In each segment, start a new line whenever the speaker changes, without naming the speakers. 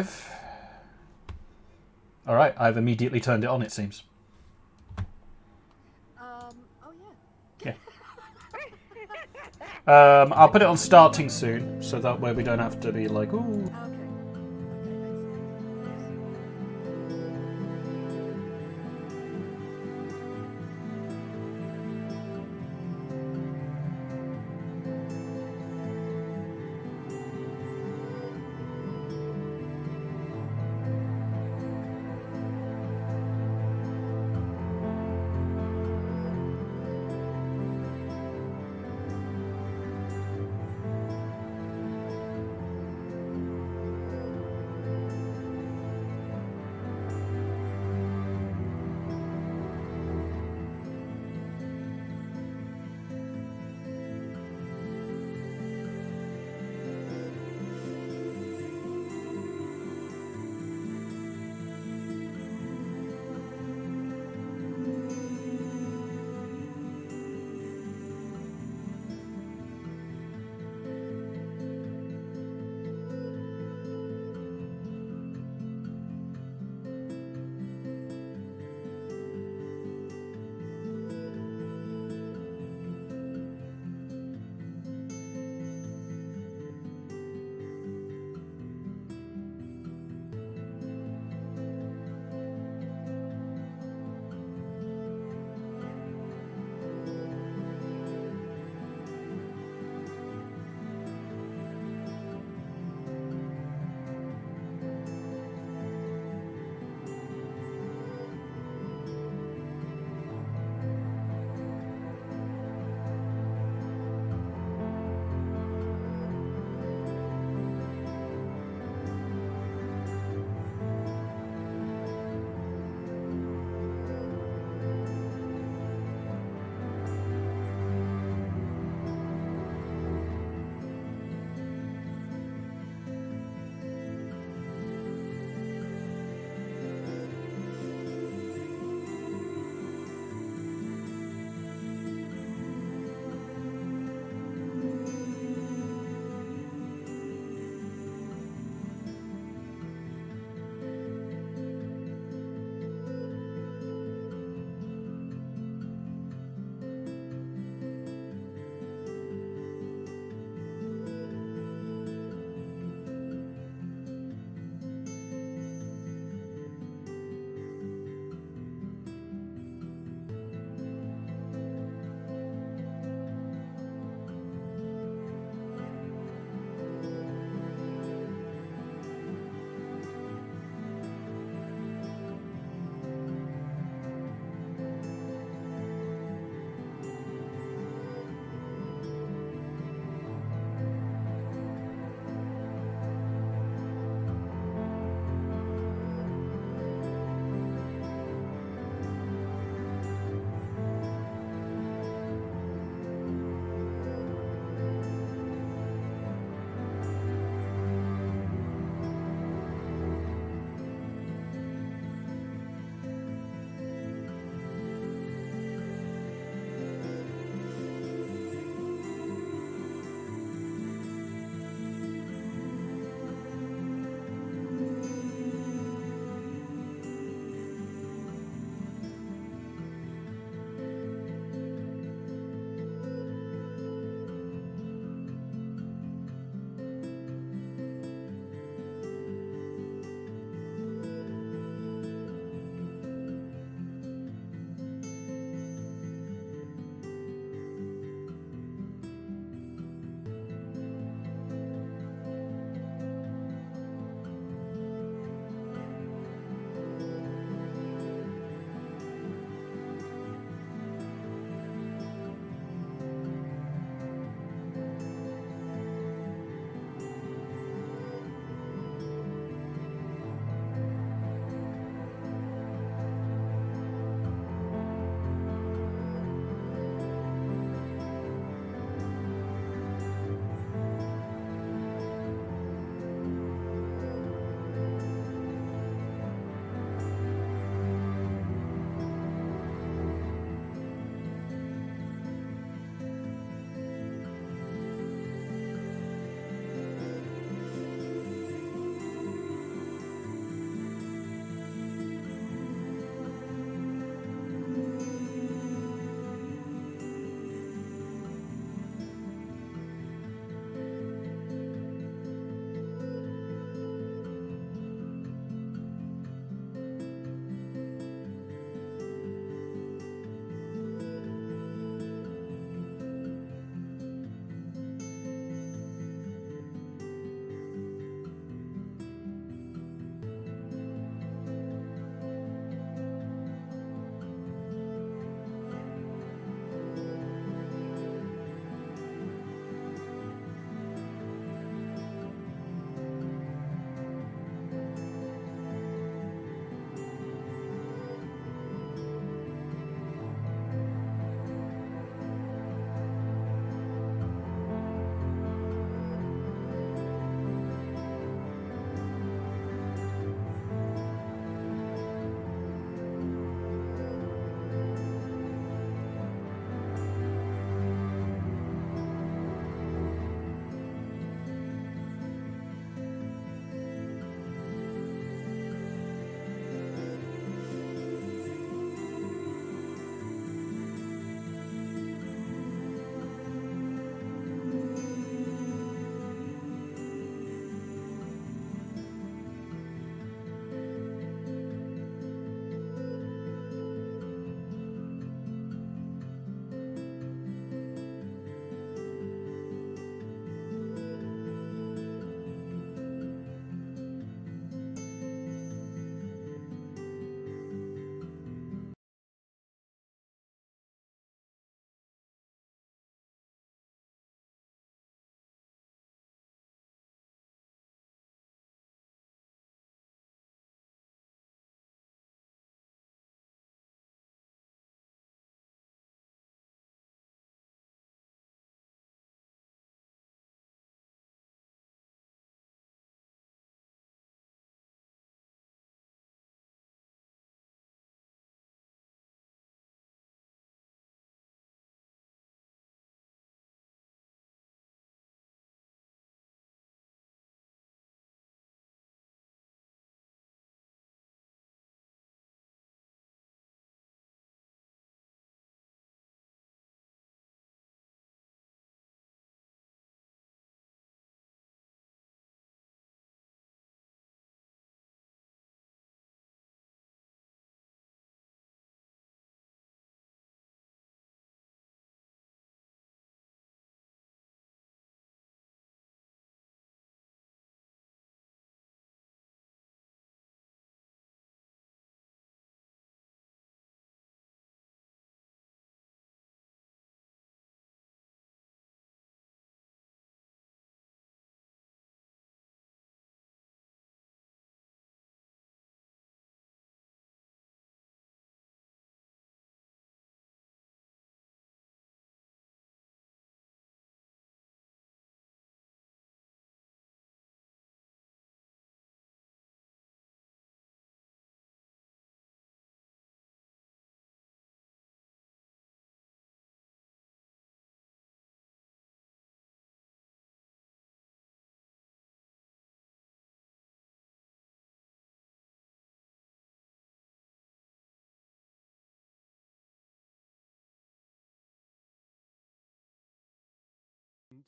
5. Alright, I've immediately turned it on, it seems.
Oh yeah.
Yeah. I'll put it on starting soon, so that way we don't have to be like, ooh.
Okay.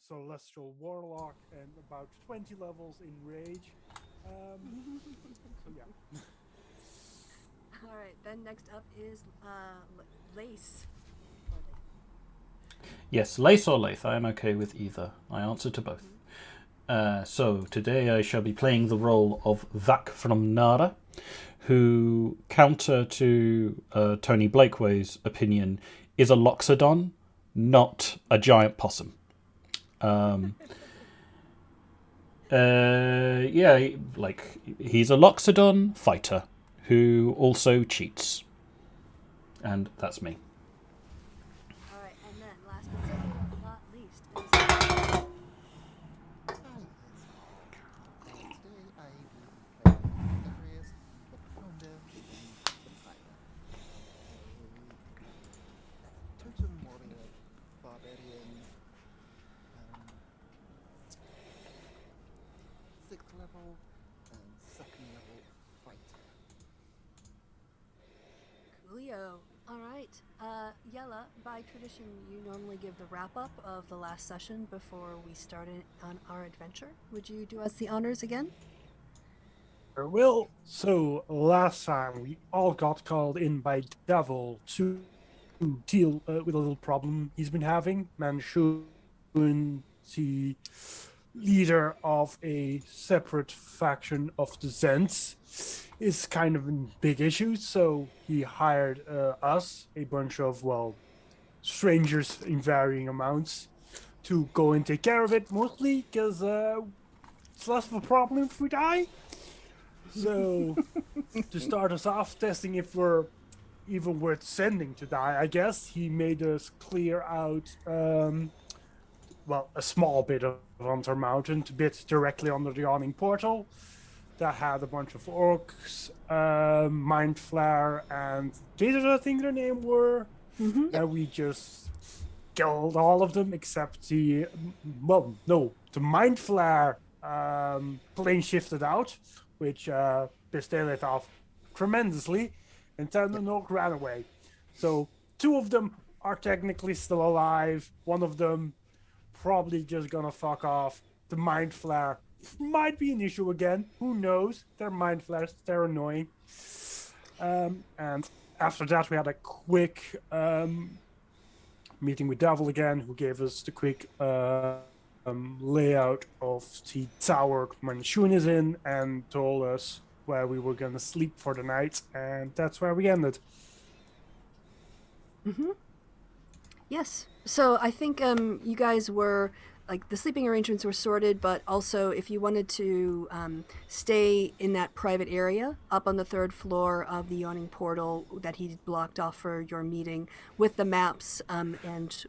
celestial warlock and about 20 levels in rage. So yeah.
All right. Then next up is Lace.
Yes, Lace or Lath, I am okay with either. I answer to both. So today I shall be playing the role of Vak from Nara, who, counter to Tony Blakeway's opinion, is a loxodon, not a giant possum. He's a loxodon fighter who also cheats. And that's me.
All right. And then last but certainly not least is
Today I will be playing Darius, the Founder, the Pilot. A totem warrior, barbarian, 6th level and 2nd level fighter.
Coolio. All right. Yella, by tradition, you normally give the wrap-up of the last session before we started on our adventure. Would you do us the honors again?
Well, so last time we all got called in by Davil to deal with a little problem he's been having. Manshoon, the leader of a separate faction of the Zens, is kind of in big issues, so he hired us, a bunch of, strangers in varying amounts, to go and take care of it, mostly because it's less of a problem if we die. So, to start us off, testing if we're even worth sending to die, I guess, he made us clear out, a small bit of Hunter Mountain, a bit directly under the yawning portal, that had a bunch of orcs, Mind Flare, and Gators, I think their name were. And we just killed all of them except the Mind Flare plane shifted out, which pissed Elith off tremendously, and Tendon ran away. So 2 of them are technically still alive. 1 of them probably just gonna fuck off. The Mind Flare might be an issue again. Who knows? They're Mind Flares. They're annoying. And after that, we had a quick meeting with Davil again, who gave us the quick layout of the tower Manshoon is in, and told us where we were going to sleep for the night, and that's where we ended.
Yes. So I think you guys were, the sleeping arrangements were sorted, but also if you wanted to stay in that private area up on the 3rd floor of the yawning portal that he blocked off for your meeting, with the maps and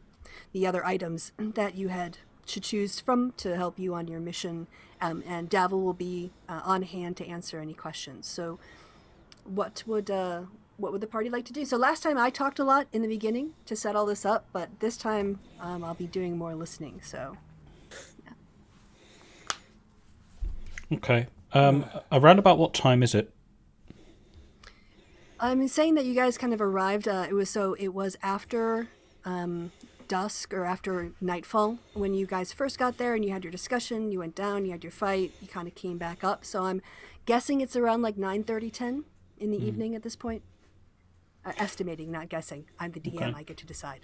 the other items that you had to choose from to help you on your mission, and Davil will be on hand to answer any questions. So what would the party like to do? So last time I talked a lot in the beginning to set all this up, but this time I'll be doing more listening. So, yeah.
Okay. Around about what time is it?
I'm saying that you guys kind of arrived. It was after dusk or after nightfall when you guys first got there, and you had your discussion. You went down. You had your fight. You kind of came back up. So I'm guessing it's around 9:30, 10 in the evening at this point. Estimating, not guessing. I'm the DM. Okay. I get to decide.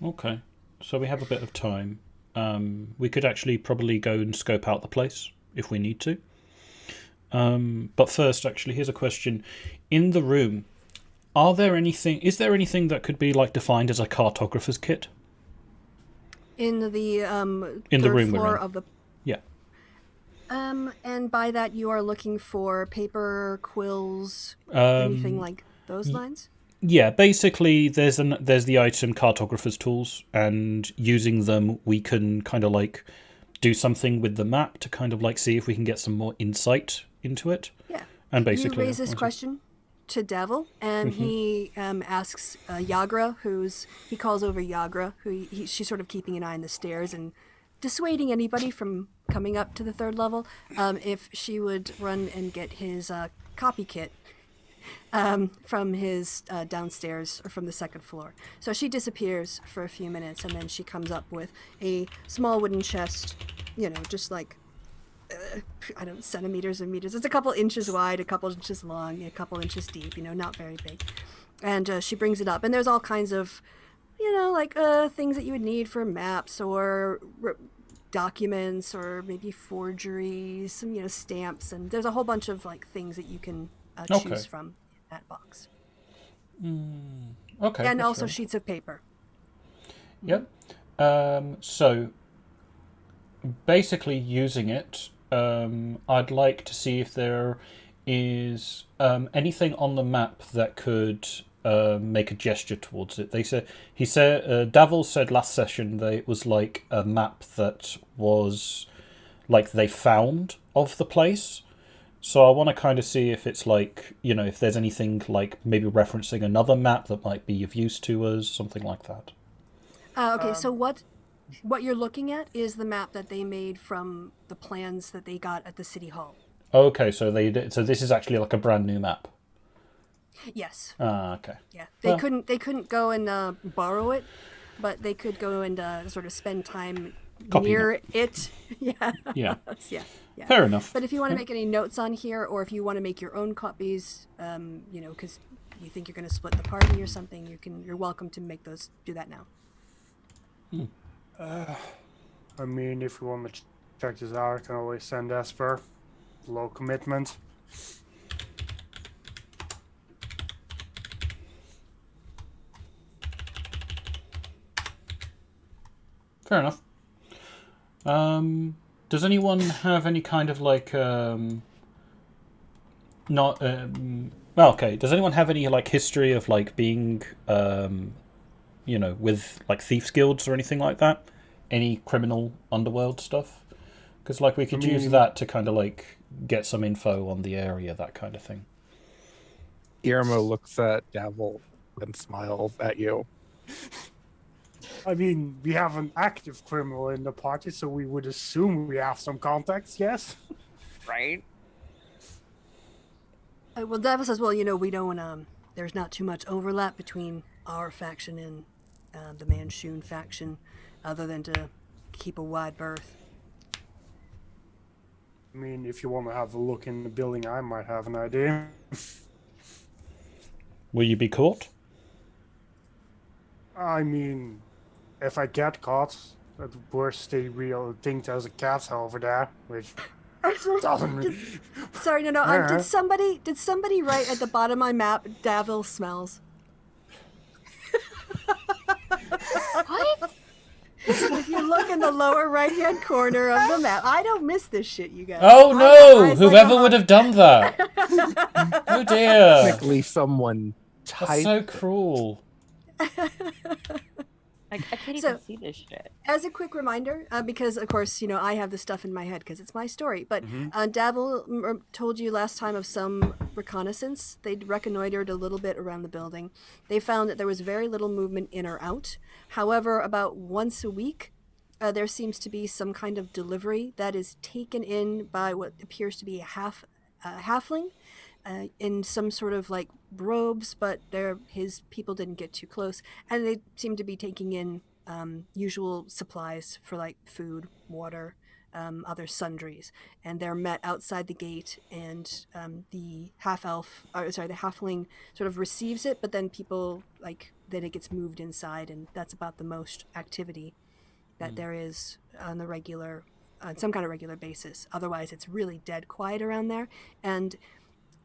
Okay. So we have a bit of time. We could actually probably go and scope out the place if we need to. But first, actually, here's a question. In the room, is there anything that could be defined as a cartographer's kit?
In the
in the
third
room
floor
we're in.
of the.
Yeah.
And by that you are looking for paper, quills, anything like those lines?
Yeah, basically there's the item cartographer's tools, and using them we can kind of do something with the map to kind of see if we can get some more insight into it.
Yeah.
And basically
you raise this question to Davil, and he asks Yagra, he calls over Yagra, she's sort of keeping an eye on the stairs and dissuading anybody from coming up to the 3rd level, if she would run and get his copy kit from his downstairs or from the second floor. So she disappears for a few minutes, and then she comes up with a small wooden chest, just like, I don't know, centimeters and meters. It's a couple inches wide, a couple inches long, a couple inches deep, not very big. And she brings it up, and there's all kinds of, things that you would need for maps or documents or maybe forgeries, some, stamps, and there's a whole bunch of, things that you can choose from that box.
Okay.
And also
fair.
sheets of paper.
Yep. So, basically using it, I'd like to see if there is anything on the map that could make a gesture towards it. Davil said last session that it was like a map that was like they found of the place. So I want to kind of see if it's like, if there's anything like maybe referencing another map that might be of use to us, something like that.
Okay, so what you're looking at is the map that they made from the plans that they got at the city hall.
Okay, so this is actually like a brand new map.
Yes.
Okay.
Yeah. They couldn't go and borrow it, but they could go and sort of spend time
Copying
near it. Yeah.
Yeah.
Yeah. Yeah.
Fair enough.
But if you want to make any notes on here, or if you want to make your own copies, because you think you're going to split the party or something, you're welcome to do that now.
I mean, if you want to check this out, I can always send Esper. Low commitment.
Fair enough. Does anyone have any kind of like not well, okay, does anyone have any like history of like being with like thieves guilds or anything like that? Any criminal underworld stuff? Because like we could use that to kind of like get some info on the area, that kind of thing.
Guillermo looks at Davil and smiles at you.
I mean, we have an active criminal in the party, so we would assume we have some contacts, yes?
Right?
Well, Davos says, well, we don't, there's not too much overlap between our faction and the Manshoon faction, other than to keep a wide berth.
I mean, if you want to have a look in the building, I might have an idea.
Will you be caught?
I mean, if I get caught, at worst they will think there's a cat over there, which doesn't.
Sorry, no. Did somebody write at the bottom of my map, Davil smells?
What?
If you look in the lower right-hand corner of the map, I don't miss this shit, you guys.
Oh
I
no!
got eyes
Whoever
like a
would have done that? Oh dear!
Technically, someone
That's
typed.
so cruel.
I can't
So-
even see this shit.
As a quick reminder, because of course, I have this stuff in my head because it's my story, but Davil told you last time of some reconnaissance. They'd reconnoitered a little bit around the building. They found that there was very little movement in or out. However, about once a week, there seems to be some kind of delivery that is taken in by what appears to be a halfling in some sort of like robes, but his people didn't get too close, and they seem to be taking in usual supplies for like food, water, other sundries, and they're met outside the gate, and the halfling sort of receives it, but then then it gets moved inside, and that's about the most activity that there is on some kind of regular basis. Otherwise, it's really dead quiet around there, and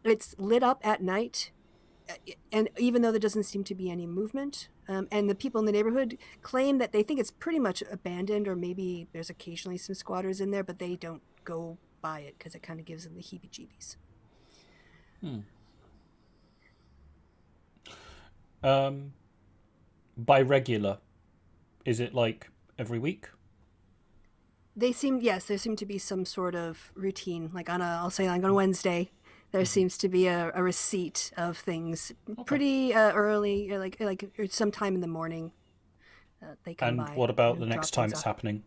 it's lit up at night, and even though there doesn't seem to be any movement, and the people in the neighborhood claim that they think it's pretty much abandoned, or maybe there's occasionally some squatters in there, but they don't go by it because it kind of gives them the heebie-jeebies.
By regular, is it like every week?
There seem to be some sort of routine, like on a Wednesday. There seems to be a receipt of things pretty early, like sometime in the morning. They come by.
And what about the
and
next
drop
time
things
it's
off.
happening?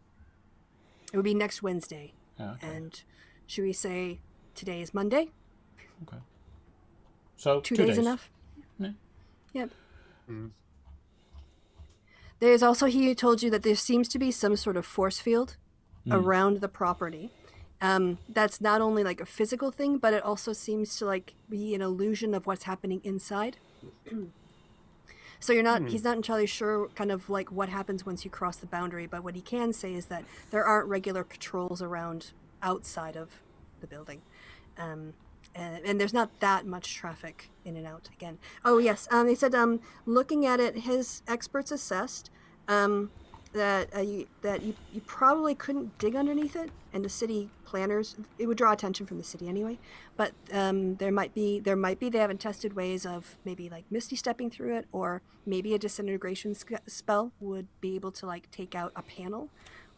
It would be next Wednesday.
Okay.
And should we say today is Monday?
Okay. So
2 days enough?
Yeah.
Yep.
Mm.
There's also, he told you that there seems to be some sort of force field around the property. That's not only like a physical thing, but it also seems to like be an illusion of what's happening inside. So he's not entirely sure kind of like what happens once you cross the boundary, but what he can say is that there aren't regular patrols around outside of the building. And there's not that much traffic in and out again. Oh yes, he said looking at it, his experts assessed that you probably couldn't dig underneath it, and the city planners, it would draw attention from the city anyway. But there might be they haven't tested ways of maybe like misty stepping through it, or maybe a disintegration spell would be able to like take out a panel,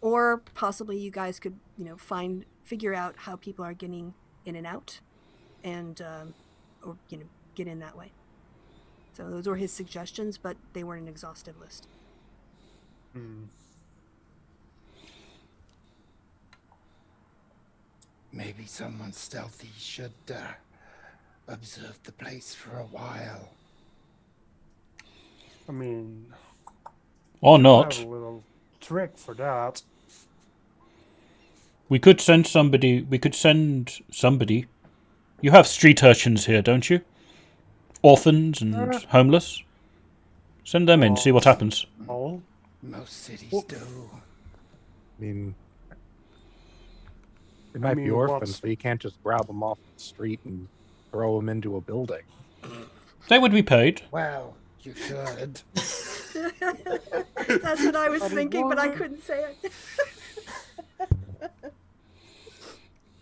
or possibly you guys could figure out how people are getting in and out, and or get in that way. So those were his suggestions, but they weren't an exhaustive list.
Maybe someone stealthy should observe the place for a while.
I mean,
Or
I
not.
have a little trick for that.
We could send somebody. You have street urchins here, don't you? Orphans and homeless. Send them in, see what happens.
Oh,
Most cities
Well-
do.
I mean, they might be
mean,
orphans,
what's-
but you can't just grab them off the street and throw them into a building.
They would be paid.
Well, you could.
That's what I was thinking, but I couldn't say it.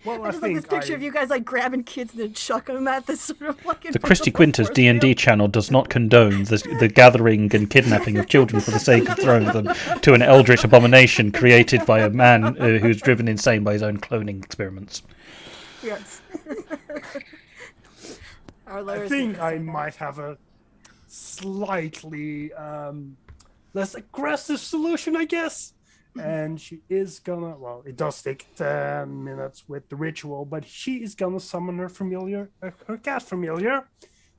well,
I just like this picture of you guys like grabbing kids and then chucking them at this sort of like
The Kristi Quinters D&D channel does not condone the gathering and kidnapping of children for the sake of throwing them to an eldritch abomination created by a man who's driven insane by his own cloning experiments.
Yes. Our
I
lawyers
think
didn't
I
say that.
might have a slightly less aggressive solution, I guess. And she is gonna, well, it does take 10 minutes with the ritual, but she is gonna summon her familiar, her cat familiar,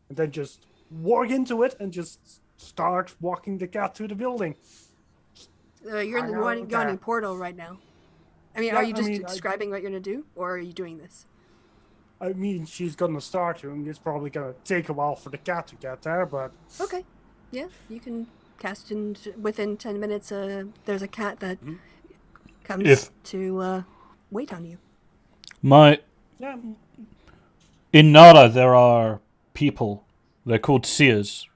and then just walk into it and just start walking the cat to the building.
You're in
I
the
know
yawning
that.
portal right now. I mean,
Yeah,
are you
I
just
mean,
describing what you're gonna do, or are you doing this?
I mean, she's gonna start to, and it's probably gonna take a while for the cat to get there, but
Okay. Yeah, you can cast in within 10 minutes. There's a cat that comes
If-
to wait on you.
yeah.
In Nara, there are people. They're called seers.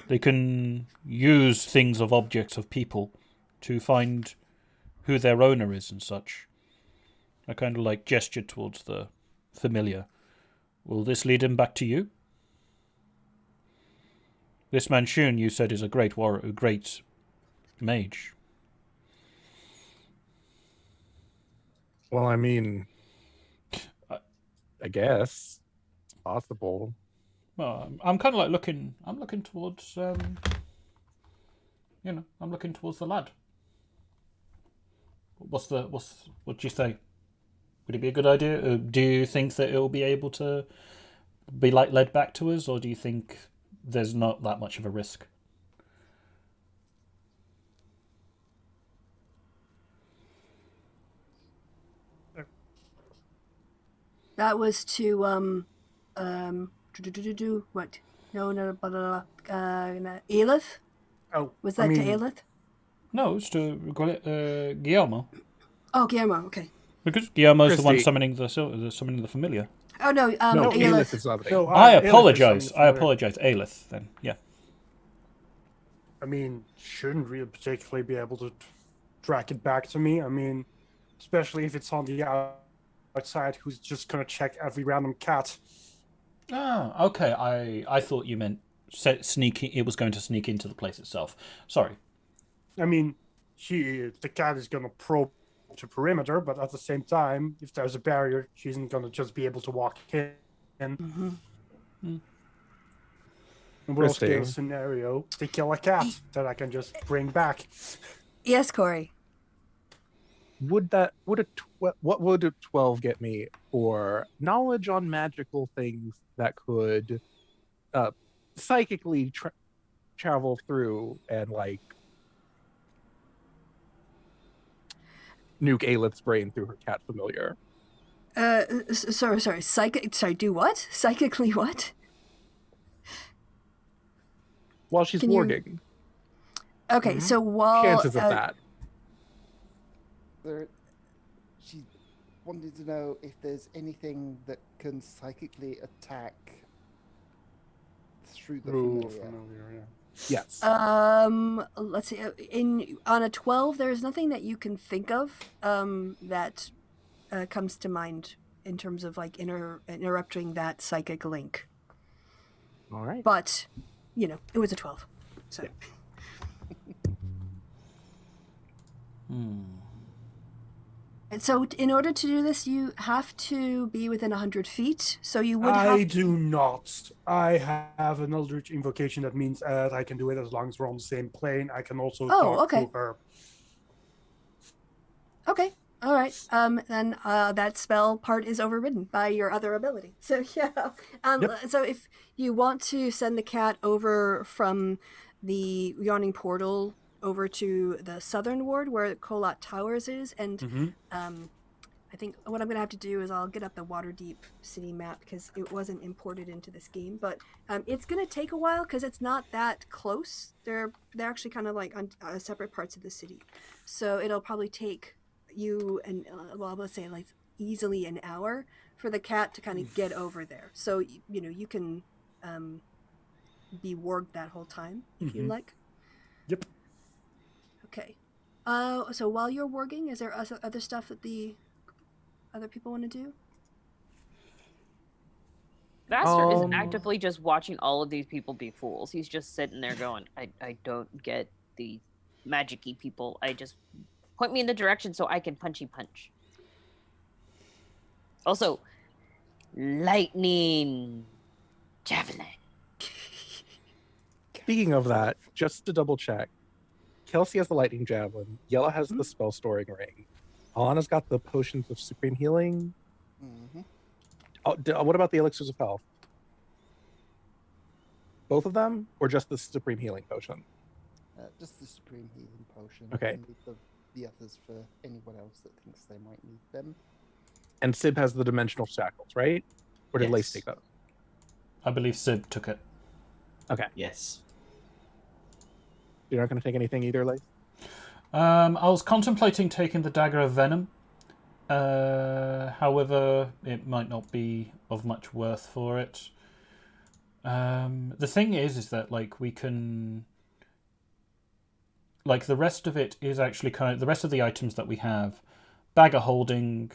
They can use things of objects of people to find who their owner is and such. I kind of like gesture towards the familiar. Will this lead him back to you? This Manshoon, you said, is a great warrior, a great mage.
Well, I mean, I guess it's possible.
Well, I'm kind of like looking. I'm looking towards. I'm looking towards the lad. What do you say? Would it be a good idea? Do you think that it will be able to be like led back to us, or do you think there's not that much of a risk?
That was to what? No, Aelith?
Oh,
Was that
I mean,
to Aelith?
No, it's to Guillermo,
Oh, Guillermo. Okay.
because Guillermo's the one
Kristi.
summoning the familiar.
Oh no,
No,
Aelith.
Aelith is summoning.
no,
I
Aelith is
apologize.
something
I
familiar.
apologize, Aelith. Then, yeah.
I mean, shouldn't really particularly be able to track it back to me. I mean, especially if it's on the outside, who's just gonna check every random cat.
Ah, okay. I thought you meant sneaking. It was going to sneak into the place itself. Sorry.
I mean, the cat is gonna probe to perimeter, but at the same time, if there's a barrier, she isn't gonna just be able to walk in.
Mm-hmm.
And worst
Kristi.
case scenario, they kill a cat that I can just bring back.
Yes, Corey.
What would a 12 get me for knowledge on magical things that could psychically travel through and like nuke Aelith's brain through her cat familiar.
Sorry. Sorry, do what? Psychically what?
While she's
Can you-
warging.
Okay, so while
Chances of that.
She wanted to know if there's anything that can psychically attack through the familiar.
Yes.
Let's see. On a 12, there's nothing that you can think of that comes to mind in terms of like interrupting that psychic link.
All right.
But it was a 12. So.
Yeah.
And so, in order to do this, you have to be within 100 feet. So you would
I
have.
do not. I have an Eldritch invocation that means I can do it as long as we're on the same plane. I can also talk
okay.
to her.
Okay. All right. Then that spell part is overridden by your other ability. So yeah. So if you want to send the cat over from the Yawning Portal over to the southern ward where Kolat Towers is, and I think what I'm gonna have to do is I'll get up the Waterdeep city map because it wasn't imported into this game, but it's gonna take a while because it's not that close. They're actually kind of like on separate parts of the city, so it'll probably take you and let's say like easily an hour for the cat to kind of get over there. So you can be warged that whole time if you like.
Yep.
Okay. So while you're warging, is there other stuff that the other people want to do?
Master is actively just watching all of these people be fools. He's just sitting there going, I don't get the magic-y people. I just point me in the direction so I can punchy punch. Also, lightning javelin.
Speaking of that, just to double check, Kelsey has the lightning javelin. Yella has the spell storing ring. Alana's got the potions of supreme healing.
Mm-hmm.
What about the elixirs of health? Both of them, or just the supreme healing potion?
Just the supreme healing potion.
Okay.
And leave the others for anyone else that thinks they might need them.
And Sib has the dimensional shackles, right? Or did
Yes.
Lace take those?
I believe Sib took it.
Okay.
Yes.
You're not going to take anything either, Lace?
I was contemplating taking the Dagger of Venom. However, it might not be of much worth for it. The thing is that like we can, like the rest of it is actually the rest of the items that we have: bag of holding,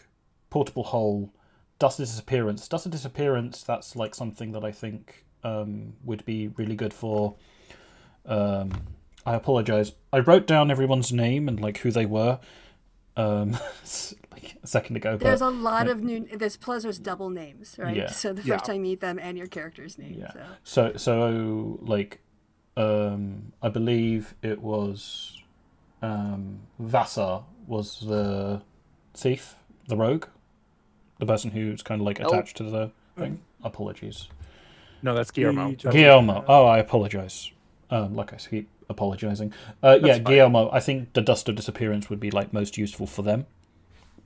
portable hole, dust of disappearance. Dust of disappearance. That's like something that I think would be really good for. I apologize. I wrote down everyone's name and like who they were, like a second ago.
There's a lot of new. Plus there's double names, right?
Yeah.
So the first time you meet them and your character's name.
Yeah.
So.
So like, I believe it was, Vassar was the thief, the rogue, the person who's kind of like attached to the thing. Apologies.
No, that's Guillermo.
Guillermo. Oh, I apologize. Like I keep apologizing. Yeah,
fine.
Guillermo. I think the Dust of Disappearance would be like most useful for them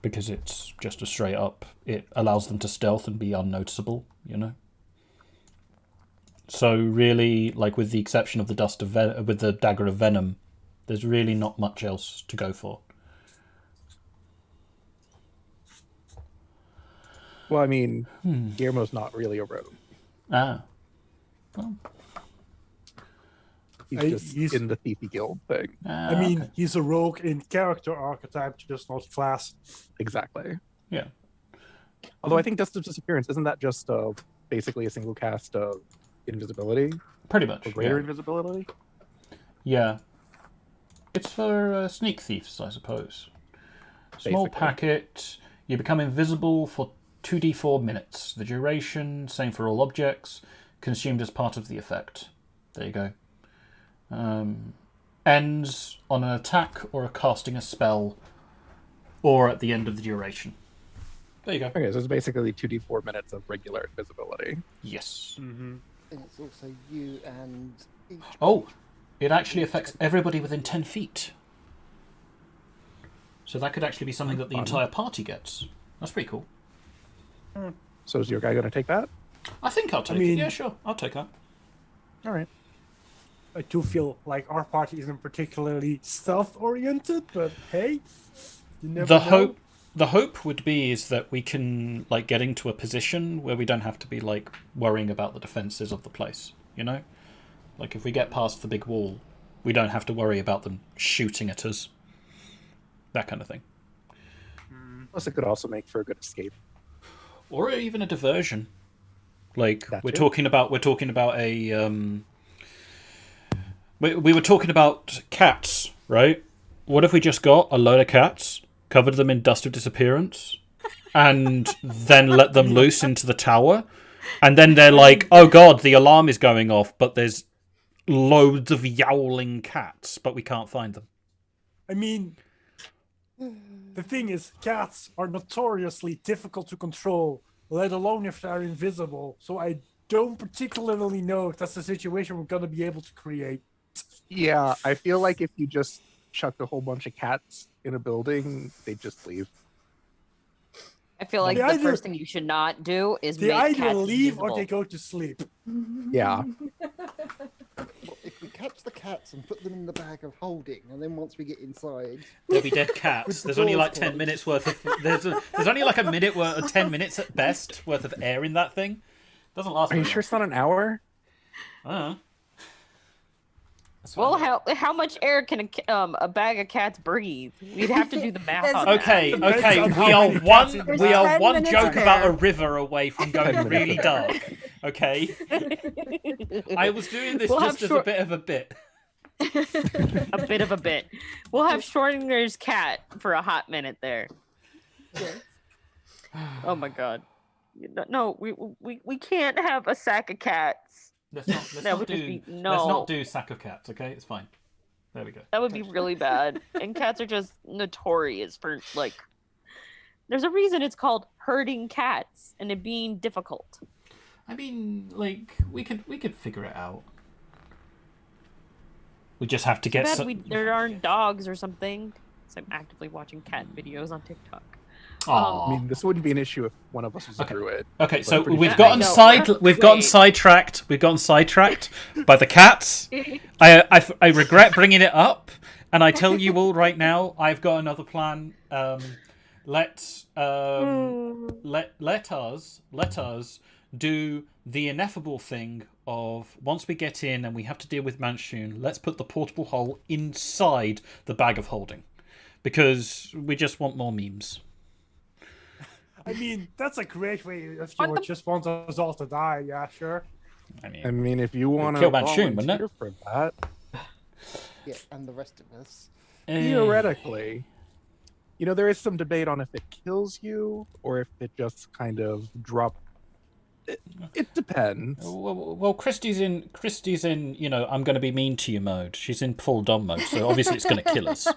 because it's just a straight up. It allows them to stealth and be unnoticeable. So really, like with the exception of the with the Dagger of Venom, there's really not much else to go for.
Well, I mean, Guillermo's not really a rogue.
Ah. Well.
He's in the Thiefy Guild thing.
I mean,
Okay.
he's a rogue in character archetype, just not class.
Exactly.
Yeah.
Although I think Dust of Disappearance, isn't that just basically a single cast of invisibility?
Pretty much.
Or greater
Yeah.
invisibility?
Yeah. It's for sneak thieves, I suppose. Small
Basically.
packet. You become invisible for 2d4 minutes. The duration, same for all objects, consumed as part of the effect. There you go. Ends on an attack or a casting a spell, or at the end of the duration. There you go.
Okay, so it's basically 2d4 minutes of regular invisibility.
Yes.
Mm-hmm.
And it's affects also you and each.
Oh, it actually affects everybody within 10 feet. So that could actually be something that the entire party gets. That's pretty cool.
So is your guy going to take that?
I think I'll take it. Yeah, sure. I'll take that.
All right.
I do feel like our party isn't particularly stealth-oriented, but hey, you never know.
The hope would be is that we can like get into a position where we don't have to be like worrying about the defenses of the place. You know, like if we get past the big wall, we don't have to worry about them shooting at us. That kind of thing.
Plus, it could also make for a good escape.
Or even a diversion. Like
That
we're
too.
talking about a we were talking about cats, right? What if we just got a load of cats, covered them in dust of disappearance, and then let them loose into the tower? And then they're like, oh god, the alarm is going off, but there's loads of yowling cats, but we can't find them.
I mean, the thing is, cats are notoriously difficult to control, let alone if they're invisible. So I don't particularly know if that's the situation we're going to be able to create.
Yeah, I feel like if you just chucked a whole bunch of cats in a building, they'd just leave.
I feel like
They
the
either-
first thing you should not do is
They
make
either
cats
leave
invisible.
or they go to sleep.
Yeah.
Well, if we catch the cats and put them in the bag of holding, and then once we get inside,
There'll be dead cats. There's only like 10 minutes worth of. There's only like a minute worth, or 10 minutes at best worth of air in that thing. Doesn't last.
Are you
very
sure it's not an hour?
long.
Well, how much air can a bag of cats breathe? We'd have to do the math on
Okay,
Depends
okay.
on
We
how
are
many
one.
cats in
There's
We are
10
one
minutes
joke
of
about a
air.
river away from going
10 minutes
really
of
dark. Okay. I was doing this
We'll have
just as a
short-
bit of a bit.
a bit of a bit. We'll have Schrodinger's cat for a hot minute there. Oh my god. No, we can't have a sack of cats.
Let's
That
not
would just
do.
be-
Let's
no.
not do sack of cats. Okay, it's fine. There we go.
That would be really bad. And cats are just notorious for like. There's a reason it's called herding cats and it being difficult.
I mean, like we could figure it out. We just have to get.
Bad there aren't dogs or something. So I'm actively watching cat videos on TikTok.
Aw.
I mean, this wouldn't be an issue if one of us was
Okay.
a druid.
Okay, so
pretty
we've
sure-
gotten
I know.
we've gotten
Wait.
sidetracked. We've gotten sidetracked by the cats. I regret bringing it up, and I tell you all right now, I've got another plan. Let us do the ineffable thing of once we get in and we have to deal with Manshoon, let's put the portable hole inside the bag of holding, because we just want more memes.
I mean, that's a great way if you just want us all to die. Yeah, sure.
I
I
mean,
mean, if you want to
kill Manshoon, wouldn't it?
volunteer for that,
yeah, and the rest of us.
theoretically, you know, there is some debate on if it kills you or if it just kind of it depends.
Well, Kristi's in, you know, I'm going to be mean to you mode. She's in full dom mode, so obviously it's going to kill us.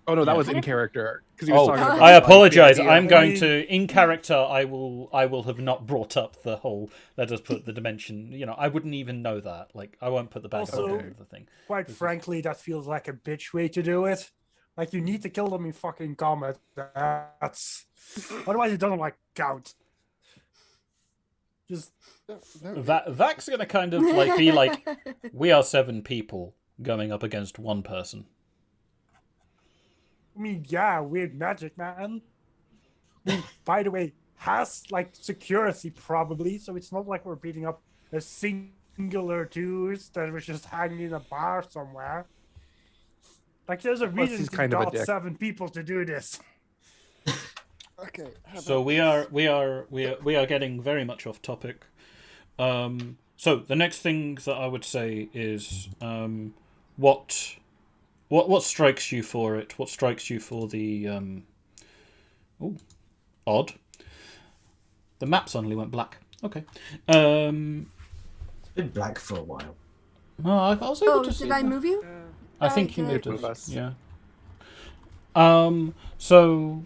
Oh no, that
Yeah.
was in character because he was
Oh,
talking about.
I
like, the
apologize.
idea
I'm
of-
going to, in character, I will have not brought up the whole, let us put the dimension, you know, I wouldn't even know that. Like, I won't put the bag
Also-
over the thing.
Quite frankly, that feels like a bitch way to do it. Like, you need to kill them in fucking combat. That's otherwise it doesn't like count. Just
No,
That's going to kind of like be like, we are 7 people going up against 1 person.
I mean, yeah, weird magic, man. Who, by the way, has like security probably, so it's not like we're beating up a singular dude that was just hanging in a bar somewhere. Like, there's a
Plus,
reason
he's
to
kind of a
got
dick.
7 people to do this.
okay. How
So
about
we are getting very much off topic. So the next thing that I would say is what strikes you for it? What strikes you for the odd? The map suddenly went black. Okay.
It's been black for a while.
Oh, I was able
Oh,
to see
did I
that.
move you?
I think you
Okay.
moved
Move
us.
us.
Yeah. So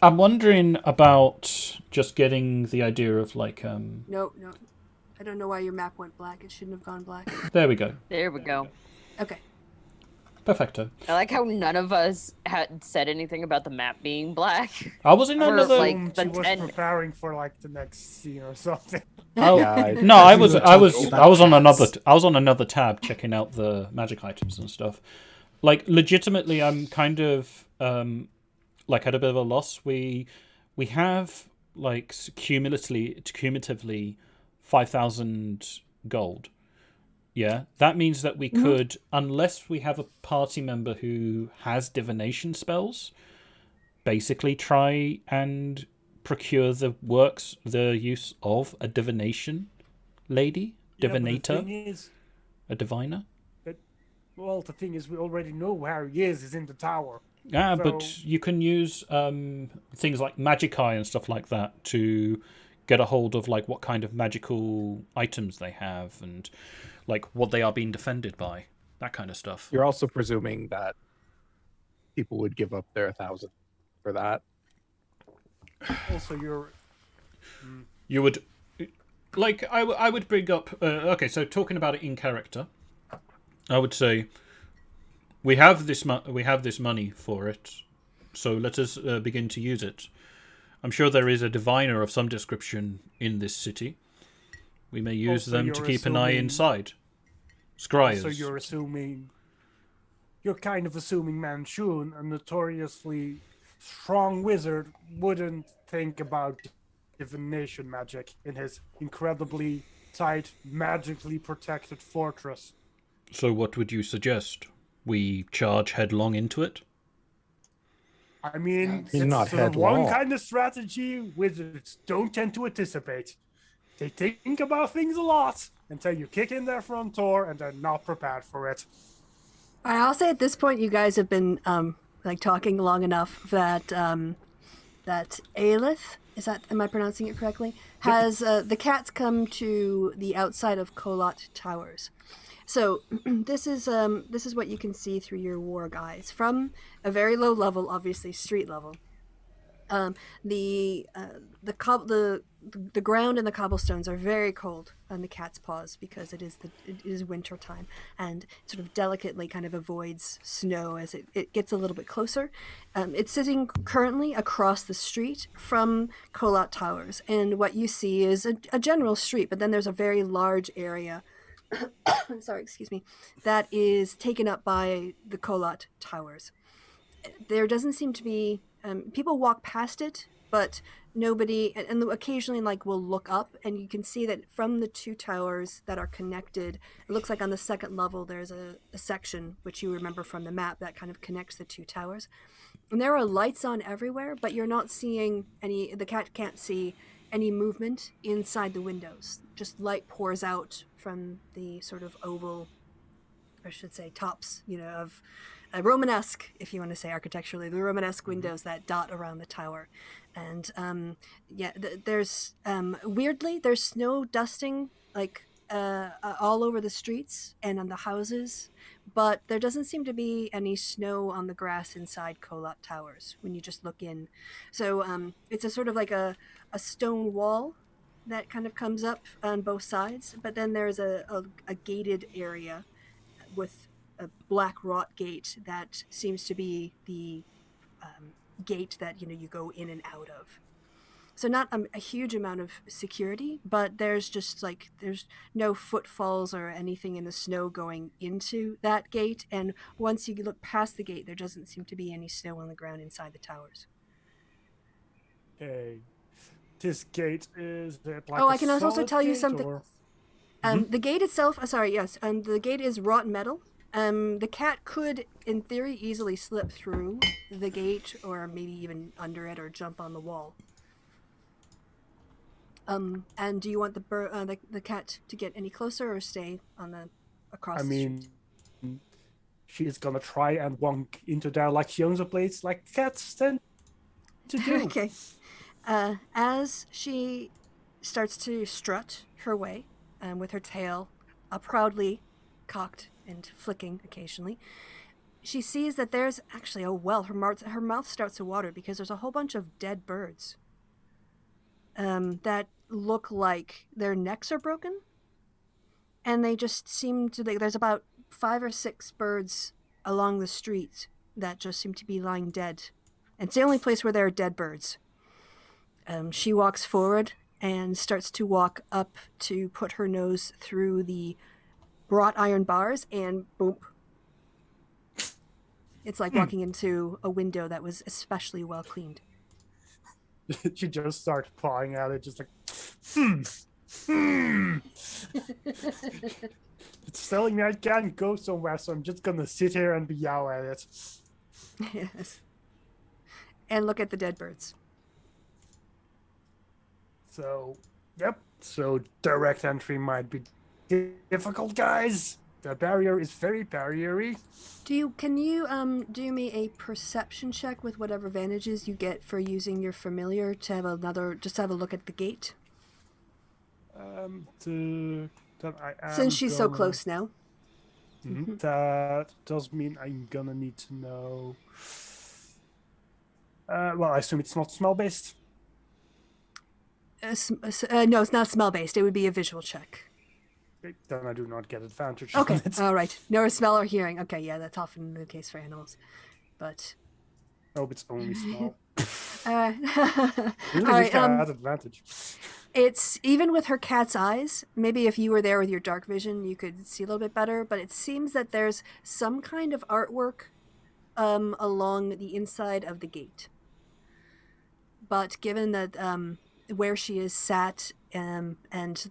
I'm wondering about just getting the idea of like
No. I don't know why your map went black. It shouldn't have gone black.
There we go.
There we go.
Okay.
Perfecto.
I like how none of us had said anything about the map being black.
I was in
I
another.
like,
assumed
the
she was
10
preparing for like the next scene or something.
Oh
Yeah,
no, I was
We were
I was
talking
I was on
about
another
cats.
I was on another tab checking out the magic items and stuff. Like legitimately, I'm kind of like at a bit of a loss. We have like cumulatively 5,000 gold. Yeah, that means that we could, unless we have a party member who has divination spells, basically try and procure the use of a divination lady,
Yeah, but the
divinator,
thing is,
a diviner.
well, the thing is, we already know where he is in the tower.
Yeah,
So-
but you can use things like magic eye and stuff like that to get a hold of like what kind of magical items they have and like what they are being defended by, that kind of stuff.
You're also presuming that people would give up their 1,000 for that.
Also,
You would, like, I would bring up. Okay, so talking about it in character, I would say we have this money for it, so let us begin to use it. I'm sure there is a diviner of some description in this city. We may use
Also,
them to
you're
keep an eye
assuming-
inside. Scryers.
so you're kind of assuming Manshoon, a notoriously strong wizard, wouldn't think about divination magic in his incredibly tight, magically protected fortress.
So what would you suggest? We charge headlong into it?
I mean,
You're
it's
not
the one
headlong.
kind of strategy wizards don't tend to anticipate. They think about things a lot until you kick in their front door and they're not prepared for it.
I'll say at this point, you guys have been like talking long enough that that Aelith, am I pronouncing it correctly? Has the cats come to the outside of Kolot Towers. So this is what you can see through your warg eyes from a very low level, obviously street level. The ground and the cobblestones are very cold on the cat's paws because it is winter time and sort of delicately kind of avoids snow as it gets a little bit closer. It's sitting currently across the street from Kolot Towers, and what you see is a general street, but then there's a very large area that is taken up by the Kolot Towers. There doesn't seem to be people walk past it, but nobody, and occasionally like will look up, and you can see that from the two towers that are connected, it looks like on the second level there's a section which you remember from the map that kind of connects the two towers, and there are lights on everywhere, but you're not seeing any. The cat can't see any movement inside the windows. Just light pours out from the sort of oval, I should say tops, of Romanesque, if you want to say architecturally, the Romanesque windows that dot around the tower. And there's weirdly, there's snow dusting like all over the streets and on the houses, but there doesn't seem to be any snow on the grass inside Kolot Towers when you just look in. So it's a sort of like a stone wall that kind of comes up on both sides, but then there's a gated area with a black wrought gate that seems to be the gate that you go in and out of. So not a huge amount of security, but there's just there's no footfalls or anything in the snow going into that gate, and once you look past the gate there doesn't seem to be any snow on the ground inside the towers.
Okay. This gate is it like
Oh,
a
I can also
solid
tell you
gate,
something.
or-
The gate itself, the gate is wrought metal. The cat could, in theory, easily slip through the gate, or maybe even under it, or jump on the wall. And do you want the cat to get any closer, or stay on across
I
the
mean,
street?
she's gonna try and wonk into there like she owns a place, like cats tend to do.
Okay. As she starts to strut her way, with her tail proudly cocked and flicking occasionally, she sees that there's actually her mouth starts to water because there's a whole bunch of dead birds that look like their necks are broken, and they just seem to. There's about 5 or 6 birds along the street that just seem to be lying dead. And it's the only place where there are dead birds. She walks forward and starts to walk up to put her nose through the wrought iron bars, and boom. It's like walking into a window that was especially well cleaned.
She just starts pawing at it, just like, It's telling me I can't go somewhere, so I'm just gonna sit here and yowl at it.
Yes. And look at the dead birds.
So, yep. So direct entry might be difficult, guys. The barrier is very barriery.
Can you do me a perception check with whatever advantages you get for using your familiar to have have a look at the gate? Since she's so close now.
Mm-hmm. That does mean I'm gonna need to know. Well, I assume it's not smell based.
No, it's not smell based. It would be a visual check.
Then I do not get advantage.
Okay,
On it.
all right. No smell or hearing. Okay, yeah, that's often the case for animals. But.
Oh, it's only smell.
All
Really,
right.
cat advantage.
It's even with her cat's eyes. Maybe if you were there with your dark vision, you could see a little bit better. But it seems that there's some kind of artwork along the inside of the gate. But given that where she is sat and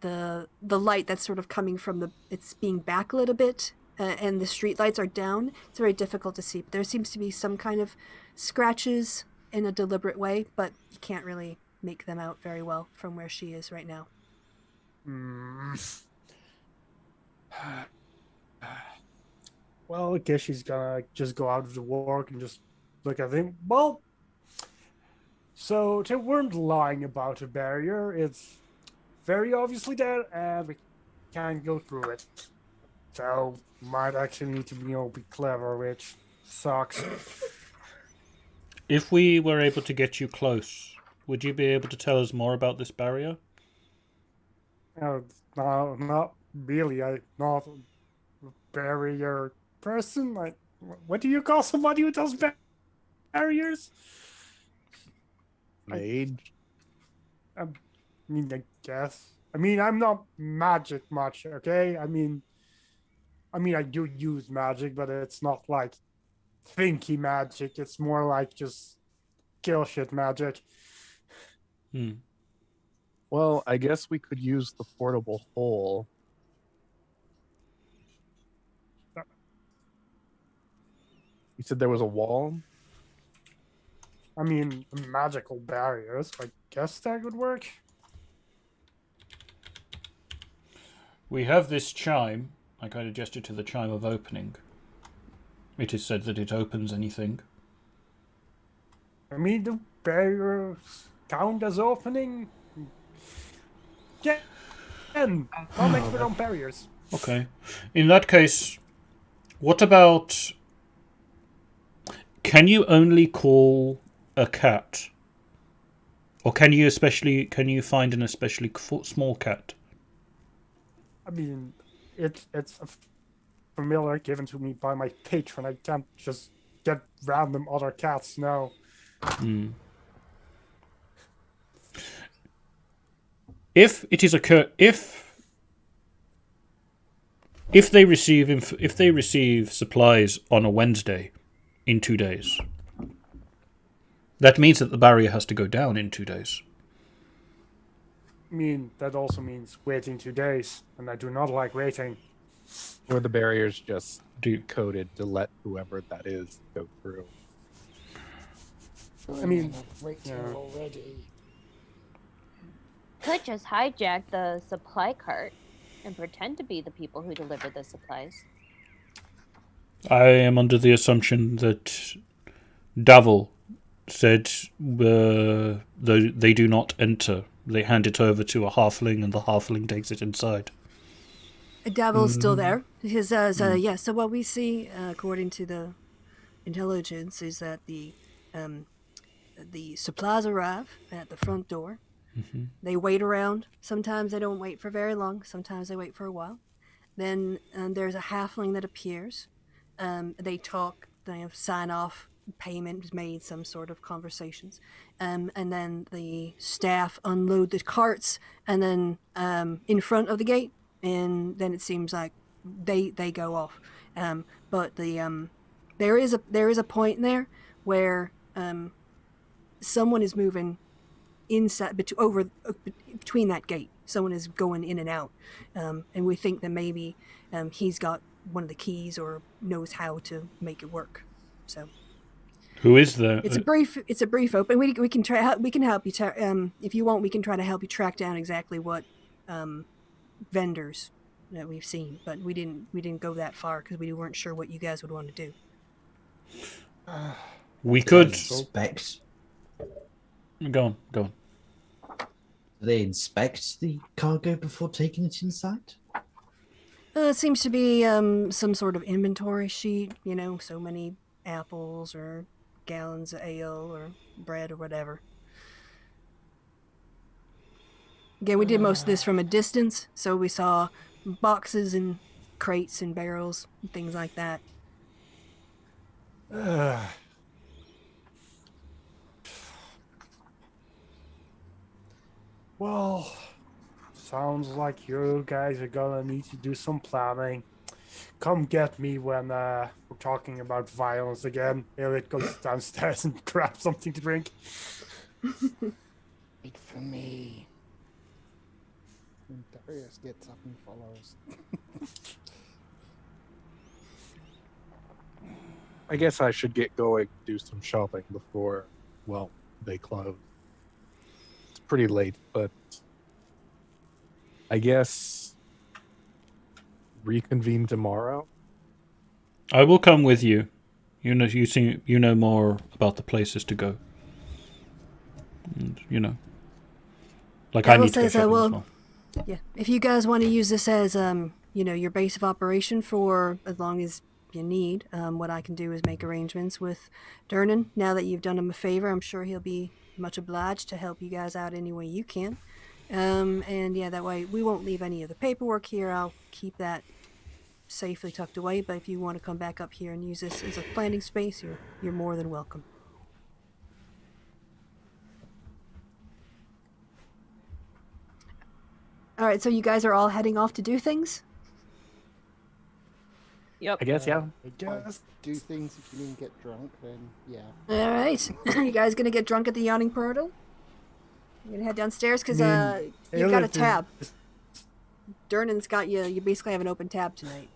the light that's sort of coming from it's being backlit a bit, and the street lights are down, it's very difficult to see. But there seems to be some kind of scratches in a deliberate way, but you can't really make them out very well from where she is right now.
Well, I guess she's gonna just go out of the work and just look at him. Well, so they weren't lying about a barrier. It's very obviously there, and we can't go through it. So might actually need to be clever, which sucks.
If we were able to get you close, would you be able to tell us more about this barrier?
No, not really. I'm not a barrier person. What do you call somebody who does barriers?
Mage.
I guess. I'm not magic much, okay? I do use magic, but it's not like thinky magic. It's more like just kill shit magic.
Well, I guess we could use the portable hole. You said there was a wall?
Magical barriers. I guess that would work.
We have this chime. I kind of gesture to the chime of opening. It is said that it opens anything.
Do barriers count as opening? Yeah. I'll make my own barriers.
Okay. In that case, what about... Can you only call a cat? Or can you find an especially small cat?
It's a familiar given to me by my patron. I can't just get random other cats, no.
If it is if they receive supplies on a Wednesday in 2 days, that means that the barrier has to go down in 2 days.
That also means waiting 2 days, and I do not like waiting.
Or the barrier's just coded to let whoever that is go through.
Already.
Could just hijack the supply cart and pretend to be the people who deliver the supplies.
I am under the assumption that Davil said they do not enter. They hand it over to a halfling, and the halfling takes it inside.
Davil's still there. So what we see, according to the intelligence, is that the supplies arrive at the front door.
Mm-hmm.
They wait around. Sometimes they don't wait for very long. Sometimes they wait for a while. Then there's a halfling that appears. They talk, they sign off, payment is made, some sort of conversations. And then the staff unload the carts, and then in front of the gate, and then it seems like they go off. But there is a point there where someone is moving inside between that gate. Someone is going in and out, and we think that maybe he's got one of the keys or knows how to make it work. So
Who is the?
it's a brief open. We can help you if you want. We can try to help you track down exactly what vendors that we've seen, but we didn't go that far because we weren't sure what you guys would want to do.
We
Do
could
they inspect?
go on.
Do they inspect the cargo before taking it inside?
It seems to be some sort of inventory sheet. So many apples or gallons of ale or bread or whatever. Again, we did most of this from a distance, so we saw boxes and crates and barrels and things like that.
Well, sounds like you guys are gonna need to do some planning. Come get me when we're talking about violence again. Elliot goes downstairs and grabs something to drink.
Wait for me. And Darius gets up and follows.
I guess I should get going, do some shopping before, they close. It's pretty late, but I guess reconvene tomorrow.
I will come with you. You know more about the places to go. And, like I need to go shopping as well.
Yeah, if you guys want to use this as your base of operation for as long as you need, what I can do is make arrangements with Durnan. Now that you've done him a favor, I'm sure he'll be much obliged to help you guys out any way you can. And yeah, that way we won't leave any of the paperwork here. I'll keep that safely tucked away. But if you want to come back up here and use this as a planning space, you're more than welcome. All right, so you guys are all heading off to do things?
Yep.
I guess, yeah.
I guess.
Do things if you didn't get drunk, then yeah.
All right. You guys going to get drunk at the yawning portal? You're going to head downstairs? Because you've got a tab. Durnan's got you. You basically have an open tab tonight.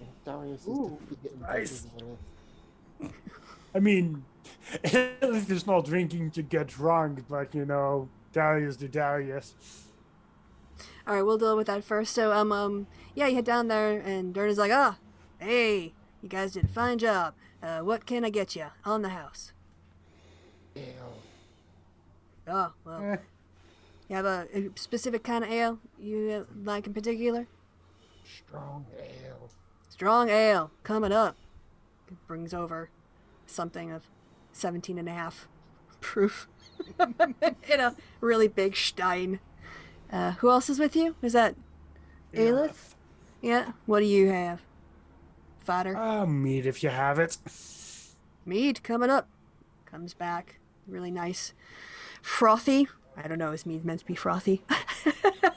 Yeah, Darius is
Ooh,
definitely getting
nice.
better.
I mean, Elliot is not drinking to get drunk, but Darius to Darius.
All right, we'll deal with that first. So, yeah, you head down there, and Durnan's like, hey, you guys did a fine job. What can I get you on the house?
Ale.
Oh, well, you have a specific kind of ale you like in particular?
Strong ale.
Strong ale, coming up. It brings over something of 17.5 proof in a really big stein. Who else is with you? Is that Aelith? Yeah. What do you have? Fighter?
Meat if you have it.
Mead coming up. Comes back. Really nice. Frothy. I don't know, is mead meant to be frothy?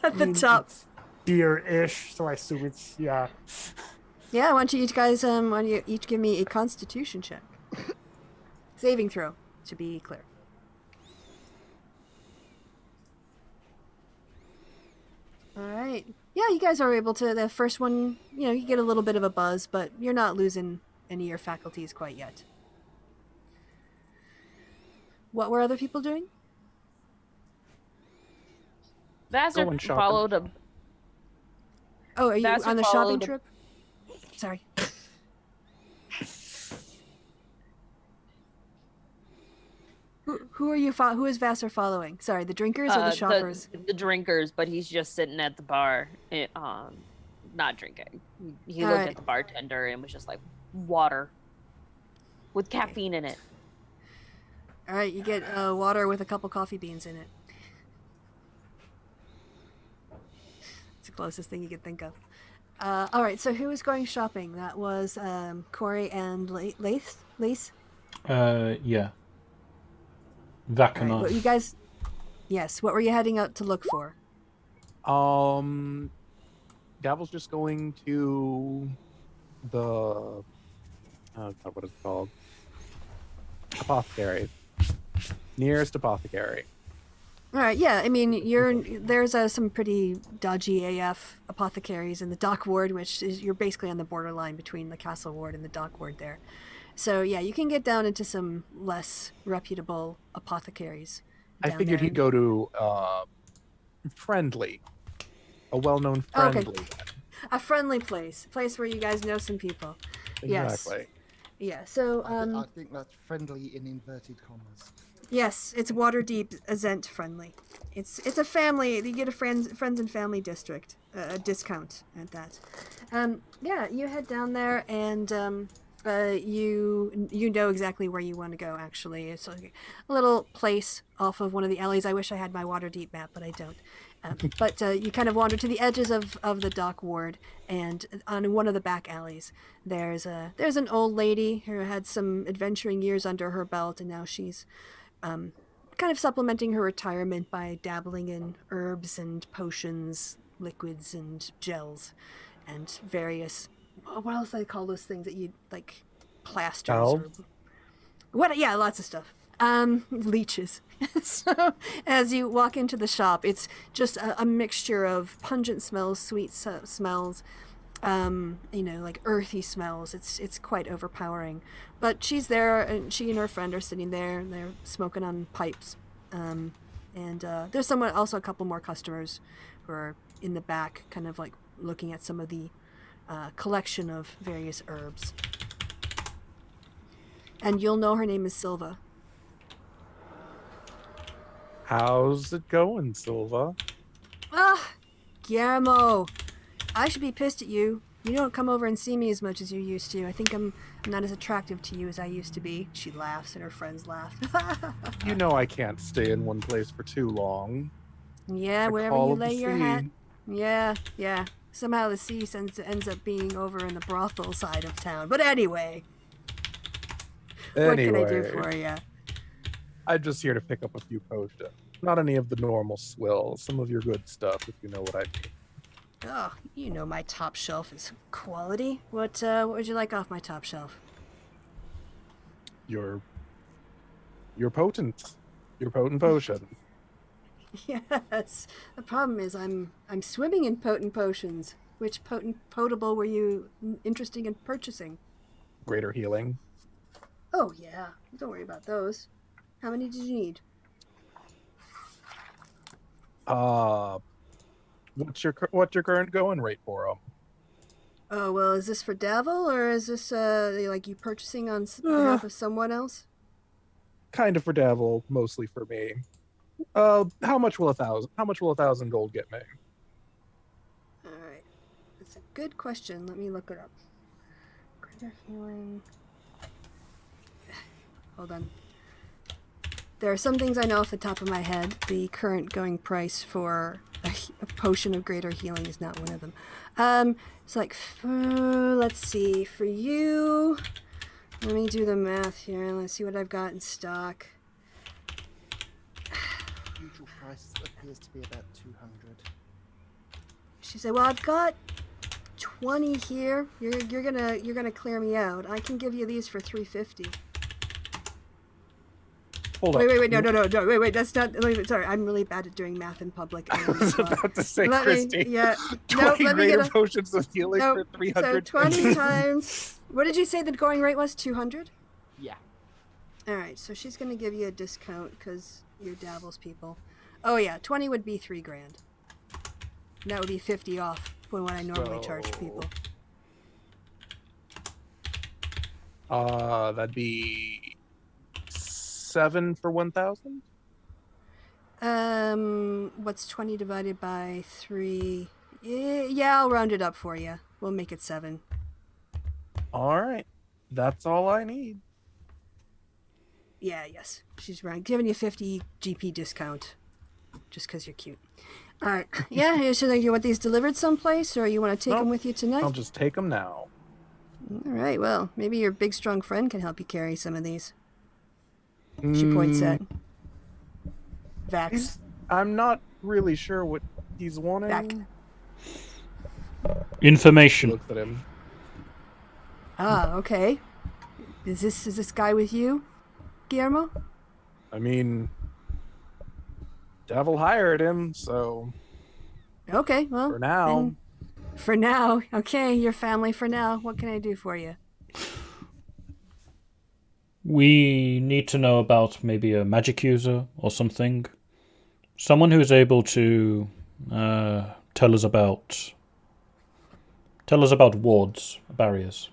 At the top.
It's beer-ish, so I assume it's, yeah.
Yeah, why don't you each give me a constitution check. Saving throw, to be clear. Alright. Yeah, you guys are able to, the first one, you get a little bit of a buzz, but you're not losing any of your faculties quite yet. What were other people doing?
Vassar
Going shopping.
followed a.
Oh, are you
Vassar
on the shopping
followed a-
trip? Sorry. Who are you? Who is Vassar following? Sorry, the drinkers or the shoppers?
The drinkers, but he's just sitting at the bar, not drinking. He looked
Alright.
at the bartender and was just like, water with caffeine in it.
All right, you get water with a couple coffee beans in it. It's the closest thing you could think of. All right, so who was going shopping? That was Corey and Lace.
Yeah. Vac
All
and
right,
I.
what you guys? Yes. What were you heading out to look for?
Davil's just going to the oh God, what is it called? Apothecary. Nearest apothecary.
All right, yeah. I mean, there's some pretty dodgy AF apothecaries in the dock ward, which is you're basically on the borderline between the castle ward and the dock ward there. So yeah, you can get down into some less reputable apothecaries.
I
down
figured
there.
he'd go to Friendly, a well-known
Oh, okay.
Friendly.
A friendly place where you guys know some people. Yes.
Exactly.
Yeah. So
I think that's friendly in inverted commas.
yes, it's Waterdeep Azent friendly. It's a family. You get a friends and family district, a discount at that. Yeah, you head down there and you know exactly where you want to go. Actually, it's like a little place off of one of the alleys. I wish I had my Waterdeep map, but I don't. But you kind of wander to the edges of the dock ward, and on one of the back alleys, there's an old lady who had some adventuring years under her belt, and now she's kind of supplementing her retirement by dabbling in herbs and potions, liquids and gels, and various. What else do they call those things that you like? Plasters.
Salves?
What? Yeah, lots of stuff. Leeches. So as you walk into the shop, it's just a mixture of pungent smells, sweet smells, like earthy smells. It's quite overpowering. But she's there, and she and her friend are sitting there, and they're smoking on pipes. And there's also a couple more customers who are in the back, kind of like looking at some of the collection of various herbs. And you'll know her name is Silva.
How's it going, Silva?
Ah, Guillermo, I should be pissed at you. You don't come over and see me as much as you used to. I think I'm not as attractive to you as I used to be. She laughs, and her friends laugh.
You know I can't stay in one place for too long.
Yeah,
The
wherever
call
you
of the
lay your hat.
sea.
Yeah. Somehow the sea ends up being over in the brothel side of town. But anyway, what can I do for you?
I'm just here to pick up a few potions. Not any of the normal swills. Some of your good stuff, if you know what I mean.
Oh, you know my top shelf is quality. What would you like off my top shelf?
Your potent potion.
Yes. The problem is I'm swimming in potent potions. Which potable were you interested in purchasing?
Greater healing.
Oh yeah. Don't worry about those. How many did you need?
What's your current going rate for them?
Oh well, is this for Davil or is this like you purchasing on behalf of someone else?
Kind of for Davil, mostly for me. How much will 1,000 gold get me?
All right, that's a good question. Let me look it up. Greater healing. Hold on. There are some things I know off the top of my head. The current going price for a potion of greater healing is not one of them. It's like, let's see, for you, let me do the math here. Let's see what I've got in stock.
Usual price appears to be about 200.
She said, well, I've got 20 here. You're gonna clear me out. I can give you these for 350.
Hold
Wait,
up.
no, wait, that's not, sorry, I'm really bad at doing math in public.
I was about to say,
Let
Kristi.
me, yeah,
20
let me
greater
get a,
potions of healing for 300.
So 20 times, what did you say the going rate was, 200?
Yeah.
Alright, so she's gonna give you a discount, because you're Davil's people. Oh yeah, 20 would be $3,000. That would be 50 off from what I normally charge people.
That'd be 7 for 1,000.
What's 20 divided by 3? Yeah, I'll round it up for you. We'll make it 7.
All right, that's all I need.
Yeah, yes. She's giving you 50 GP discount just because you're cute. All right. Yeah, so you want these delivered someplace, or you want to take them
Nope.
with you tonight?
I'll just take them now.
All right, well, maybe your big, strong friend can help you carry some of these. She points at Vax.
I'm not really sure what he's wanting.
Back.
She
Information.
looks at him.
Ah, okay. Is this guy with you, Guillermo?
I mean, Devil hired him, so
Okay, well.
for now.
then- For now. Okay, your family for now. What can I do for you?
We need to know about maybe a magic user or something. Someone who's able to tell us about wards, barriers.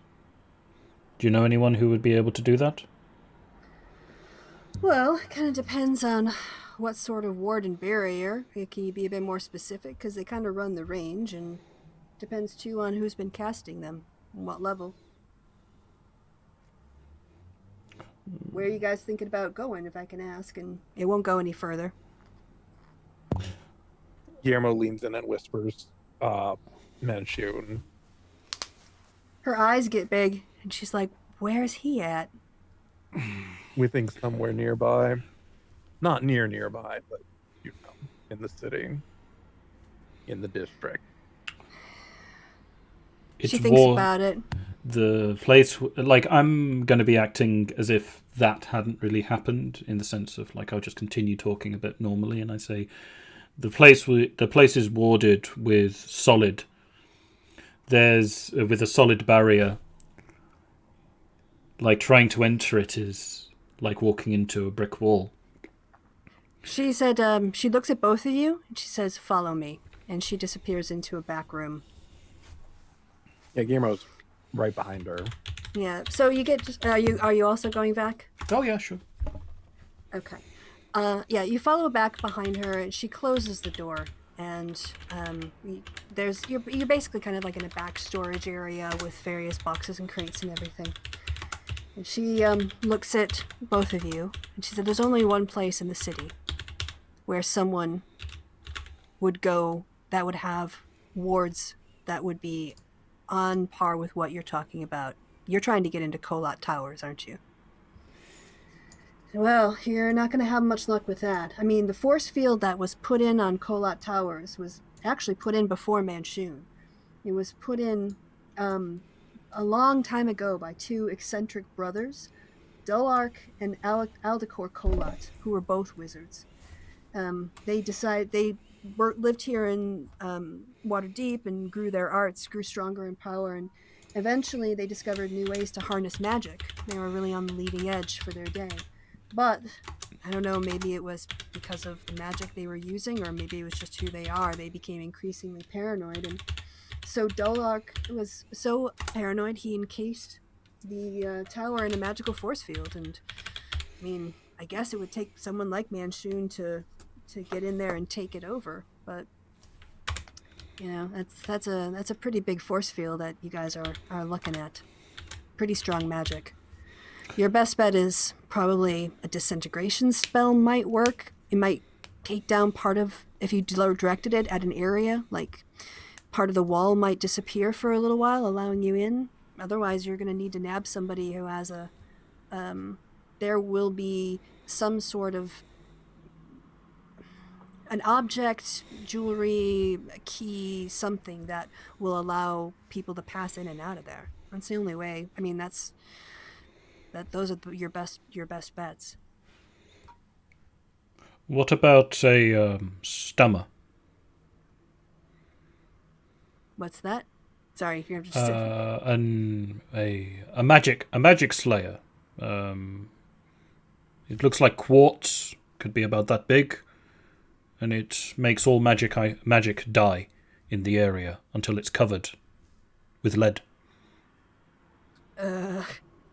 Do you know anyone who would be able to do that?
Well, it kind of depends on what sort of ward and barrier. Can you be a bit more specific? Because they kind of run the range, and depends too on who's been casting them and what level. Where are you guys thinking about going, if I can ask? And it won't go any further.
Guillermo leans in and whispers, Manshoon.
Her eyes get big, and she's like, "Where's he at?"
We think somewhere nearby. Not nearby, but, in the city. In the district.
It's
She thinks
war-
about it.
The place, like, I'm going to be acting as if that hadn't really happened, in the sense of, like, I'll just continue talking a bit normally, and I say, the place is warded with solid. There's with a solid barrier. Like, trying to enter it is like walking into a brick wall.
She said, she looks at both of you, and she says, "Follow me." And she disappears into a back room.
Yeah, Guillermo's right behind her.
Yeah, so you get, are you also going back?
Oh yeah, sure.
Okay. Yeah, you follow back behind her, and she closes the door. And you're basically kind of like in a back storage area with various boxes and crates and everything. And she looks at both of you, and she said, "There's only one place in the city where someone would go that would have wards that would be on par with what you're talking about. You're trying to get into Kolat Towers, aren't you?" Well, you're not going to have much luck with that. I mean, the force field that was put in on Kolat Towers was actually put in before Manshoon. It was put in a long time ago by two eccentric brothers, Dulark and Aldecor Kolat, who were both wizards. They lived here in Waterdeep and grew their arts, grew stronger in power, and eventually they discovered new ways to harness magic. They were really on the leading edge for their day. But, I don't know, maybe it was because of the magic they were using, or maybe it was just who they are. They became increasingly paranoid, and so Dulark was so paranoid he encased the tower in a magical force field. And, I mean, I guess it would take someone like Manshoon to get in there and take it over, but that's a pretty big force field that you guys are looking at. Pretty strong magic. Your best bet is probably a disintegration spell might work. It might take down part of, if you directed it at an area, like part of the wall might disappear for a little while, allowing you in. Otherwise, you're going to need to nab somebody who has there will be some sort of an object, jewelry, a key, something that will allow people to pass in and out of there. That's the only way. I mean, those are your best bets.
What about a stammer?
What's that? Sorry, you're just
A magic slayer. It looks like quartz. Could be about that big, and it makes all magic die in the area until it's covered with lead.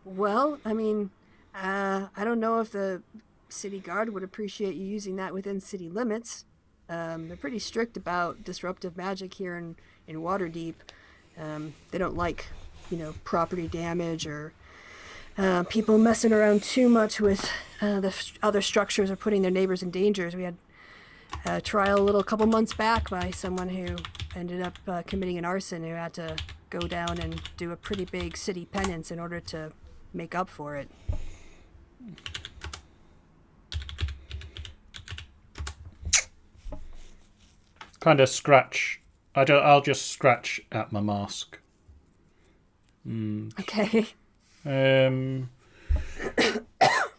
Well, I mean, I don't know if the city guard would appreciate you using that within city limits. They're pretty strict about disruptive magic here in Waterdeep. They don't like, property damage or people messing around too much with the other structures or putting their neighbors in danger. We had a trial a little couple months back by someone who ended up committing an arson, who had to go down and do a pretty big city penance in order to make up for it.
Kind of scratch. I'll just scratch at my mask.
Okay.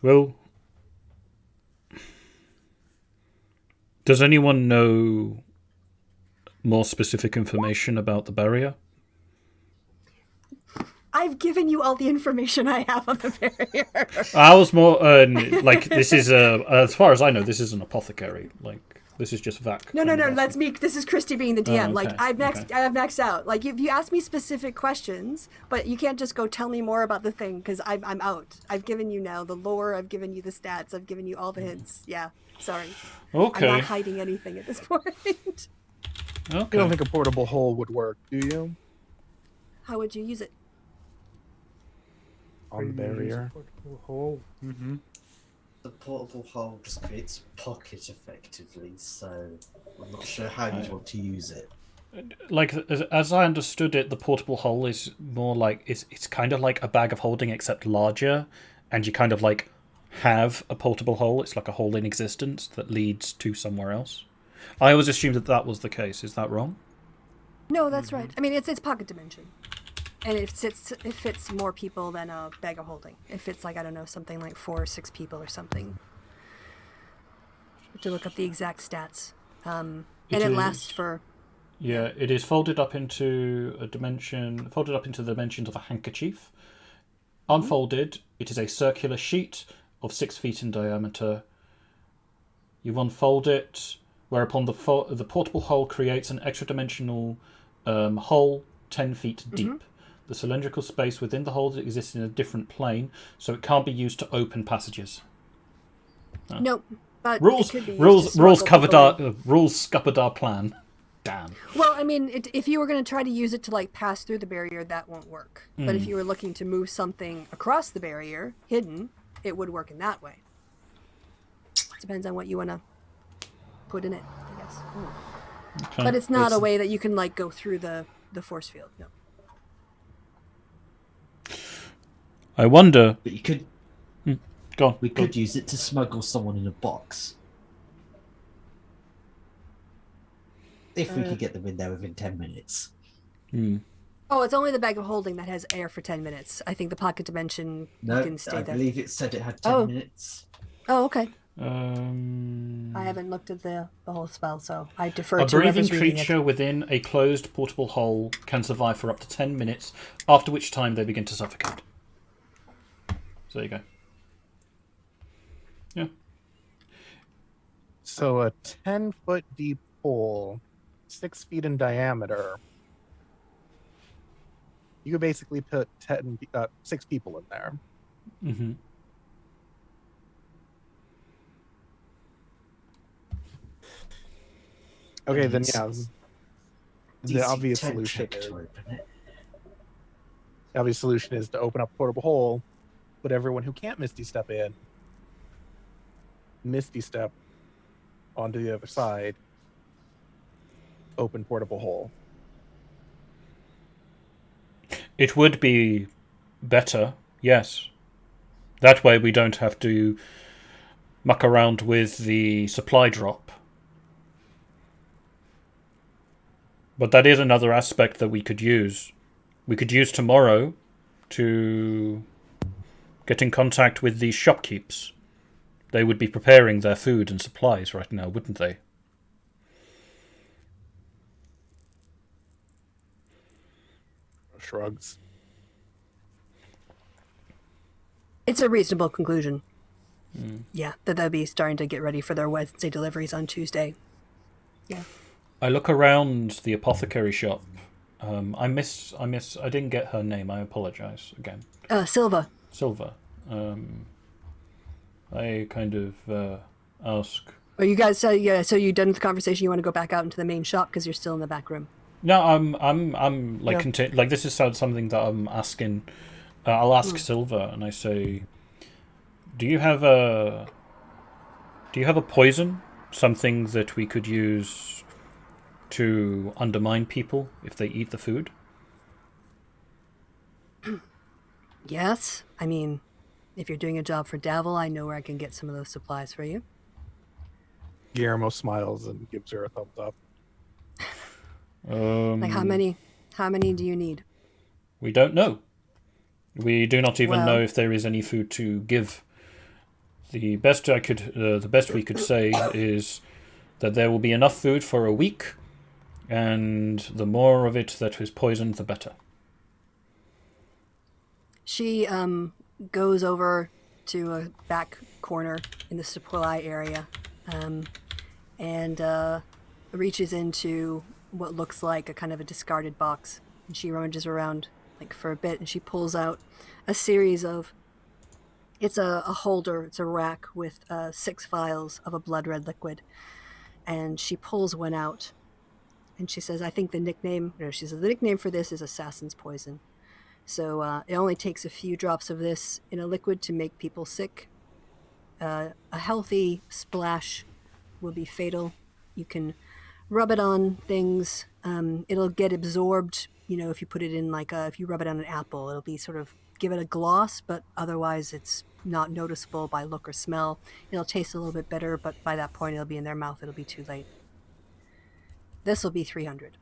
Well, does anyone know more specific information about the barrier?
I've given you all the information I have on the barrier.
I was more like this is as far as I know, this is an apothecary. Like this is just Vac.
No. That's me. This is Kristi being the DM.
okay,
Like I have maxed out. Like if you ask me specific questions, but you can't just go tell me more about the thing because I'm out. I've given you now the lore. I've given you the stats. I've given you all the hints. Yeah. Sorry.
Okay.
I'm not hiding anything at this point.
You
Okay.
don't think a portable hole would work, do you?
How would you use it?
On the barrier.
Hole. Mm-hmm.
The portable hole just creates a pocket effectively, so I'm not sure how you'd want to use it.
Like as I understood it, the portable hole is more like it's kind of like a bag of holding except larger, and you kind of like have a portable hole. It's like a hole in existence that leads to somewhere else. I always assumed that was the case. Is that wrong?
No, that's right. I mean, it's pocket dimension, and it fits more people than a bag of holding. It fits like I don't know something like 4 or 6 people or something. To look up the exact stats, and it lasts for.
Yeah, it is folded up into the dimensions of a handkerchief. Unfolded, it is a circular sheet of 6 feet in diameter. You unfold it, whereupon the portable hole creates an extra-dimensional hole 10 feet deep. The cylindrical space within the hole exists in a different plane, so it can't be used to open passages.
Nope. But
Rules,
it could be used
rules,
to
rules
smuggle
covered
people
our rules scuppered our plan. Damn.
Well, I mean, if you were going to try to use it to like pass through the barrier, that won't work. But if you were looking to move something across the barrier, hidden, it would work in that way. Depends on what you want to put in it, I guess.
Okay.
But it's not a way that you can like go through the force field. No.
I wonder.
But you could
Go on.
we could use it to smuggle someone in a box. If we could get them in there within 10 minutes.
Oh, it's only the bag of holding that has air for 10 minutes. I think the pocket dimension
No,
you can stay
I
there.
believe it said it had 10 minutes.
Oh, okay.
I
I haven't looked at the whole spell, so I defer
A
to
breathing
whoever's reading
creature within a closed portable hole can survive for up to 10 minutes, after which time they begin to suffocate. So there you go. Yeah.
So a 10-foot deep hole, 6 feet in diameter. You could basically put 6 people in there.
Mm-hmm.
Okay, then
It's
yeah. The
DC
obvious
10
solution
check
is
to open it.
the obvious solution is to open up a portable hole, put everyone who can't Misty Step in, Misty Step onto the other side, open portable hole.
It would be better, yes. That way we don't have to muck around with the supply drop. But that is another aspect that we could use. We could use tomorrow to get in contact with these shopkeepers. They would be preparing their food and supplies right now, wouldn't they?
Shrugs.
It's a reasonable conclusion. Yeah, that they'll be starting to get ready for their Wednesday deliveries on Tuesday. Yeah.
I look around the apothecary shop. I didn't get her name. I apologize again.
Silva.
Silva. I kind of ask.
Are you guys? So you done with the conversation? You want to go back out into the main shop because you're still in the back room.
No, I'm like like this is something that I'm asking. I'll ask Silva, and I say, do you have a poison something that we could use to undermine people if they eat the food?
Yes. I mean, if you're doing a job for Davil, I know where I can get some of those supplies for you.
Guillermo smiles and gives her a thumbs up.
Like how many do you need?
We don't know. We do not even know
Well-
if there is any food to give. The best we could say is that there will be enough food for a week, and the more of it that is poisoned, the better.
She goes over to a back corner in the supply area and reaches into what looks like a kind of a discarded box. And she rummages around like for a bit, and she pulls out a series of... It's a holder, it's a rack with 6 vials of a blood red liquid. And she pulls one out. And she says, the nickname for this is assassin's poison. So it only takes a few drops of this in a liquid to make people sick. A healthy splash will be fatal. You can rub it on things. It'll get absorbed. If you put it in if you rub it on an apple, it'll be sort of give it a gloss, but otherwise it's not noticeable by look or smell. It'll taste a little bit better, but by that point it'll be in their mouth. It'll be too late. This will be 300.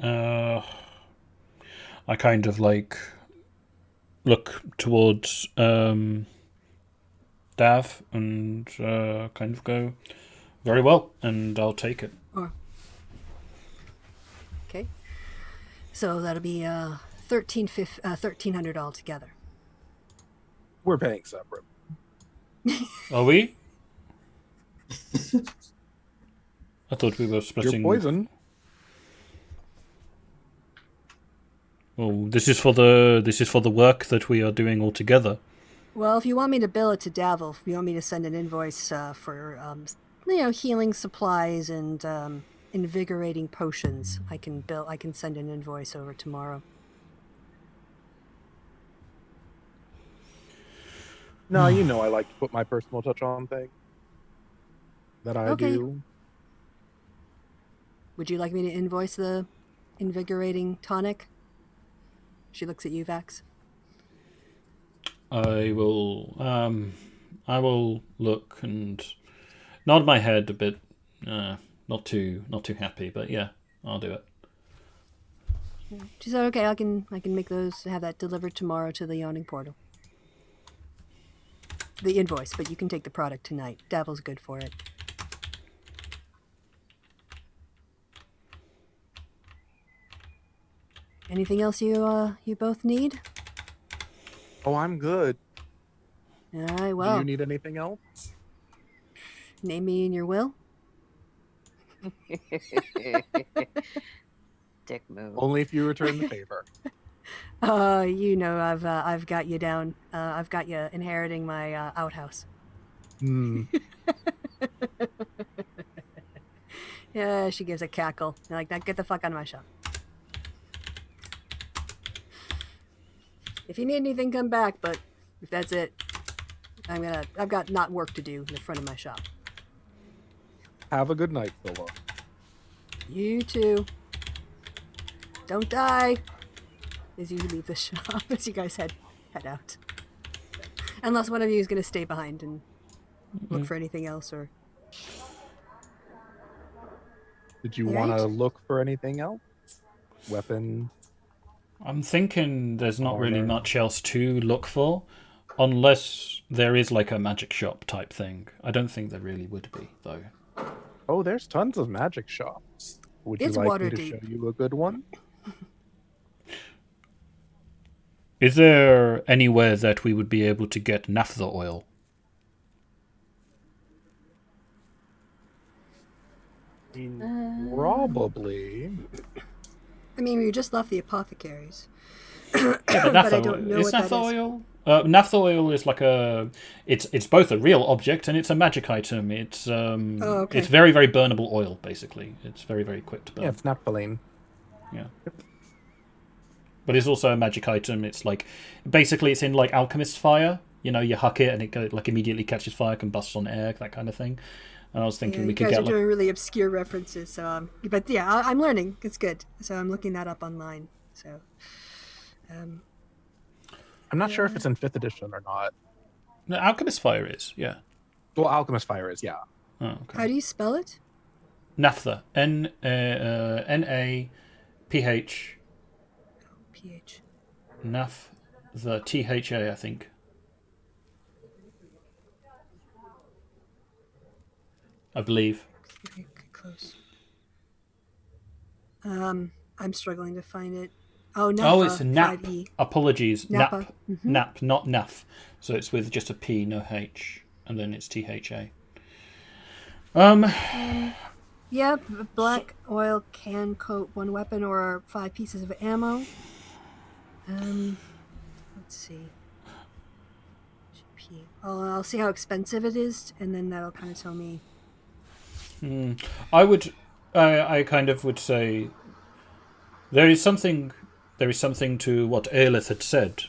I kind of look towards Dav and kind of go, very well, and I'll take it.
Okay. So that'll be 1,300 altogether.
We're paying separate.
Are we? I thought we were splitting.
You're poison.
Well, this is for the work that we are doing all together.
Well, if you want me to bill it to Davil, if you want me to send an invoice for healing supplies and invigorating potions, I can send an invoice over tomorrow.
No, I like to put my personal touch on things. That I
Okay.
do.
Would you like me to invoice the invigorating tonic? She looks at you, Vax.
I will look and nod my head a bit. Not too happy, but yeah, I'll do it.
She said, "Okay, I can make those, have that delivered tomorrow to the yawning portal. The invoice, but you can take the product tonight. Davil's good for it." Anything else you both need?
Oh, I'm good.
All right,
Do
well,
you need anything else?
name me in your will.
Dick move.
Only if you return the favor.
I've got you down. I've got you inheriting my outhouse. Yeah, she gives a cackle. Like that. Get the fuck out of my shop. If you need anything, come back. But if that's it, I've got not work to do in the front of my shop.
Have a good night, Philip.
You too. Don't die. As you leave the shop, as you guys head out. Unless one of you is going to stay behind and look for anything else, or...
Did you
Right.
want to look for anything else? Weapon?
I'm thinking there's not really
Armor.
much else to look for, unless there is like a magic shop type thing. I don't think there really would be, though.
Oh, there's tons of magic shops. Would
It's
you like me to
Waterdeep.
show you a good one?
Is there anywhere that we would be able to get naphtha oil?
Probably.
I mean, we just left the apothecaries.
Yeah,
But
naphtha
I don't know
is
what that
naphtha
is.
oil? Naphtha oil is like it's both a real object and it's a magic item. It's
okay.
it's very, very burnable oil, basically. It's very, very quick to burn.
Yeah, it's naphthalene.
Yeah. But it's also a magic item. It's like basically it's in like alchemist fire, You know, you huck it and it like immediately catches fire, combusts on air, that kind of thing. And I was thinking
Yeah,
we
you
could
guys
get
are
like,
doing really obscure references, so but yeah, I'm learning. It's good. So I'm looking that up online. So,
I'm not sure if it's in 5th edition or not.
no, Alchemist Fire is, yeah.
Well, Alchemist Fire is, yeah.
Oh,
how
okay.
do you spell it?
Naphtha, Naphth,
PH.
Naphtha, THA, I think. I believe.
Okay, close. I'm struggling to find it. Oh, Nappa.
Oh, it's a nap.
5E.
Apologies.
Nappa.
Nap. Nap, not naf. So it's with just a P, no H. And then it's THA.
Yeah, black oil can coat one weapon or 5 pieces of ammo. Let's see. GP. I'll see how expensive it is, and then that'll kind of tell me.
I kind of would say there is something to what Aelith had said.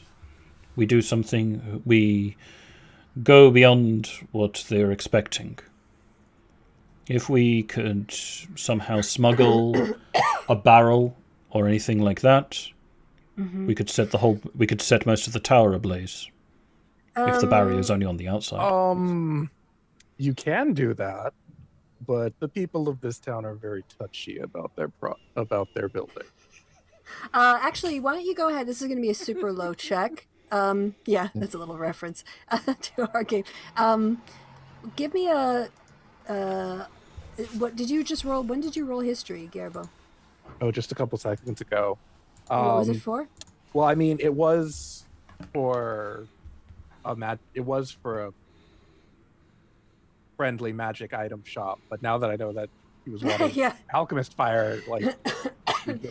We do something, we go beyond what they're expecting. If we could somehow smuggle a barrel or anything like that, we could set most of the tower ablaze. If the barrier is only on the outside.
You can do that, but the people of this town are very touchy about their building.
Actually, why don't you go ahead? This is going to be a super low check. Yeah, that's a little reference to our game. Give me a. What did you just roll? When did you roll history, Garbo?
Oh, just a couple seconds ago.
What was it for?
Well, I mean, it was for It was for a friendly magic item shop, but now that I know that he was wanting
Yeah.
Alchemist Fire, like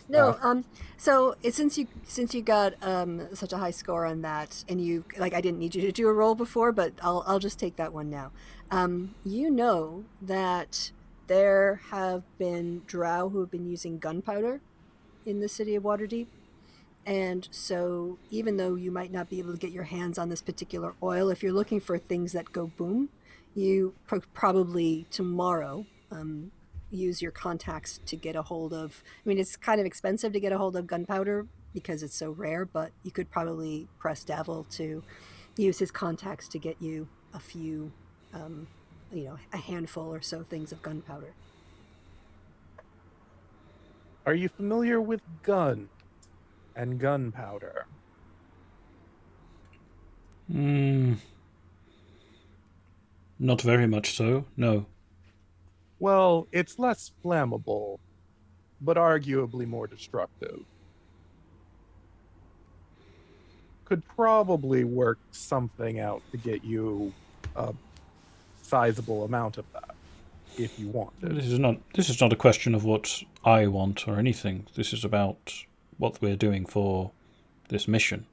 No, so since you got such a high score on that, and you I didn't need you to do a roll before, but I'll just take that one now. You know that there have been drow who have been using gunpowder in the city of Waterdeep, and so even though you might not be able to get your hands on this particular oil, if you're looking for things that go boom, you probably tomorrow. Use your contacts to get a hold of. I mean, it's kind of expensive to get a hold of gunpowder because it's so rare, but you could probably press Davil to use his contacts to get you a few, a handful or so things of gunpowder.
Are you familiar with gun and gunpowder?
Not very much so, no.
Well, it's less flammable, but arguably more destructive. Could probably work something out to get you a sizable amount of that, if you wanted.
This is not a question of what I want or anything. This is about what we're doing for this mission.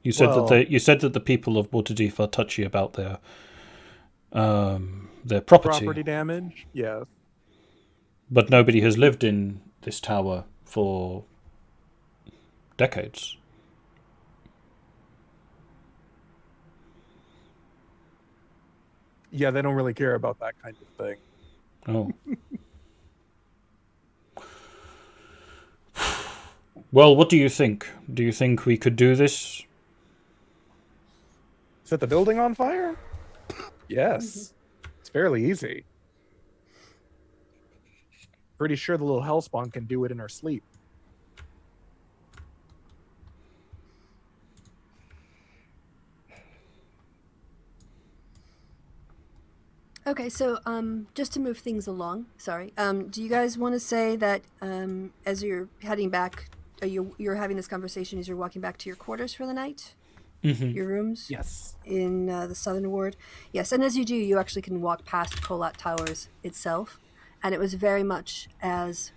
You said that the people of Waterdeep are touchy about their property.
Property damage, yes.
But nobody has lived in this tower for decades.
Yeah, they don't really care about that kind of thing.
Oh. Well, what do you think? Do you think we could do this?
Set the building on fire? Yes. It's fairly easy. Pretty sure the little hellspawn can do it in her sleep.
Okay, so just to move things along, sorry. Do you guys want to say that as you're heading back, you're having this conversation as you're walking back to your quarters for the night?
Mm-hmm.
Your rooms?
Yes.
In the southern ward? Yes, and as you do, you actually can walk past Kolat Towers itself, and it was very much as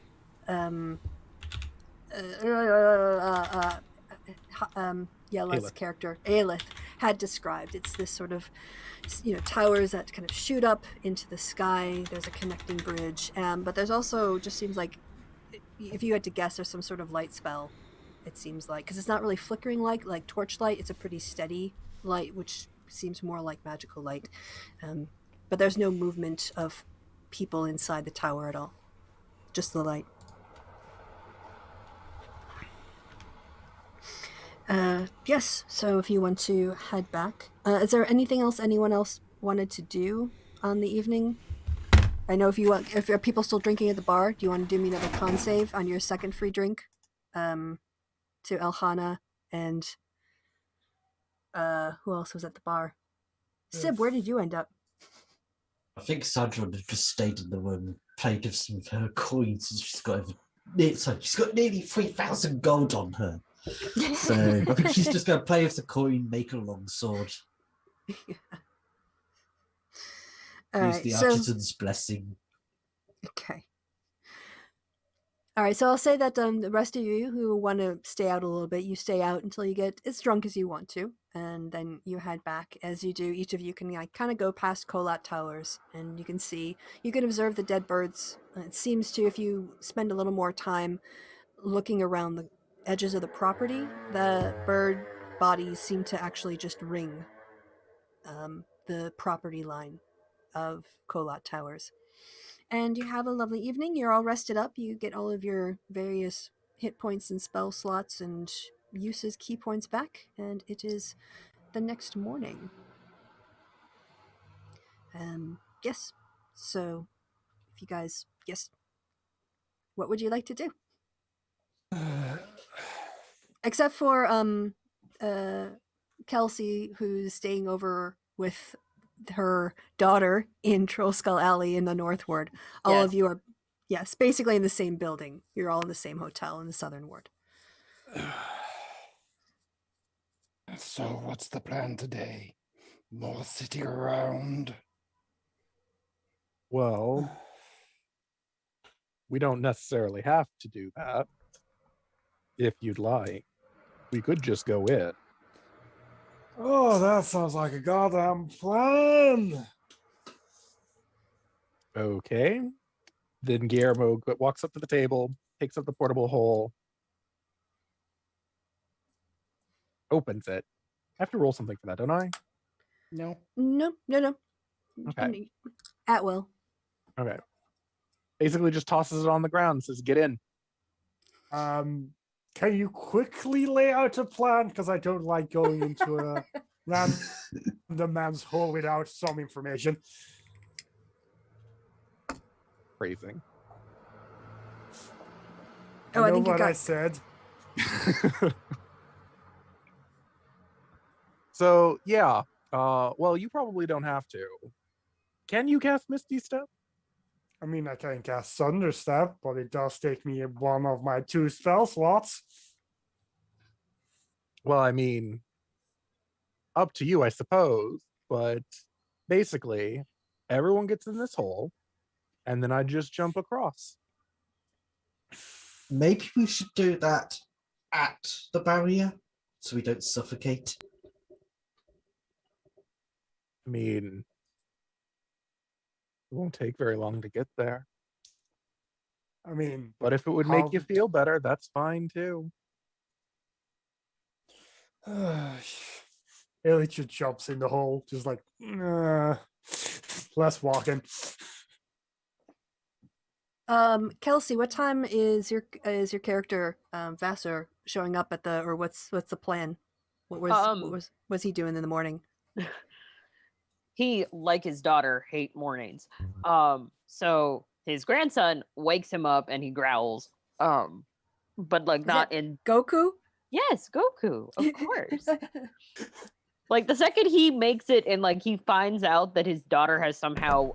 Yellow's character, Aelith, had described. It's this sort of, towers that kind of shoot up into the sky. There's a connecting bridge, but there's also, just seems like, if you had to guess, there's some sort of light spell, it seems like, because it's not really flickering like torchlight. It's a pretty steady light, which seems more like magical light. But there's no movement of people inside the tower at all. Just the light. Yes, so if you want to head back. Is there anything else anyone else wanted to do on the evening? I know if are people still drinking at the bar, do you want to do me another con save on your second free drink? To Elhana and who else was at the bar? Sib, where did you end up?
I think Sandra had just stayed in the room and played with some of her coins. And she's got nearly 3,000 gold on her. So I think she's just going to play with the coin, make a long sword. Use the artisan's blessing.
Okay. All right, so I'll say that the rest of you who want to stay out a little bit, you stay out until you get as drunk as you want to, and then you head back. As you do, each of you can kind of go past Kolat Towers, and you can observe the dead birds. It seems to, if you spend a little more time looking around the edges of the property, the bird bodies seem to actually just ring the property line of Kolat Towers. And you have a lovely evening. You're all rested up. You get all of your various hit points and spell slots and uses key points back. And it is the next morning. Yes. So, if you guys, yes. What would you like to do? Except for Kelsey, who's staying over with her daughter in Troll Skull Alley in the North Ward. All of you are, basically in the same building. You're all in the same hotel in the Southern Ward.
So what's the plan today? More sitting around?
Well, we don't necessarily have to do that. If you'd like, we could just go in.
Oh, that sounds like a goddamn plan.
Okay. Then Guillermo walks up to the table, takes up the portable hole, opens it. I have to roll something for that, don't I?
No.
No.
Okay.
At will.
Okay. Basically just tosses it on the ground and says, get in.
Can you quickly lay out a plan? Because I don't like going into a random man's hole without some information.
Phrasing.
Oh, I think you got...
I said.
So, yeah. Well, you probably don't have to. Can you cast Misty Step?
I mean, I can cast Thunderstep, but it does take me one of my 2 spell slots.
Well, I mean, up to you, I suppose. But basically, everyone gets in this hole, and then I just jump across.
Maybe we should do that at the barrier so we don't suffocate.
I mean, it won't take very long to get there.
I mean,
but if it would make you feel better, that's fine too.
Ellie just jumps in the hole, just like, less walking.
Kelsey, what time is your character Vassar showing up at the, or what's the plan? What was he doing in the morning?
He, like his daughter, hate mornings. So his grandson wakes him up and he growls. But like not in
Goku?
Yes, Goku, of course. Like the second he makes it and like he finds out that his daughter has somehow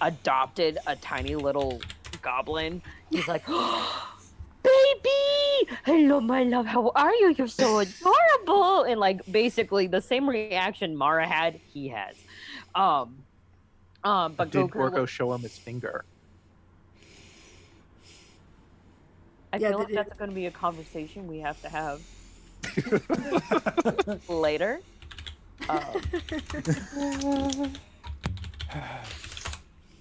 adopted a tiny little goblin, he's like, oh, baby, hello my love, how are you? You're so adorable. And like basically the same reaction Mara had, he has. But
did
Goku
Gorko show him his finger?
I feel like that's going to be a conversation we have to have later.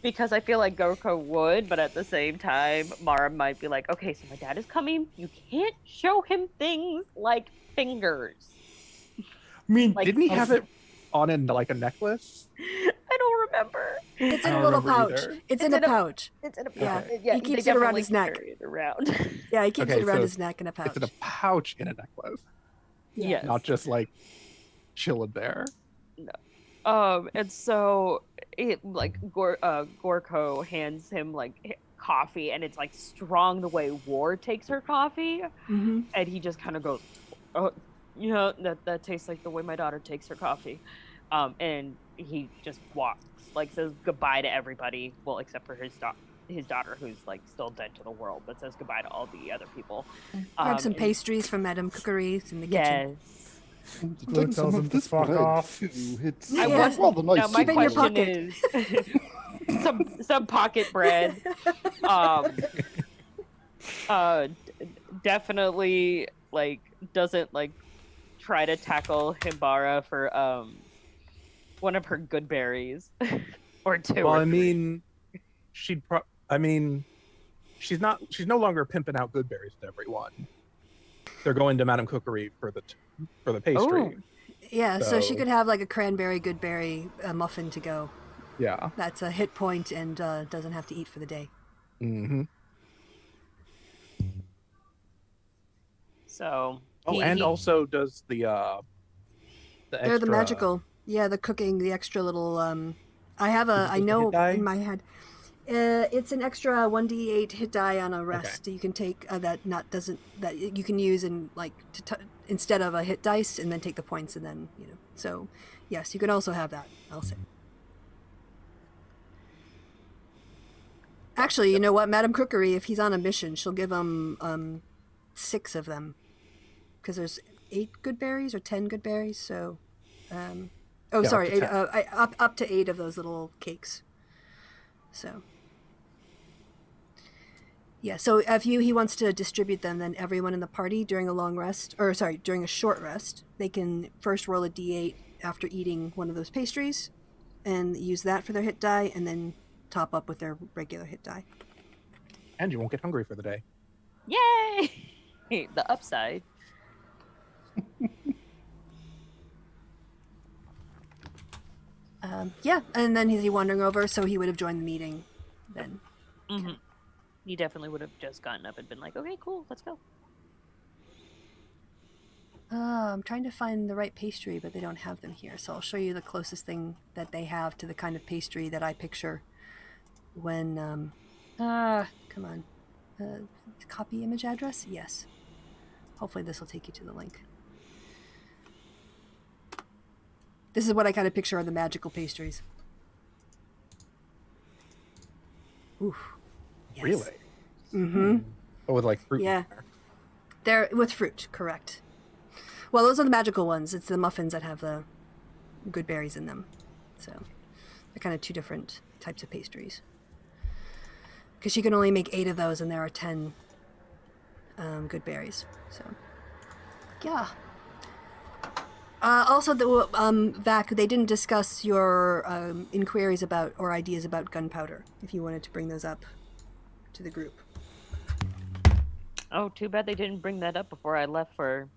Because I feel like Gorko would, but at the same time, Mara might be like, okay, so my dad is coming. You can't show him things like fingers.
I mean,
Like,
Didn't he have it on in like a necklace?
I don't remember.
It's in
I
a
don't
little
remember
pouch.
either.
It's in a pouch.
It's in a
Yeah.
pouch. Yeah,
He
they
keeps it around
definitely
his neck.
carry it around.
Yeah, he keeps
Okay,
it around
so
his neck in a pouch.
It's in a pouch in a necklace,
Yes.
not just like chilling there.
And so it like Gorko hands him like coffee, and it's like strong the way War takes her coffee,
Mm-hmm.
and he just kind of goes, "Oh, you know that tastes like the way my daughter takes her coffee," and he just walks, like says goodbye to everybody, well except for his daughter, who's like still dead to the world, but says goodbye to all the other people.
Grab some
and-
pastries from Madame Cookeries in the kitchen.
Yes.
Blue tells him to fuck off.
It's
I
rather
want-
nice.
Now my
Keep it in your
question is some pocket bread. Definitely like doesn't like try to tackle Himbara for one of her good berries or two.
Well,
or
I
three.
mean, she's no longer pimping out good berries to everyone. They're going to Madame Cookery for the pastry.
Oh.
Yeah, so she
So-
could have like a cranberry goodberry muffin to go.
Yeah.
That's a hit point and doesn't have to eat for the day.
Mm-hmm.
So
Oh, and also does the
They're
extra,
the magical, the cooking, the extra little. I have
Is it
a,
just
I
a hit
know
die?
in my head. It's an extra 1d8 hit die on a rest. You can take that you can use in like instead of a hit dice, and then take the points, and then So, yes, you can also have that. I'll say. Actually, you know what, Madame Cookery, if he's on a mission, she'll give him 6 of them, because there's 8 good berries or 10 good berries. So,
up
sorry,
to 10.
up to 8 of those little cakes. So, yeah. So if he wants to distribute them, then everyone in the party during during a short rest, they can first roll a d8 after eating one of those pastries, and use that for their hit die, and then top up with their regular hit die.
And you won't get hungry for the day.
Yay! The upside.
And then is he wandering over? So he would have joined the meeting then.
Mm-hmm. He definitely would have just gotten up and been like, "Okay, cool, let's go."
I'm trying to find the right pastry, but they don't have them here. So I'll show you the closest thing that they have to the kind of pastry that I picture when, come on. Copy image address? Yes. Hopefully this will take you to the link. This is what I kind of picture are the magical pastries. Oof. Yes.
Really?
Mm-hmm.
Oh, with like fruit. in
Yeah.
there.
They're with fruit, correct. Well, those are the magical ones. It's the muffins that have the good berries in them. So they're kind of 2 different types of pastries. Because you can only make 8 of those, and there are 10 good berries. So, yeah. Also, Vac, they didn't discuss your inquiries about or ideas about gunpowder. If you wanted to bring those up to the group.
Oh, too bad they didn't bring that up before I left for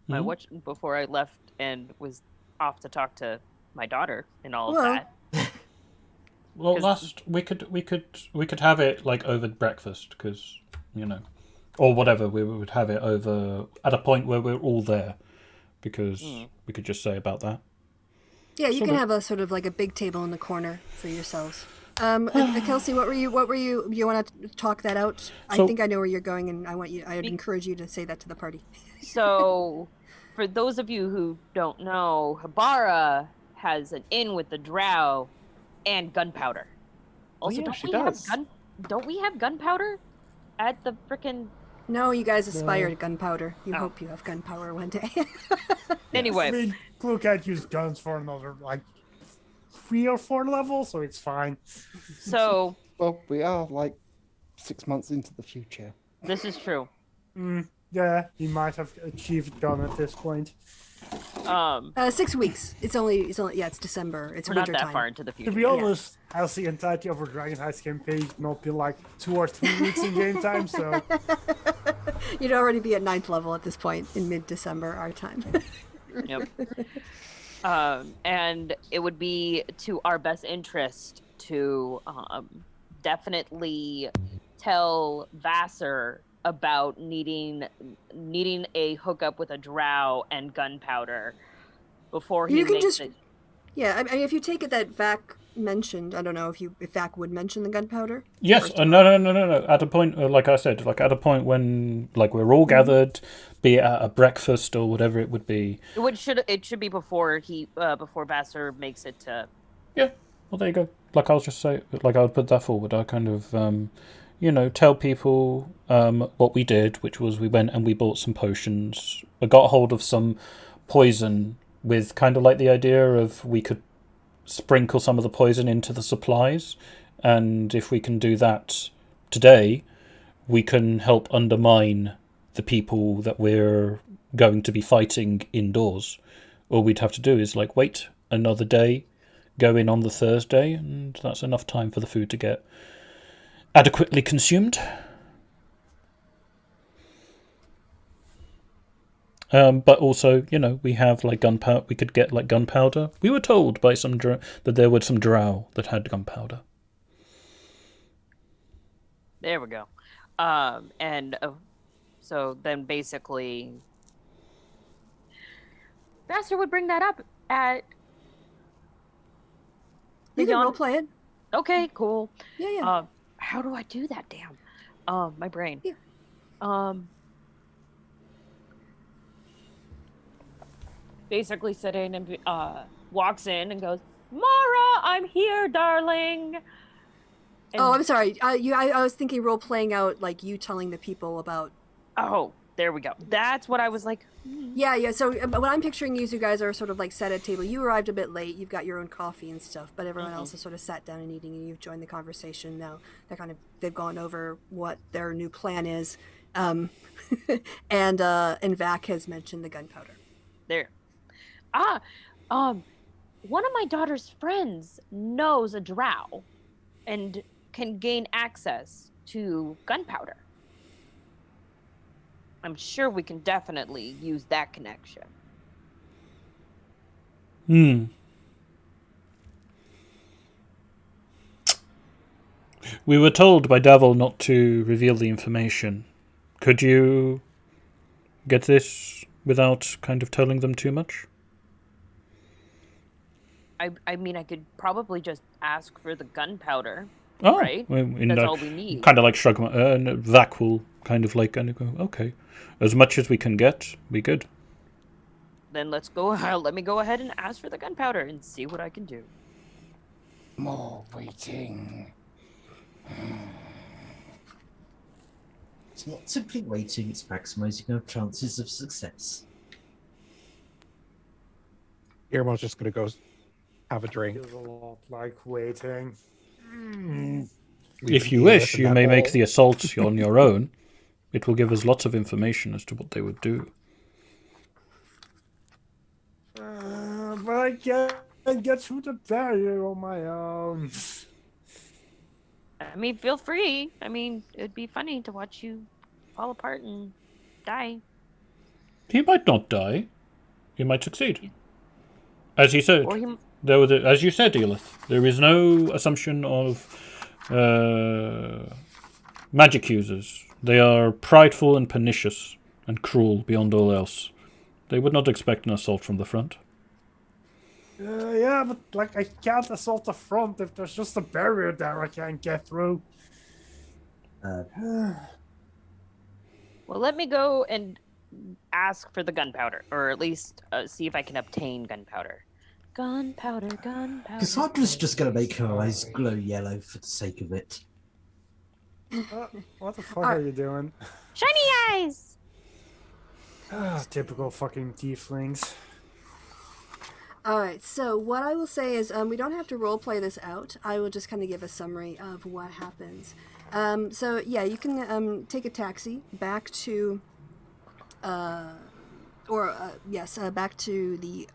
my before I left and was off to talk to my daughter and all
Well,
of that.
Well,
'Cause-
we could have it like over breakfast, because or whatever. We would have it over at a point where we're all there, because we could just say about that.
Yeah, you
So
can
the-
have a sort of like a big table in the corner for yourselves. Kelsey, what were you? You want to talk that out? I
So-
think I know where you're going, and I would encourage you to say that to the party.
So, for those of you who don't know, Habara has an inn with the drow and gunpowder. Also,
yeah,
don't
she
we
does.
don't we have gunpowder at the frickin'
No, you guys aspire to gunpowder. You
Oh.
hope you have gunpowder one day.
Anyway,
I mean, Blue can't use guns for another, like, 3 or 4 levels, so it's fine.
so
Well, we are like 6 months into the future.
this is true.
Yeah, he might have achieved gun at this point.
6 weeks. It's only yeah. It's December. It's
We're not
winter
that
time.
far into the future.
To be honest, has the entirety of our Dragon Heist campaign not been like 2 or 3 weeks in game time, so
You'd already be at 9th level at this point in mid-December our time.
Yep. And it would be to our best interest to definitely tell Vassar about needing a hookup with a drow and gunpowder before he
You can
makes
just-
it.
Yeah, I mean, if you take it that Vac mentioned, I don't know if Vac would mention the gunpowder.
Yes, no. At a point, like I said, like at a point when like we're all gathered, be it at a breakfast or whatever it would be.
It should be before before Vassar makes it to.
Yeah, well, there you go. Like I'll just say, like I would put that forward. I kind of, tell people what we did, which was we went and we bought some potions. I got hold of some poison with kind of like the idea of we could sprinkle some of the poison into the supplies, and if we can do that today, we can help undermine the people that we're going to be fighting indoors. All we'd have to do is like wait another day, go in on the Thursday, and that's enough time for the food to get adequately consumed. But also, we have like gunpowder. We could get like gunpowder. We were told by some that there were some drow that had gunpowder.
There we go. So then basically, Vassar would bring that up at.
You can role play it.
Okay, cool.
Yeah.
How do I do that? Damn. My brain.
Yeah.
Basically sitting and walks in and goes, Mara, I'm here, darling. And,
I'm sorry. I was thinking role playing out like you telling the people about.
Oh, there we go. That's what I was like.
Yeah. So what I'm picturing is you guys are sort of like set at table. You arrived a bit late. You've got your own coffee and stuff, but everyone else has sort of sat down and eating, and you've joined the conversation. Now they've gone over what their new plan is, and Vac has mentioned the gunpowder.
There. One of my daughter's friends knows a drow and can gain access to gunpowder. I'm sure we can definitely use that connection.
We were told by Davil not to reveal the information. Could you get this without kind of telling them too much?
I mean, I could probably just ask for the gunpowder,
Oh,
right?
That's
That's all we need.
Kind of like shrug my, and Vac will kind of like go, okay, as much as we can get, we good.
Then let's go. Let me go ahead and ask for the gunpowder and see what I can do.
More waiting.
It's not simply waiting, it's maximising our chances of success.
Guillermo's just going to go have a drink.
feels a lot like waiting.
If you wish, you may make the assault on your own. It will give us lots of information as to what they would do.
But I can't get through the barrier on my own.
I mean, feel free. I mean, it'd be funny to watch you fall apart and die.
He might not die. He might succeed. As you said,
Or he...
as you said, Elith, there is no assumption of magic users. They are prideful and pernicious and cruel beyond all else. They would not expect an assault from the front.
Yeah, but like I can't assault the front if there's just a barrier there I can't get through.
Well, let me go and ask for the gunpowder, or at least see if I can obtain gunpowder. Gunpowder.
Cassandra's just going to make her eyes glow yellow for the sake of it.
What the fuck are you doing?
Shiny eyes!
Typical fucking tieflings.
All right, so what I will say is we don't have to role play this out. I will just kind of give a summary of what happens. So yeah, you can take a taxi back to back to the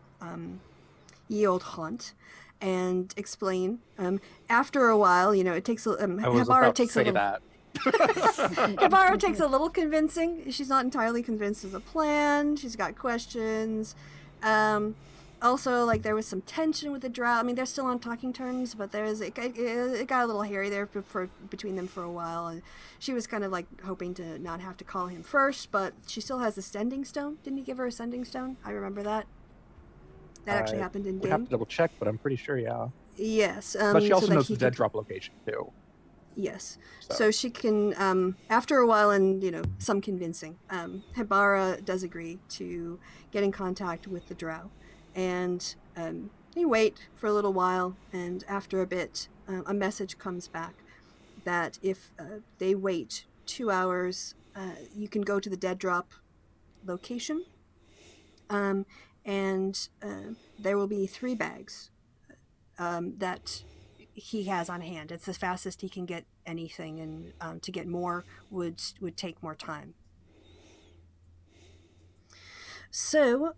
ye old haunt, and explain. After a while, it takes
I was
Hibara
about to
takes a
say
little.
that.
Hibara takes a little convincing. She's not entirely convinced of the plan. She's got questions. Also, like, there was some tension with the drow. I mean, they're still on talking terms, but it got a little hairy there between them for a while. And she was kind of like hoping to not have to call him first, but she still has the sending stone. Didn't he give her a sending stone? I remember that. That actually happened in
We'd have
game.
to double check, but I'm pretty sure, yeah.
Yes.
But she also
so that
knows
he
the dead
could-
drop location too.
Yes.
So.
So she can, after a while and, some convincing, Hibara does agree to get in contact with the drow. And you wait for a little while, and after a bit, a message comes back that if they wait 2 hours, you can go to the dead drop location, and there will be 3 bags that he has on hand. It's the fastest he can get anything, and to get more would take more time. So,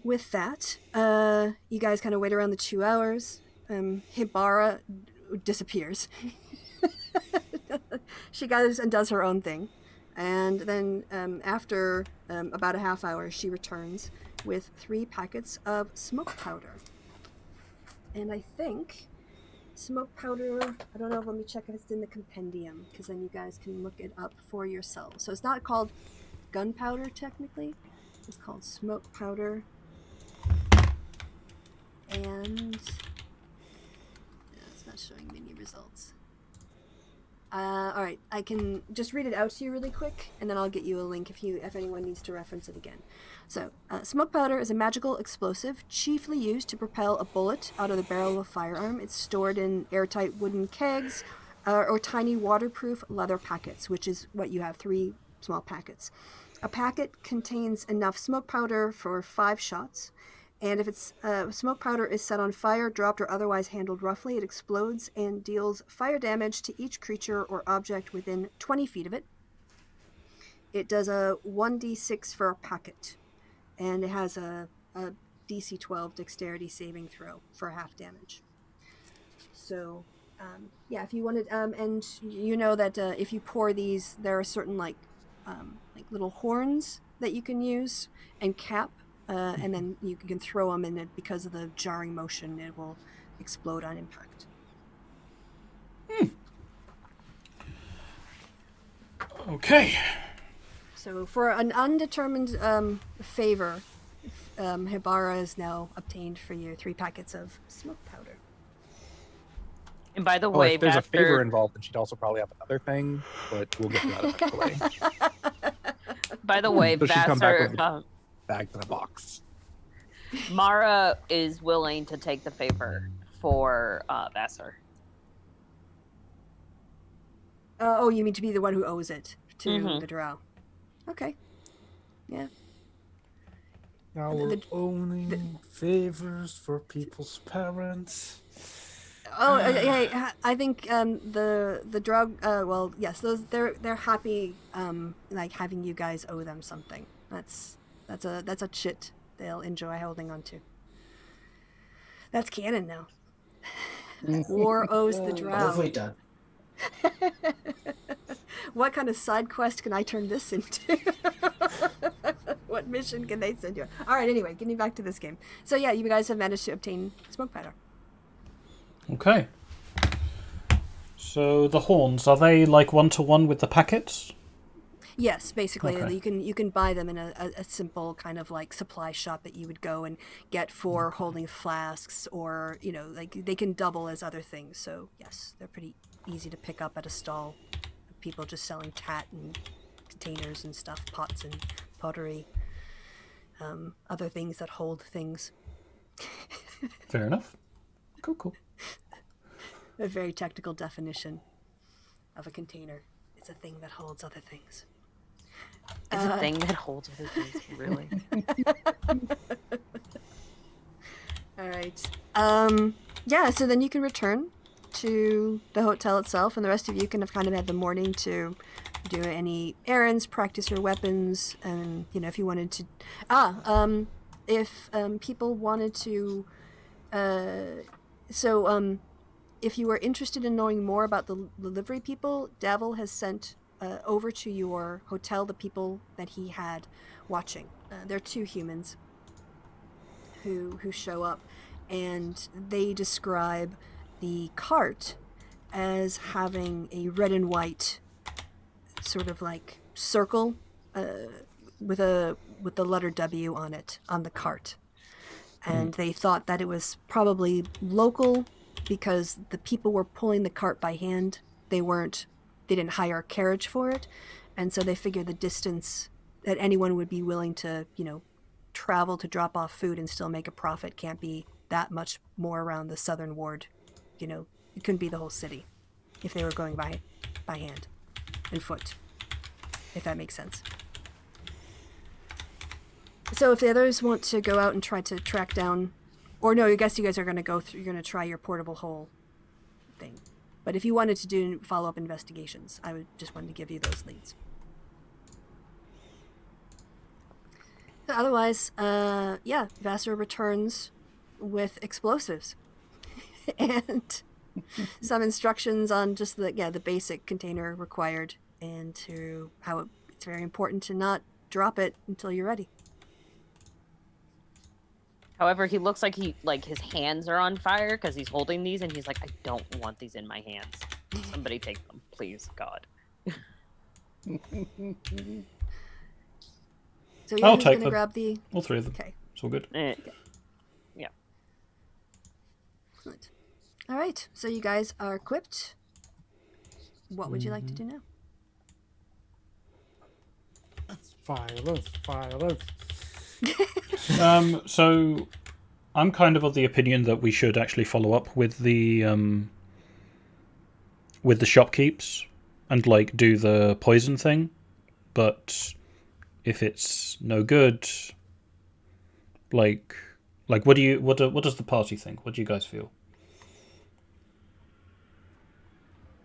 with that, you guys kind of wait around the 2 hours. Hibara disappears. She goes and does her own thing. And then after about a half hour, she returns with 3 packets of smoke powder. And I think smoke powder, I don't know, let me check if it's in the compendium, because then you guys can look it up for yourselves. So it's not called gunpowder, technically. It's called smoke powder. And it's not showing me any results. Alright, I can just read it out to you really quick, and then I'll get you a link if anyone needs to reference it again. So, smoke powder is a magical explosive chiefly used to propel a bullet out of the barrel of a firearm. It's stored in airtight wooden kegs or tiny waterproof leather packets, which is what you have, 3 small packets. A packet contains enough smoke powder for 5 shots, and if smoke powder is set on fire, dropped, or otherwise handled roughly, it explodes and deals fire damage to each creature or object within 20 feet of it. It does a 1d6 for a packet, and it has a DC 12 dexterity saving throw for half damage. So, if you wanted, and you know that if you pour these, there are certain like little horns that you can use and cap, and then you can throw them, and because of the jarring motion, it will explode on impact.
Okay.
So for an undetermined favor, Hibara has now obtained for you 3 packets of smoke powder.
And by the way,
If there's
after...
a favor involved, then she'd also probably have another thing, but we'll get to that eventually.
By the way,
So she'd come back with
Vassar,
Back to the box.
Mara is willing to take the favor for Vassar.
Oh, you mean to be the one who owes it to
Mhm.
the drow? Okay. Yeah.
Now
The-
we're
the-
owning favors for people's parents.
Oh, hey, I think the drug. Well, yes, they're happy. Like having you guys owe them something. That's a chit they'll enjoy holding on to. That's canon now. War owes the
What have
drow.
we done?
What kind of side quest can I turn this into? What mission can they send you? All right. Anyway, getting back to this game. So yeah, you guys have managed to obtain smoke powder.
Okay. So the horns, are they like 1-to-1 with the packets?
Yes, basically,
Okay.
you can buy them in a simple kind of like supply shop that you would go and get for holding flasks, or like they can double as other things. So yes, they're pretty easy to pick up at a stall. People just selling tat and containers and stuff, pots and pottery, other things that hold things.
Fair enough. Cool.
A very technical definition of a container. It's a thing that holds other things.
It's a thing that holds other things, really.
All right. Yeah, so then you can return to the hotel itself, and the rest of you can have kind of had the morning to do any errands, practice your weapons, and if you wanted to, if people wanted to, if you were interested in knowing more about the livery people, Davil has sent over to your hotel the people that he had watching. They're 2 humans who show up, and they describe the cart as having a red and white sort of like circle with the letter W on it on the cart. And they thought that it was probably local because the people were pulling the cart by hand. They didn't hire a carriage for it, and so they figured the distance that anyone would be willing to travel to drop off food and still make a profit can't be that much more around the southern ward. It couldn't be the whole city if they were going by hand and foot, if that makes sense. So if the others want to go out and try to track down, or no, I guess you guys are going to go through, you're going to try your portable hole thing. But if you wanted to do follow-up investigations, I would just wanted to give you those leads. Otherwise, Vassar returns with explosives and some instructions on just the basic container required, and to how it's very important to not drop it until you're ready.
However, he looks like his hands are on fire because he's holding these, and he's like, I don't want these in my hands. Somebody take them, please, God.
So
I'll take them.
grab the...
All 3 of them.
Okay.
It's all good.
Yeah.
Excellent. All right. So you guys are equipped. What would you like to do now?
Violence.
So I'm kind of the opinion that we should actually follow up with the shopkeeps and do the poison thing, but if it's no good, what does the party think? What do you guys feel?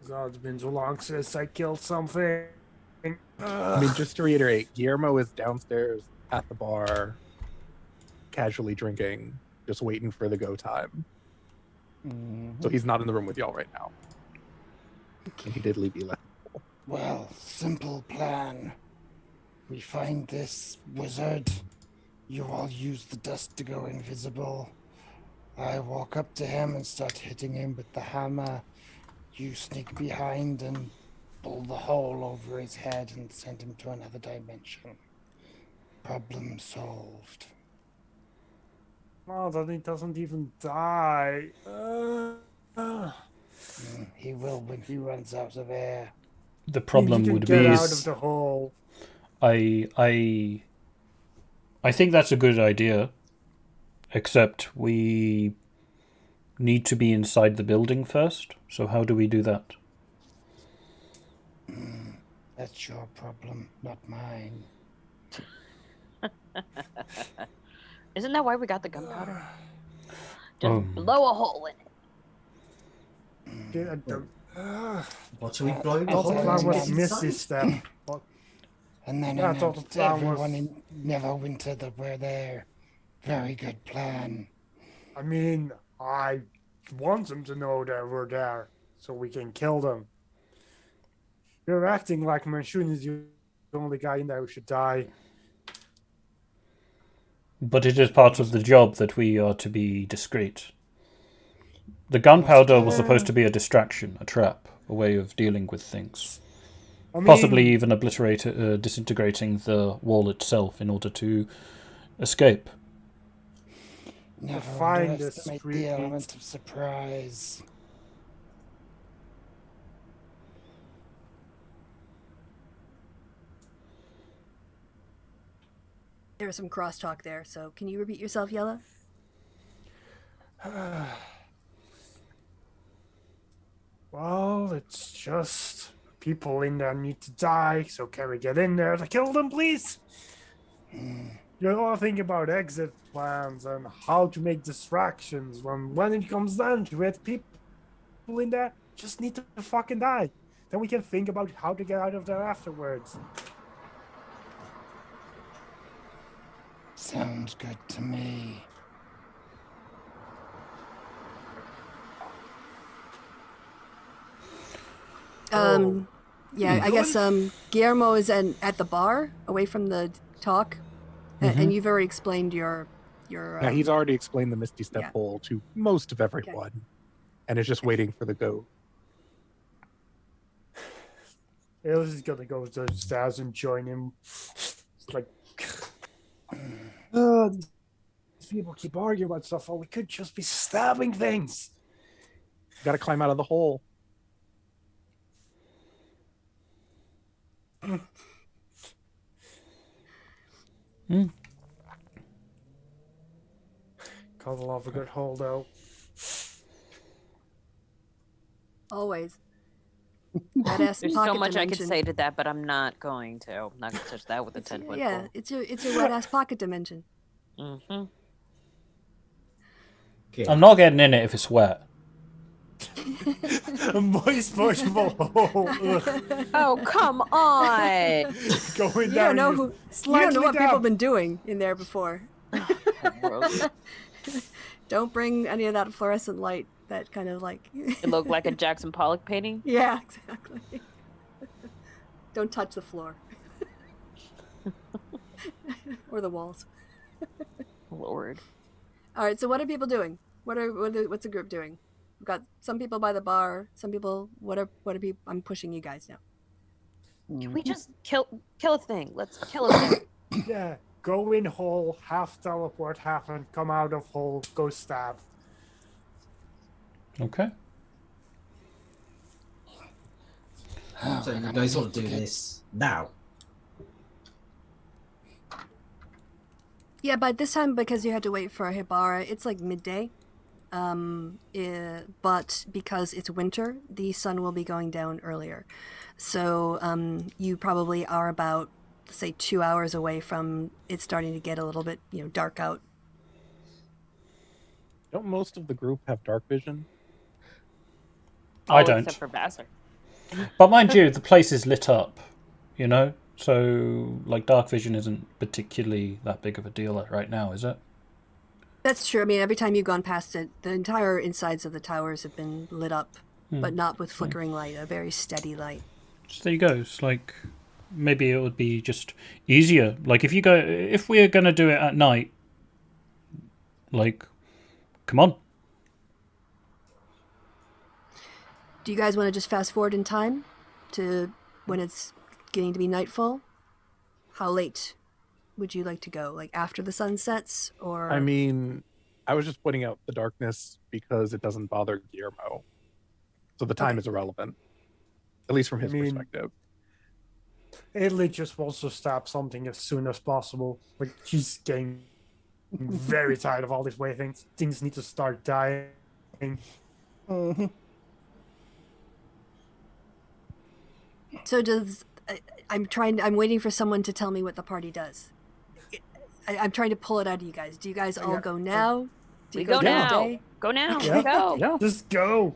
God, it's been so long since I killed something.
I mean, just to reiterate, Guillermo is downstairs at the bar, casually drinking, just waiting for the go time. So he's not in the room with y'all right now. And he did leave you left.
Well, simple plan. We find this wizard. You all use the dust to go invisible. I walk up to him and start hitting him with the hammer. You sneak behind and pull the hole over his head and send him to another dimension. Problem solved.
Oh, then he doesn't even die.
He will when he runs out of air.
The problem would be
get out of the hole.
I think that's a good idea, except we need to be inside the building first. So how do we do that?
That's your problem, not mine.
Isn't that why we got the gunpowder? Just blow a hole in it.
What are we blowing the
I thought the
hole
plan
to
was
get
to miss
inside?
this step.
And then
Yeah, I thought
announce
the
to
plan
everyone
was-
in Neverwinter that we're there. Very good plan.
I mean, I want them to know that we're there, so we can kill them. You're acting like Manshoon is the only guy in there who should die.
But it is part of the job that we are to be discreet. The gunpowder was supposed to be a distraction, a trap, a way of dealing with things.
I mean,
Possibly even disintegrating the wall itself in order to escape.
Never
find this
underestimate
street
the
meat.
element of surprise.
There was some crosstalk there, so can you repeat yourself, Yella?
well, it's just people in there need to die, so can we get in there to kill them, please? You're all thinking about exit plans and how to make distractions when it comes down to it, in there just need to fucking die. Then we can think about how to get out of there afterwards.
Sounds good to me.
Yeah, I guess Guillermo is at the bar, away from the talk, and you've already explained your.
Yeah, he's already explained the Misty Step
yeah.
hole to most of everyone, and is just waiting for the goat.
Alice is gonna go downstairs and join him. It's like, these people keep arguing about stuff. Oh, we could just be stabbing things.
Got to climb out of the hole.
Gotta love a good hole, though.
Always. Badass
There's
pocket
so much I could
dimension.
say to that, but I'm not going to. I'm not going to touch that with a 10-foot
Yeah,
pole.
it's your wet ass pocket dimension.
Mm-hmm.
Okay.
I'm not getting in it if it's wet.
A moist, motionable hole. Ugh.
Oh, come on!
Going
You
down.
don't know
you
who. You
slide
don't know
me
what people
down.
have been doing in there before.
Gross.
Don't bring any of that fluorescent light. That kind of like.
It looked like a Jackson Pollock painting.
Yeah, exactly. Don't touch the floor. Or the walls.
Lord.
All right. So what are people doing? What's the group doing? We've got some people by the bar. Some people. What are people? I'm pushing you guys now.
Can we just kill a thing? Let's kill a thing.
Yeah, go in hole, half teleport, half and come out of hole, go stab.
Okay.
So you guys want to do this now?
Yeah, but this time because you had to wait for a Hibara, it's like midday. But because it's winter, the sun will be going down earlier. So you probably are about, say, 2 hours away from it starting to get a little bit, dark out.
Don't most of the group have dark vision?
I
Oh,
don't.
Except for Vassar.
But mind you, the place is lit up, so like dark vision isn't particularly that big of a deal right now, is it?
That's true. I mean, every time you've gone past it, the entire insides of the towers have been lit up, but not with flickering light, a very steady light.
So there you go. It's like maybe it would be just easier. Like if we're gonna do it at night, like, come on.
Do you guys want to just fast forward in time to when it's getting to be nightfall? How late would you like to go? Like after the sun sets, or?
I mean, I was just pointing out the darkness because it doesn't bother Guillermo. So the time is irrelevant, at least from his perspective.
Italy just wants to stab something as soon as possible. Like, she's getting very tired of all these waiting. Things need to start dying.
So I'm waiting for someone to tell me what the party does. I'm trying to pull it out of you guys. Do you guys all go now? Do
We
you
go
during the
now.
day?
Go now.
Yeah.
Go.
Yeah.
Just go.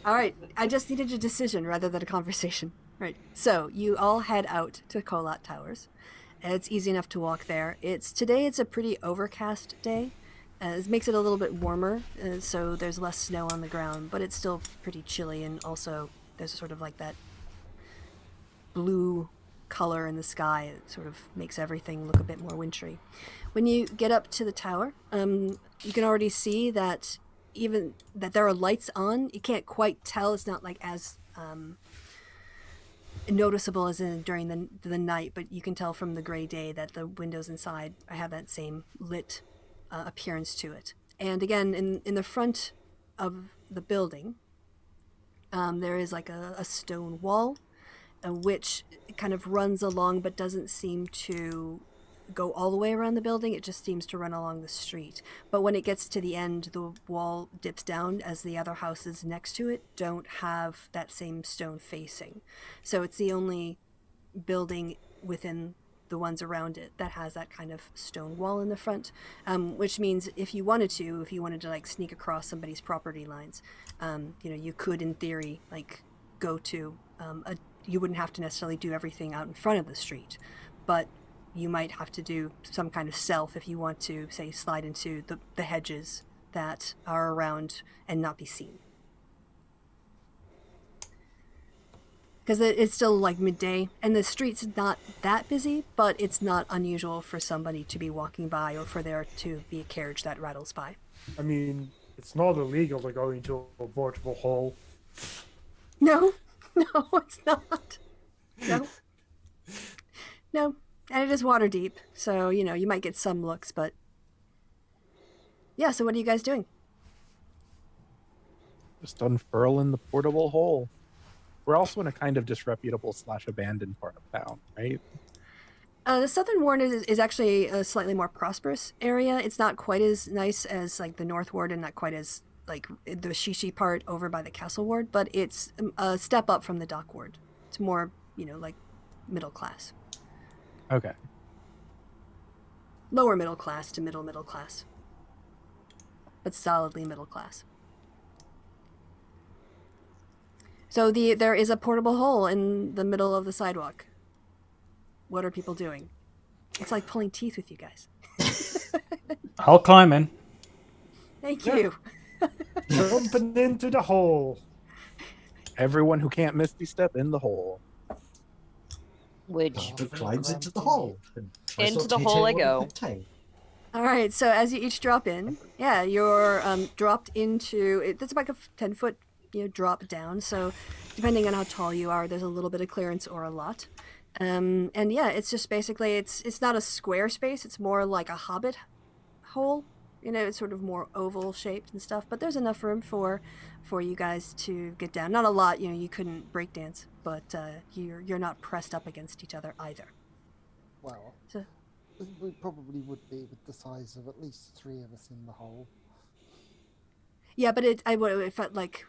All right. I just needed a decision rather than a conversation. Right. So you all head out to Kolat Towers. It's easy enough to walk there. Today it's a pretty overcast day. It makes it a little bit warmer, so there's less snow on the ground, but it's still pretty chilly, and also there's sort of like that blue color in the sky. It sort of makes everything look a bit more wintry. When you get up to the tower, you can already see that even that there are lights on. You can't quite tell. It's not like as noticeable as during the night, but you can tell from the gray day that the windows inside have that same lit appearance to it. And again, in the front of the building, there is like a stone wall, which kind of runs along but doesn't seem to go all the way around the building. It just seems to run along the street. But when it gets to the end, the wall dips down, as the other houses next to it don't have that same stone facing. So it's the only building within the ones around it that has that kind of stone wall in the front, which means if you wanted to like sneak across somebody's property lines, you could in theory like go to you wouldn't have to necessarily do everything out in front of the street, but you might have to do some kind of stealth if you want to, say, slide into the hedges that are around and not be seen. Because it's still like midday, and the street's not that busy, but it's not unusual for somebody to be walking by or for there to be a carriage that rattles by.
I mean, it's not illegal to go into a portable hole.
No, it's not. No. And it is Waterdeep, so, you might get some looks, but... Yeah, so what are you guys doing?
Just unfurling the portable hole. We're also in a kind of disreputable / abandoned part of town, right?
The Southern Ward is actually a slightly more prosperous area. It's not quite as nice as, like, the North Ward and not quite as, like, the Shishi part over by the Castle Ward, but it's a step up from the Dock Ward. It's more, like, middle class.
Okay.
Lower middle class to middle class. But solidly middle class. So there is a portable hole in the middle of the sidewalk. What are people doing? It's like pulling teeth with you guys.
I'll climb in.
Thank you.
Jumping into the hole.
Everyone who can't misty step in the hole.
Which
climbs into the hole.
into the hole I go.
All right, so as you each drop in, you're dropped into it. That's about a 10-foot drop down. So depending on how tall you are, there's a little bit of clearance or a lot. And it's just basically it's not a square space. It's more like a hobbit hole. It's sort of more oval shaped and stuff. But there's enough room for you guys to get down. Not a lot. You couldn't break dance, but you're not pressed up against each other either.
Well,
So,
we probably would be with the size of at least 3 of us in the hole.
yeah, but it felt like,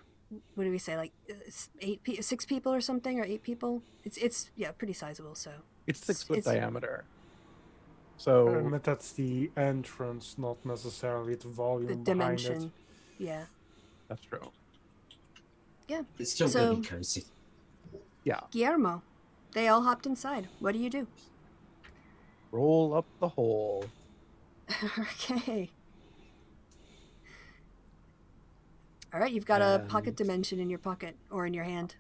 what do we say, like 6 people or something, or 8 people? It's pretty sizable. So
It's 6 foot
it's-
diameter. So
But that's the entrance, not necessarily the volume
the
behind
dimension,
it.
yeah.
that's true.
It's still
So-
going to be cozy.
Yeah.
Guillermo, they all hopped inside. What do you do?
Roll up the hole.
Okay. All right, you've got a pocket
And-
dimension in your pocket or in your hand.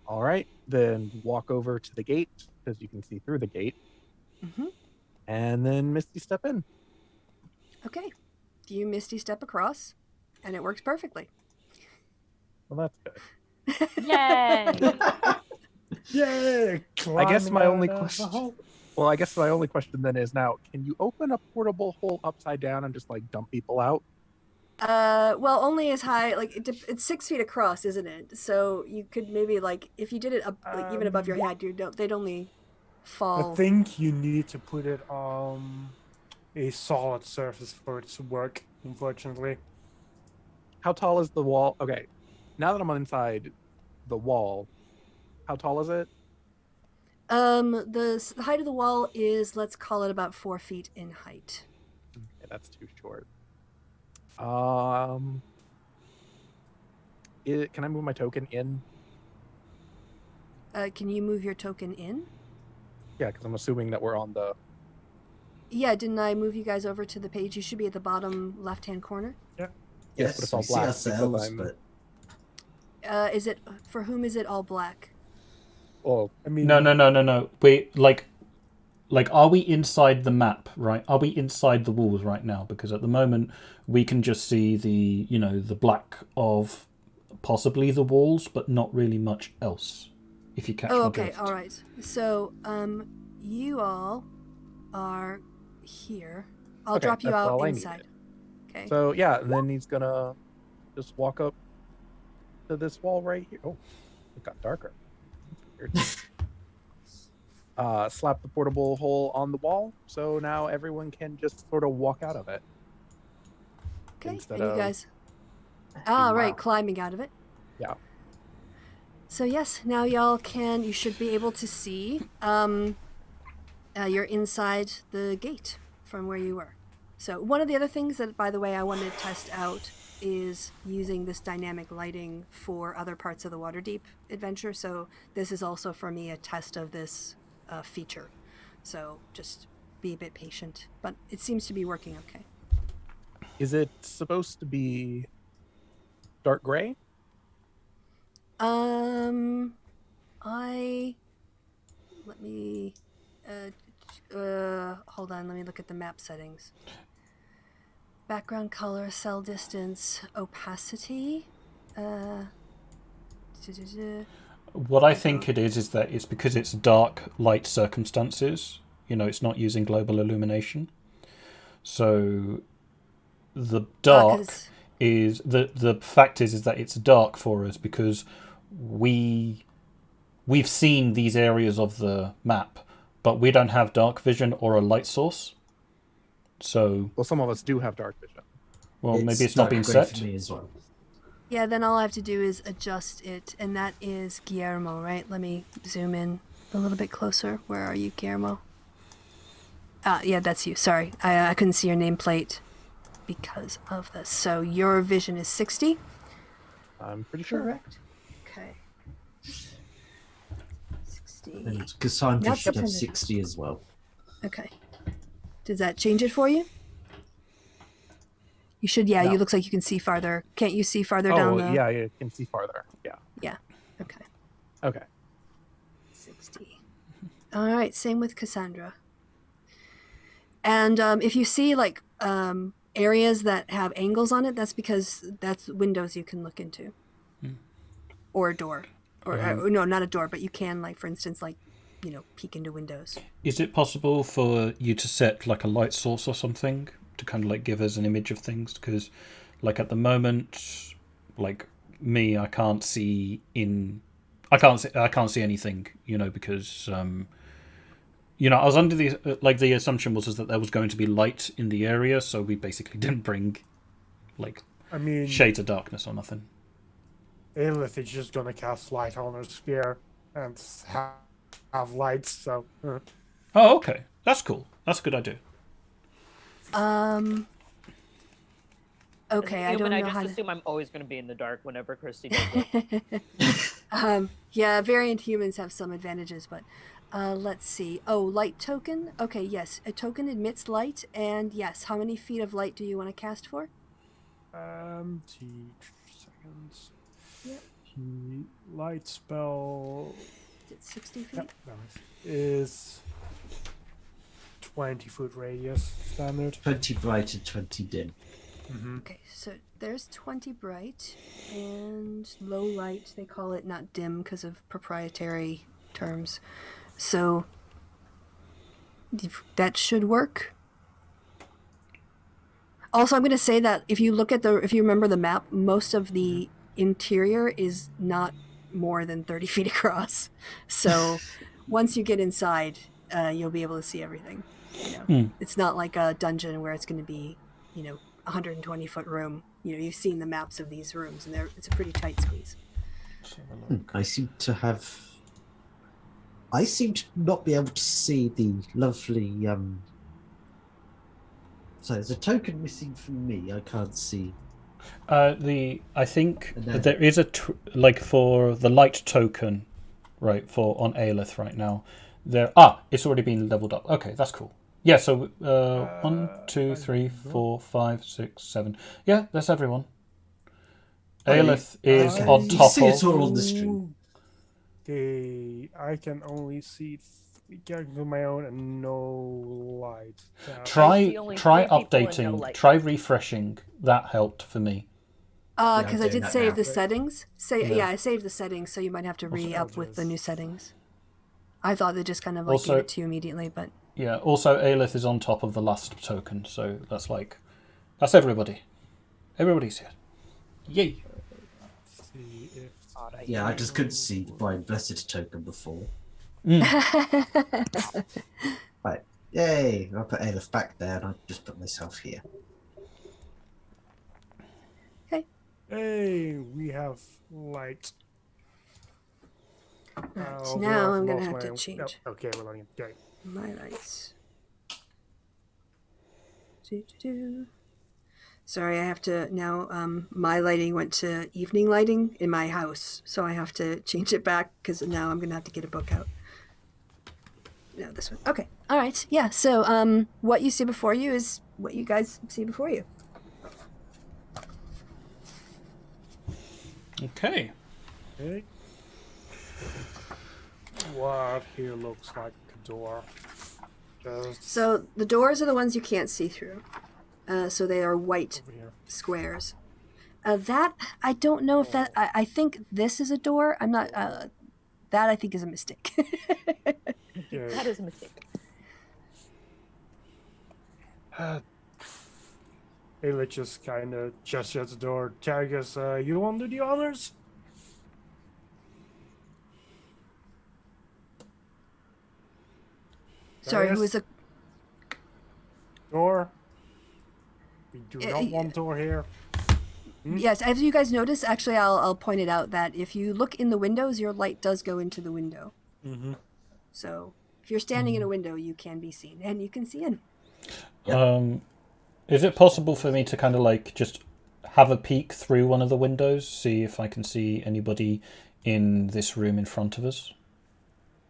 All right. Then walk over to the gate because you can see through the gate.
Mm-hmm.
And then misty step in.
Okay. You misty step across, and it works perfectly.
Well, that's good.
Yay!
Yeah.
I guess my only
climbing out of the
question.
hole.
Well, I guess my only question then is now: can you open a portable hole upside down and just like dump people out?
Well, only as high, like it's 6 feet across, isn't it? So you could maybe like if you did it up, like, even above your head, they'd only fall.
I think you need to put it on a solid surface for it to work, unfortunately.
How tall is the wall? Okay, now that I'm inside the wall, how tall is it?
The height of the wall is, let's call it about 4 feet in height.
Okay, that's too short. Can I move my token in?
Can you move your token in?
Yeah, because I'm assuming that we're on the.
Yeah, didn't I move you guys over to the page? You should be at the bottom left-hand corner.
Yes, but it's all
we see
black because
ourselves,
I'm-
but
Is it for whom is it all black?
Well,
I mean,
No. We like, are we inside the map, right? Are we inside the walls right now? Because at the moment we can just see the black of possibly the walls, but not really much else. If you catch my
Okay,
drift.
all right. So, you all are here. I'll
Okay,
drop you
that's
out
all I
inside. Okay.
so yeah, and then he's gonna just walk up to this wall right here. Oh, it got darker. Weird. Slap the portable hole on the wall, so now everyone can just sort of walk out of it.
Okay,
instead
and you
of-
guys. Ah, right,
Wow.
climbing out of it.
Yeah.
So yes, now you should be able to see. You're inside the gate from where you were. So one of the other things that, by the way, I wanted to test out is using this dynamic lighting for other parts of the Waterdeep adventure. So this is also for me a test of this feature. So just be a bit patient, but it seems to be working okay.
Is it supposed to be dark gray?
Let me hold on, let me look at the map settings. Background color, cell distance, opacity.
What I think it is that it's because it's dark light circumstances. It's not using global illumination. So the dark is the fact is that it's dark for us because we've seen these areas of the map, but we don't have dark vision or a light source. So
some of us do have dark vision.
Well, maybe it's not being set.
For me as well.
Yeah, then all I have to do is adjust it, and that is Guillermo, right? Let me zoom in a little bit closer. Where are you, Guillermo? Yeah, that's you. Sorry, I couldn't see your nameplate because of this. So your vision is 60?
I'm pretty sure.
Correct. Okay. 60.
And Cassandra should have 60 as well.
Okay. Does that change it for you? You should, yeah.
No.
You looks like you can see farther. Can't you see farther down the...
yeah, you can see farther. Yeah.
Yeah. Okay.
Okay.
60. All right. Same with Cassandra. And if you see like areas that have angles on it, that's because that's windows you can look into, or a door, or no, not a door, but you can, like, for instance, like, peek into windows.
Is it possible for you to set like a light source or something to kind of like give us an image of things? Because like at the moment, like me, I can't see anything, because I was under the assumption was that there was going to be light in the area, so we basically didn't bring shades of darkness or nothing.
Aelith is just gonna cast light on her spear and have lights, so
Oh, okay. That's cool. That's a good idea.
Okay, I don't know
I
how
just
to...
assume I'm always going to be in the dark whenever Kristi does it.
Yeah, variant humans have some advantages, but let's see. Oh, light token? Okay, yes. A token emits light, and yes, how many feet of light do you want to cast for?
2 seconds.
Yep.
The light spell
Is it 60 feet?
is 20-foot radius standard.
20 bright and 20 dim.
Mm-hmm.
Okay, so there's 20 bright and low light. They call it not dim because of proprietary terms. So that should work. Also, I'm going to say that if you remember the map, most of the interior is not more than 30 feet across. So once you get inside, you'll be able to see everything. It's not like a dungeon where it's going to be, 120-foot room. You've seen the maps of these rooms, and it's a pretty tight squeeze.
I seem to not be able to see the lovely. So there's a token missing from me. I can't see.
I think there is for the light token, right, on Aelith right now. It's already been leveled up. Okay, that's cool. Yeah, so 1, 2, 3, 4, 5, 6, 7. Yeah, that's everyone. Aelith is on top
you see it all on the stream.
I can only see 3 characters of my own and no light.
Try updating. Try refreshing. That helped for me.
Because I did save the settings. I saved the settings, so you might have to re-up with the new settings. I thought they just kind of gave it to you immediately, but...
Yeah, also Aelith is on top of the last token, so that's everybody. Everybody's here. Yay!
Yeah, I just couldn't see the Brian Blessed token before. Right, yay! I'll put Aelith back there, and I just put myself here.
Okay.
Hey, we have light.
Now I'm gonna have to change.
No. Okay, we're learning. Okay.
My lights. Do. Sorry, I have to now. My lighting went to evening lighting in my house, so I have to change it back because now I'm gonna have to get a book out. No, this one. Okay. All right. Yeah. So, what you see before you is what you guys see before you.
Okay.
Okay. What here looks like a door? Just
So the doors are the ones you can't see through. So they are white
over here.
squares. That I don't know if that. I think this is a door. I'm not. That I think is a mistake.
Okay.
That is a mistake.
Ayla just kind of gestures at the door. Targus, you want to do the honors?
Sorry, who
Darius?
is a?
Door? We do
Yeah,
not
yeah.
want door here.
Yes, as you guys notice, actually, I'll point it out that if you look in the windows, your light does go into the window.
Mm-hmm.
So if you're standing in a window, you can be seen, and you can see in.
Is it possible for me to kind of like just have a peek through one of the windows, see if I can see anybody in this room in front of us?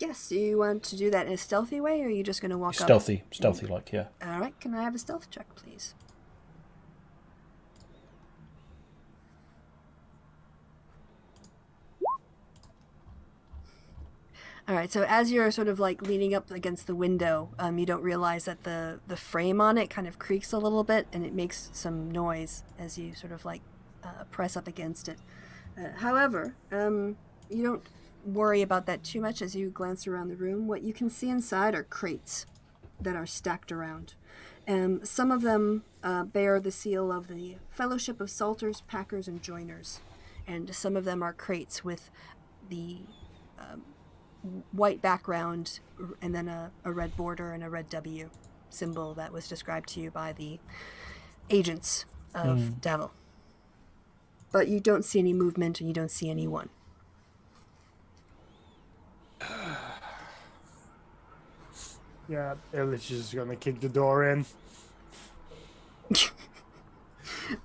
Yes, do you want to do that in a stealthy way, or are you just going to walk up?
Stealthy like, yeah.
All right, can I have a stealth check, please? All right, so as you're sort of like leaning up against the window, you don't realize that the frame on it kind of creaks a little bit, and it makes some noise as you sort of like press up against it. However, you don't worry about that too much as you glance around the room. What you can see inside are crates that are stacked around. Some of them bear the seal of the Fellowship of Salters, Packers, and Joiners. And some of them are crates with the white background and then a red border and a red W symbol that was described to you by the agents of Davil. But you don't see any movement and you don't see anyone.
Yeah, Ayla's just gonna kick the door in.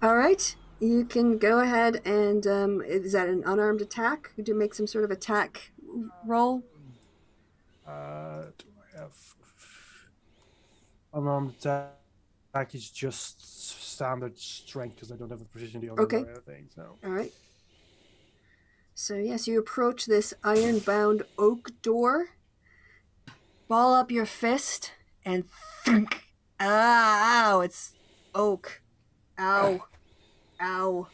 All right, you can go ahead and is that an unarmed attack? You do make some sort of attack roll.
Do I have unarmed attack? Is just standard strength because I don't have a precision deal
Okay.
or anything. So
All right. So yes, you approach this iron-bound oak door. Ball up your fist and thunk. Ow! It's oak. Ow! Ow!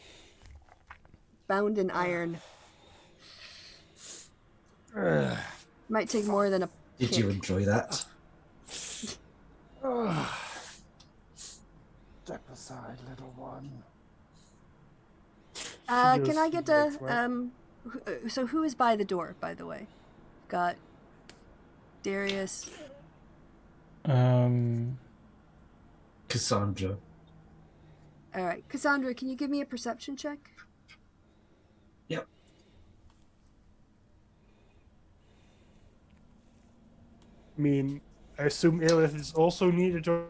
Bound in iron. Might take more than a
Did
kick.
you enjoy that?
Step aside, little one.
Can I get
Yes,
a so who is by the door, by the way? Got Darius.
Cassandra.
All right, Cassandra, can you give me a perception check?
Yep.
I mean, I assume Ayla is also needed to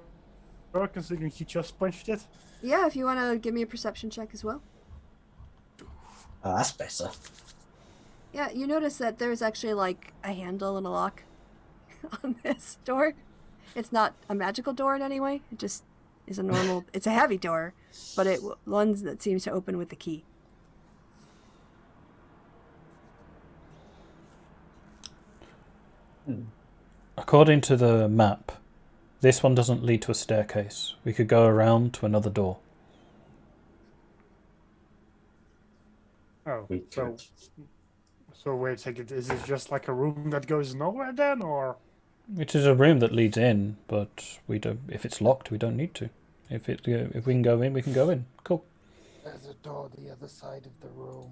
work considering he just punched it.
Yeah, if you want to give me a perception check as well.
Oh, that's better.
Yeah, you notice that there's actually like a handle and a lock on this door. It's not a magical door in any way. It just is a normal. It's a heavy door, but it one that seems to open with the key.
According to the map, this one doesn't lead to a staircase. We could go around to another door.
Oh,
We
so
could.
so wait a second. Is it just like a room that goes nowhere then, or?
It is a room that leads in, but we don't. If it's locked, we don't need to. If we can go in, we can go in. Cool.
There's a door the other side of the room.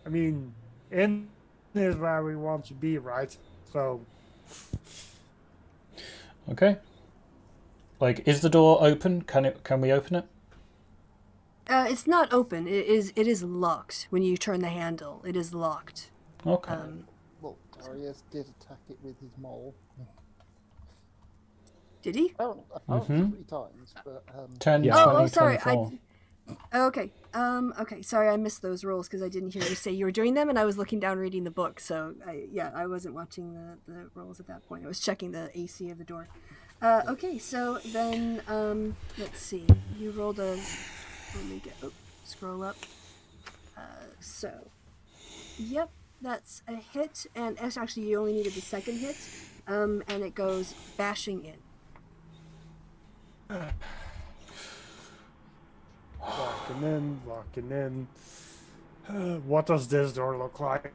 I mean, in is where we want to be, right? So
Okay. Like, is the door open? Can we open it?
It's not open. It is locked. When you turn the handle, it is locked.
Okay.
Well, Darius did attack it with his maul.
Did he?
Oh,
Mhm.
3 times, but
10,
Yeah.
20,
Oh, sorry.
24.
Okay. Okay. Sorry, I missed those rolls because I didn't hear you say you were doing them, and I was looking down reading the book. So I wasn't watching the rolls at that point. I was checking the AC of the door. Okay. So then, let's see. You rolled a. Let me get. Oh, scroll up. So, yep, that's a hit, and actually you only needed the second hit, and it goes bashing in.
Walking in. What does this door look like?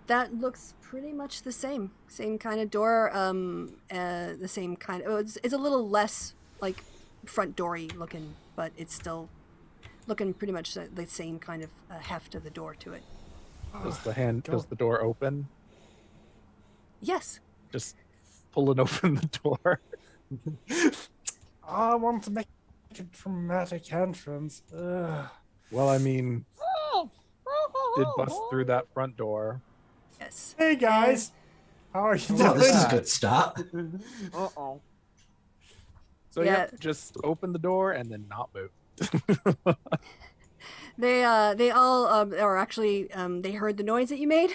That looks pretty much the same kind of door. The same kind. Oh, it's a little less like front doory looking, but it's still looking pretty much the same kind of heft of the door to it.
Does the door open?
Yes.
Just pulling open the door.
I want to make a dramatic entrance. Ugh.
Well, I mean, did bust through that front door.
Yes.
Hey guys, how are you
Well,
doing?
this is a good start.
Uh-oh.
So
Yeah.
yep, just open the door and then not move.
They all or actually they heard the noise that you made.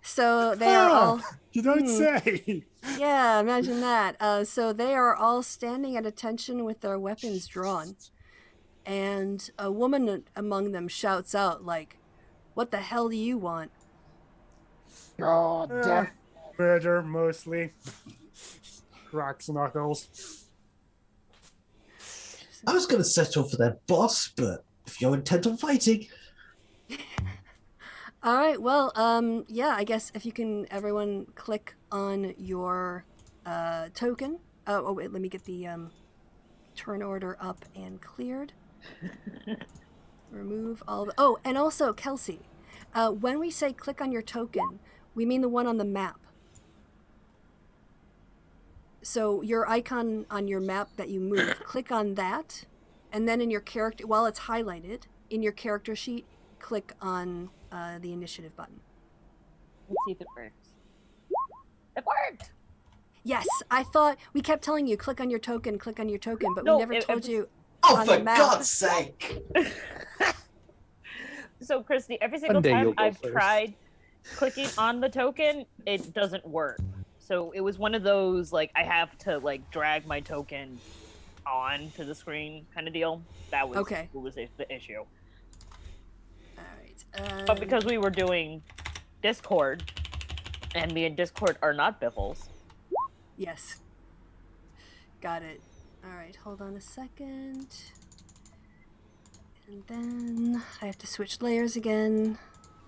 So they are all
You don't say.
yeah, imagine that. So they are all standing at attention with their weapons drawn. And a woman among them shouts out like, "What the hell do you want?"
oh, damn.
Murder mostly. Cracks knuckles.
I was going to settle for their boss, but if you're intent on fighting,
All right, well, yeah, I guess if you can, everyone click on your token. Oh, wait, let me get the turn order up and cleared. Remove all the. Oh, and also, Kelsey, when we say click on your token, we mean the one on the map. So your icon on your map that you move, click on that, and then in your character, while it's highlighted, in your character sheet, click on the initiative button.
Let's see if it works. It worked!
Yes, I thought we kept telling you click on your token, but
No,
we never
it
told
was-
you.
oh,
On
for
the map.
God's sake!
So, Kristi, every single
One day
time
you'll go
I've
first.
tried clicking on the token, it doesn't work. So it was one of those, like, I have to, like, drag my token on to the screen kind of deal. That was
Okay.
what was the issue.
All right.
But because we were doing Discord, and me and Discord are not biffles.
Yes. Got it. All right, hold on a second. And then I have to switch layers again.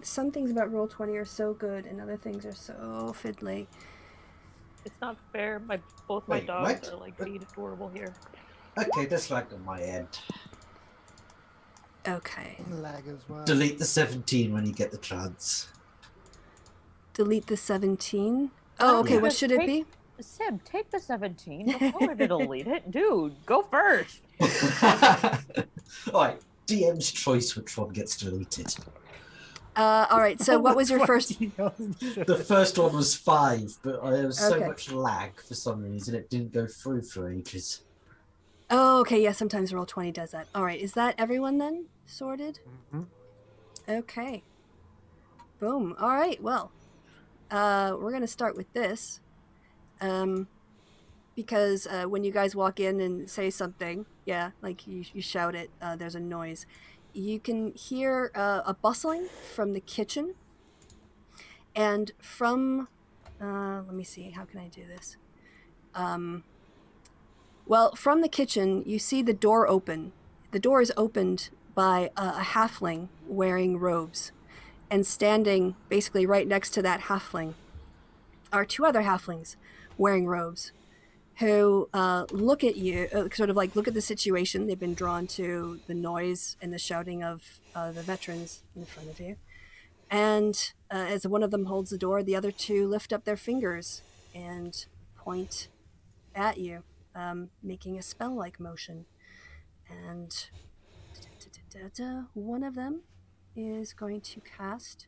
Some things about Roll20 are so good, and other things are so fiddly.
It's not fair. Both my
Wait,
dogs
what?
are, like, being adorable here.
Okay, that's like on my end.
Okay.
Lag as well.
Delete the 17 when you get the chance.
Delete the 17. Oh, okay.
Yeah.
What should it be?
Sib, take the 17 before to delete it. Dude, go first.
Alright, DM's choice which one gets deleted.
All right. So what was your first?
The first one was 5, but there was so
Okay.
much lag for some reason it didn't go through for ages.
Oh, okay. Yeah, sometimes Roll20 does that. All right. Is that everyone then? Sorted?
Mhm.
Okay. Boom. All right. Well, we're going to start with this. Because when you guys walk in and say something, yeah, like you shout it, there's a noise. You can hear a bustling from the kitchen. And from, let me see, how can I do this? Well, from the kitchen, you see the door open. The door is opened by a halfling wearing robes. And standing basically right next to that halfling are 2 other halflings wearing robes who look at you, sort of like look at the situation. They've been drawn to the noise and the shouting of the veterans in front of you. And as one of them holds the door, the other 2 lift up their fingers and point at you, making a spell-like motion. And one of them is going to cast.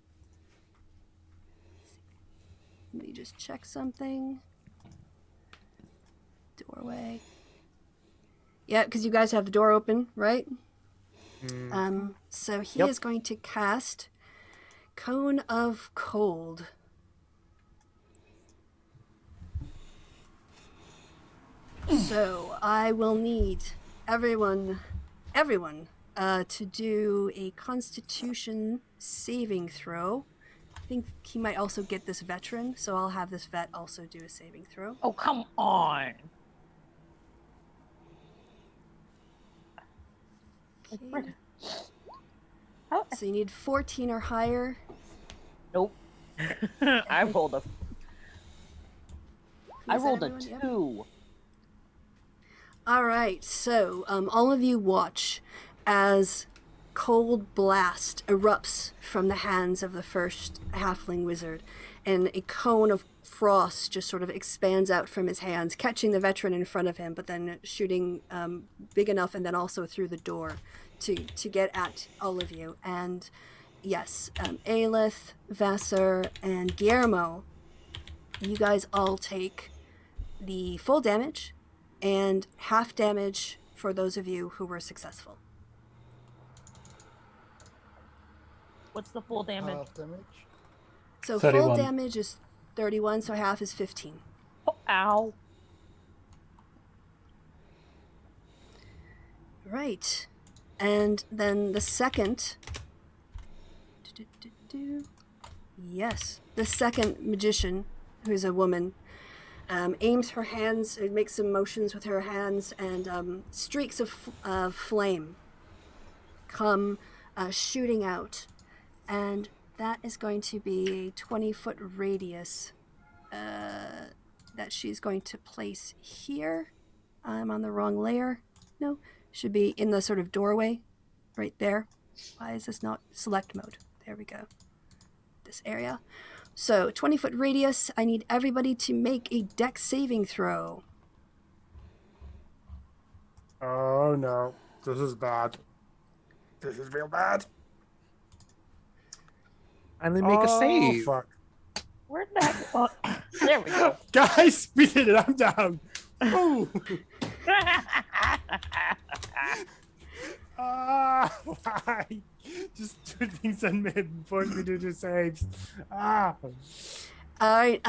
Let me just check something. Doorway. Yeah, because you guys have the door open, right? So he is going to cast Cone of Cold. So I will need everyone to do a Constitution saving throw. I think he might also get this veteran, so I'll have this vet also do a saving throw.
Oh, come on.
Okay. So you need 14 or higher.
Nope. I rolled a
Everyone? Yep.
2.
All right, so all of you watch as cold blast erupts from the hands of the first halfling wizard, and a cone of frost just sort of expands out from his hands, catching the veteran in front of him, but then shooting big enough and then also through the door to get at all of you. And yes, Aelith, Vassar, and Guillermo, you guys all take the full damage and half damage for those of you who were successful.
What's the full damage?
Half damage.
So
31.
full damage is 31, so half is 15.
Oh, ow.
Right. And then the second... Yes. The second magician, who's a woman, aims her hands, makes some motions with her hands, and streaks of flame come shooting out. And that is going to be a 20-foot radius that she's going to place here. I'm on the wrong layer. No, should be in the sort of doorway right there. Why is this not select mode? There we go. This area. So 20-foot radius. I need everybody to make a dex saving throw.
Oh no, this is bad. This is real bad.
And then make a save.
Fuck.
Where'd that go? There we go.
Guys, we did it. I'm down. Ooh. Why? Just do things and force me to do saves.
All right.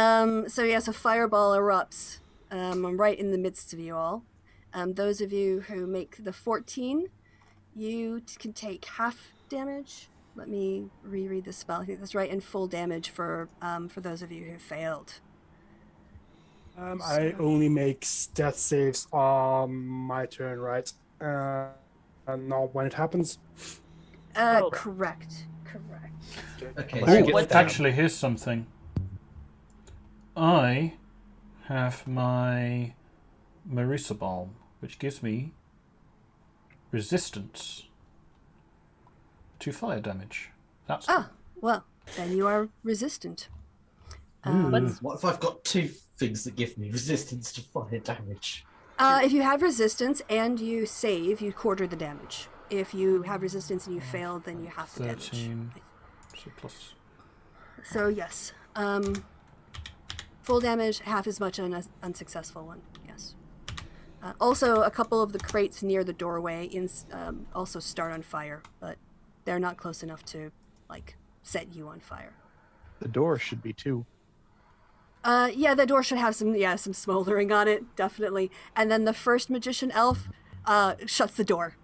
So fireball erupts right in the midst of you all. Those of you who make the 14, you can take half damage. Let me reread the spell. I think that's right, and full damage for those of you who failed.
I only make death saves on my turn, right? And not when it happens.
Correct.
Okay.
Oh, actually, here's something. I have my Marisa Balm, which gives me resistance to fire damage. That's
Well, then you are resistant.
What if I've got 2 things that give me resistance to fire damage?
If you have resistance and you save, you quarter the damage. If you have resistance and you failed, then you have the damage.
13. So plus.
So yes, full damage, half as much on an unsuccessful one. Yes. Also, a couple of the crates near the doorway also start on fire, but they're not close enough to set you on fire.
The door should be 2.
The door should have some smoldering on it, definitely. And then the first magician elf shuts the door,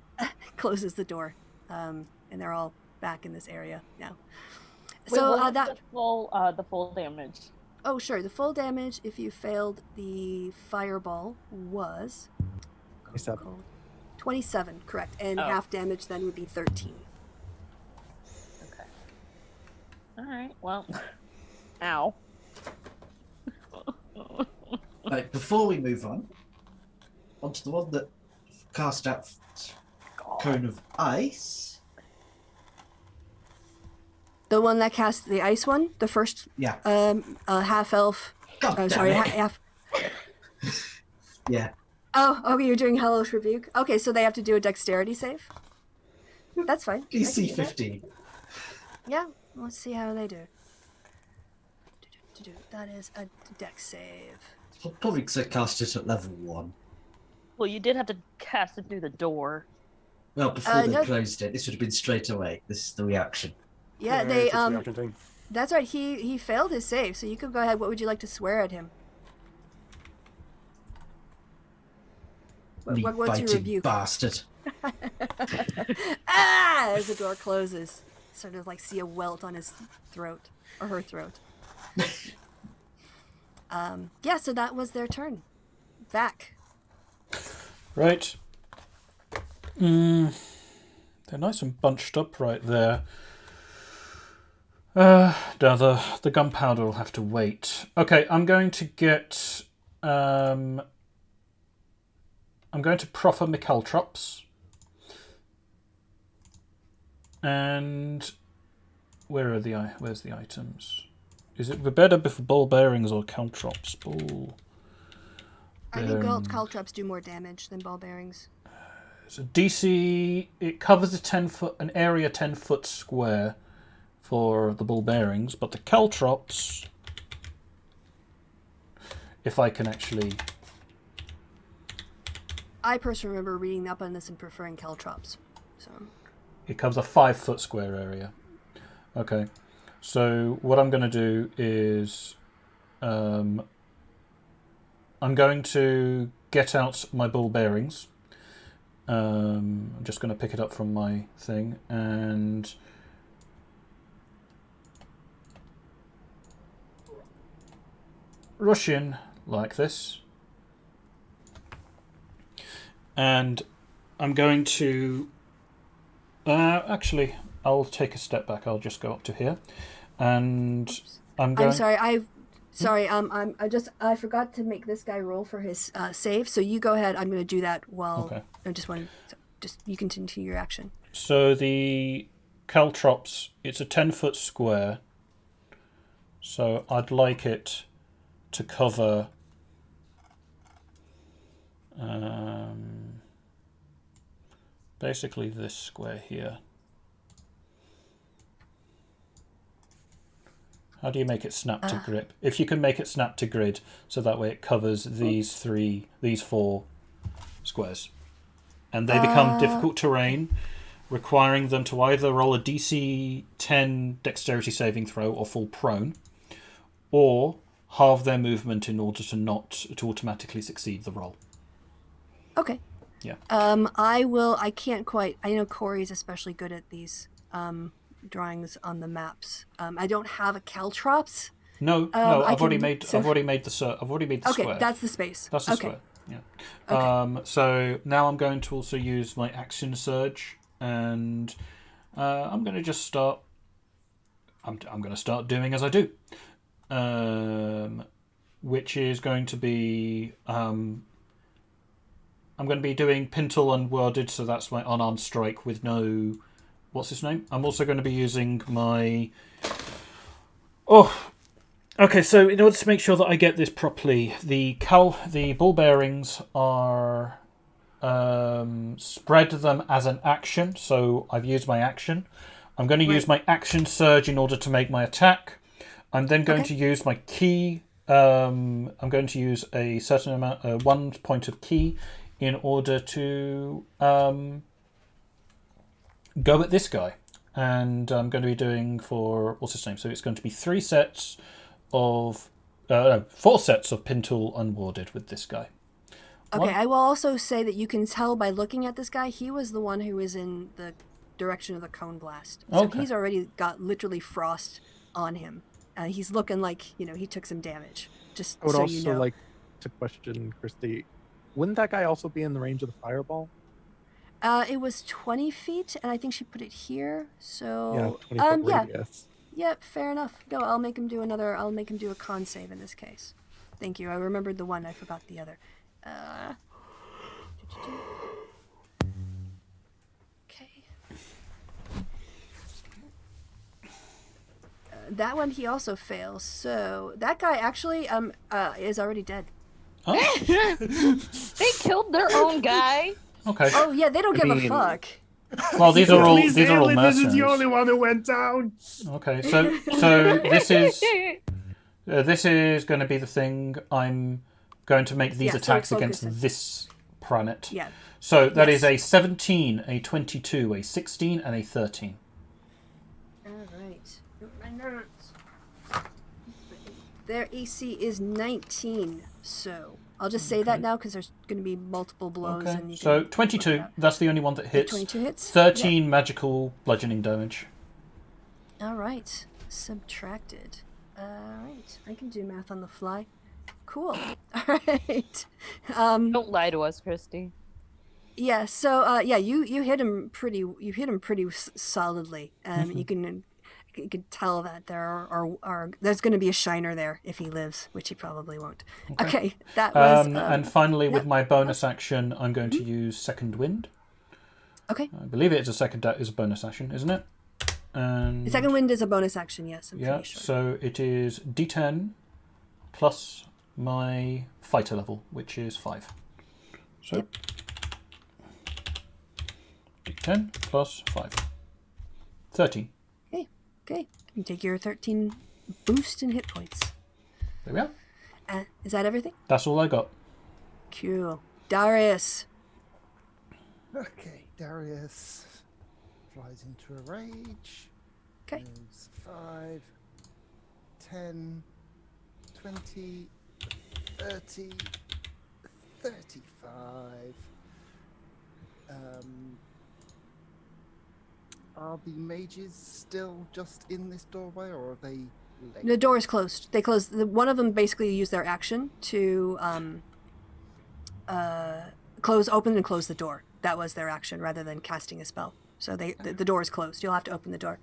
closes the door, and they're all back in this area now. So
Wait, the full damage.
Oh, sure. The full damage, if you failed the fireball, was
27.
27, correct. And half damage then would be 13.
Okay. All right. Well, ow.
Right, before we move onto the one that cast out Cone of Ice.
The one that cast the ice one, the first
Yeah.
half elf.
God damn
Sorry,
it.
half.
Yeah.
Oh, okay, you're doing Hellish Rebuke. Okay, so they have to do a dexterity save. That's fine. I can
DC
do that.
15.
Yeah, let's see how they do. That is a dex save.
Probably because I cast it at level 1.
Well, you did have to cast it through the door.
Well, before they
no.
closed it, this would have been straight away. This is the reaction.
Yeah,
it's
they
just a reaction thing.
That's right. He failed his save, so you could go ahead. What would you like to swear at him?
You
What's your
biting
rebuke?
bastard.
Ah! As the door closes, sort of like see a welt on his throat or her throat. Yeah. So that was their turn. Vac.
Right. They're nice and bunched up right there. Now the gunpowder will have to wait. Okay, I'm going to get. I'm going to proffer Caltrops. And where's the items? Is it better for ball bearings or caltrops? Ball.
I think caltrops do more damage than ball bearings.
So DC, it covers an area 10 foot square for the ball bearings, but the caltrops, if I can actually.
I personally remember reading up on this and preferring caltrops. So.
It covers a 5 foot square area. Okay, so what I'm going to do is, I'm going to get out my ball bearings. I'm just going to pick it up from my thing and rush in like this. And I'm going to... actually, I'll take a step back. I'll just go up to here. And I'm going...
I'm sorry. I forgot to make this guy roll for his save. So you go ahead. I'm going to do that while...
Okay.
I just you continue your action.
So the caltrops, it's a 10 foot square. So I'd like it to cover... basically this square here. How do you make it snap to grip? If you can make it snap to grid, so that way it covers these 4 squares. And they become difficult terrain, requiring them to either roll a DC 10 dexterity saving throw or fall prone, or halve their movement in order to automatically succeed the roll.
Okay.
Yeah.
I can't quite. I know Corey's especially good at these drawings on the maps. I don't have a caltrops.
No, I've already made the
okay,
square.
that's the space.
That's the square. Yeah. Okay. So now I'm going to also use my action surge, and I'm going to just start. I'm going to start doing as I do, which is going to be. I'm going to be doing Pintle Unworded, so that's my unarmed strike with no... What's his name? I'm also going to be using my... Okay, so in order to make sure that I get this properly, the ball bearings are... spread them as an action, so I've used my action. I'm going to use my action surge in order to make my attack. I'm then going to use my key. I'm going to use a certain amount, 1 point of key, in order to go at this guy. And I'm going to be doing for... What's his name? So it's going to be 4 sets of Pintle Unwarded with this guy.
Okay, I will also say that you can tell by looking at this guy, he was the one who was in the direction of the cone blast. So he's already got literally frost on him. He's looking like, he took some damage. Just
I would
so
also
you know.
like to question Kristi. Wouldn't that guy also be in the range of the fireball?
It was 20 feet, and I think she put it here. So
Yeah, 20 foot
yeah.
radius.
Yep, fair enough. No, I'll make him do a con save in this case. Thank you. I remembered the one. I forgot the other. Okay. That one he also fails. So that guy actually is already dead.
Oh,
They killed their own guy.
okay.
Oh yeah, they don't give a fuck.
Well, these are all
Please, Ailey,
mercenaries.
this is the only one who went down.
Okay, so this is going to be the thing. I'm going to make these
Yeah, so
attacks against
focus it.
this planet.
Yeah.
So that is
Yes.
a 17, a 22, a 16, and a 13.
All right. Their AC is 19, so I'll just say that now because there's going to be multiple blows.
Okay.
And you
So
can
22,
work it out.
that's the only one that hits.
22 hits?
13 magical bludgeoning damage.
All right. Subtracted. All right. I can do math on the fly. Cool. All right.
Don't lie to us, Kristi.
Yeah. So you hit him pretty. You hit him pretty solidly. You can tell that there's going to be a shiner there if he lives, which he probably won't. Okay. That was.
And finally, with
yeah.
my bonus action, I'm going to use Second Wind.
Okay.
I believe it is a bonus action, isn't it? And
The second wind is a bonus action. Yes, I'm
yeah,
pretty sure.
so it is D10 plus my fighter level, which is 5. So
Yep.
D10 plus 5. 13.
Okay. You take your 13 boost in hit points.
There we are.
Is that everything?
That's all I got.
Cool. Darius.
Okay, Darius flies into a rage.
Okay.
Moves 5, 10, 20, 30, 35. Are the mages still just in this doorway, or are they late?
The door is closed. They closed. One of them basically used their action to open and close the door. That was their action rather than casting a spell. So the door is closed. You'll have to open the door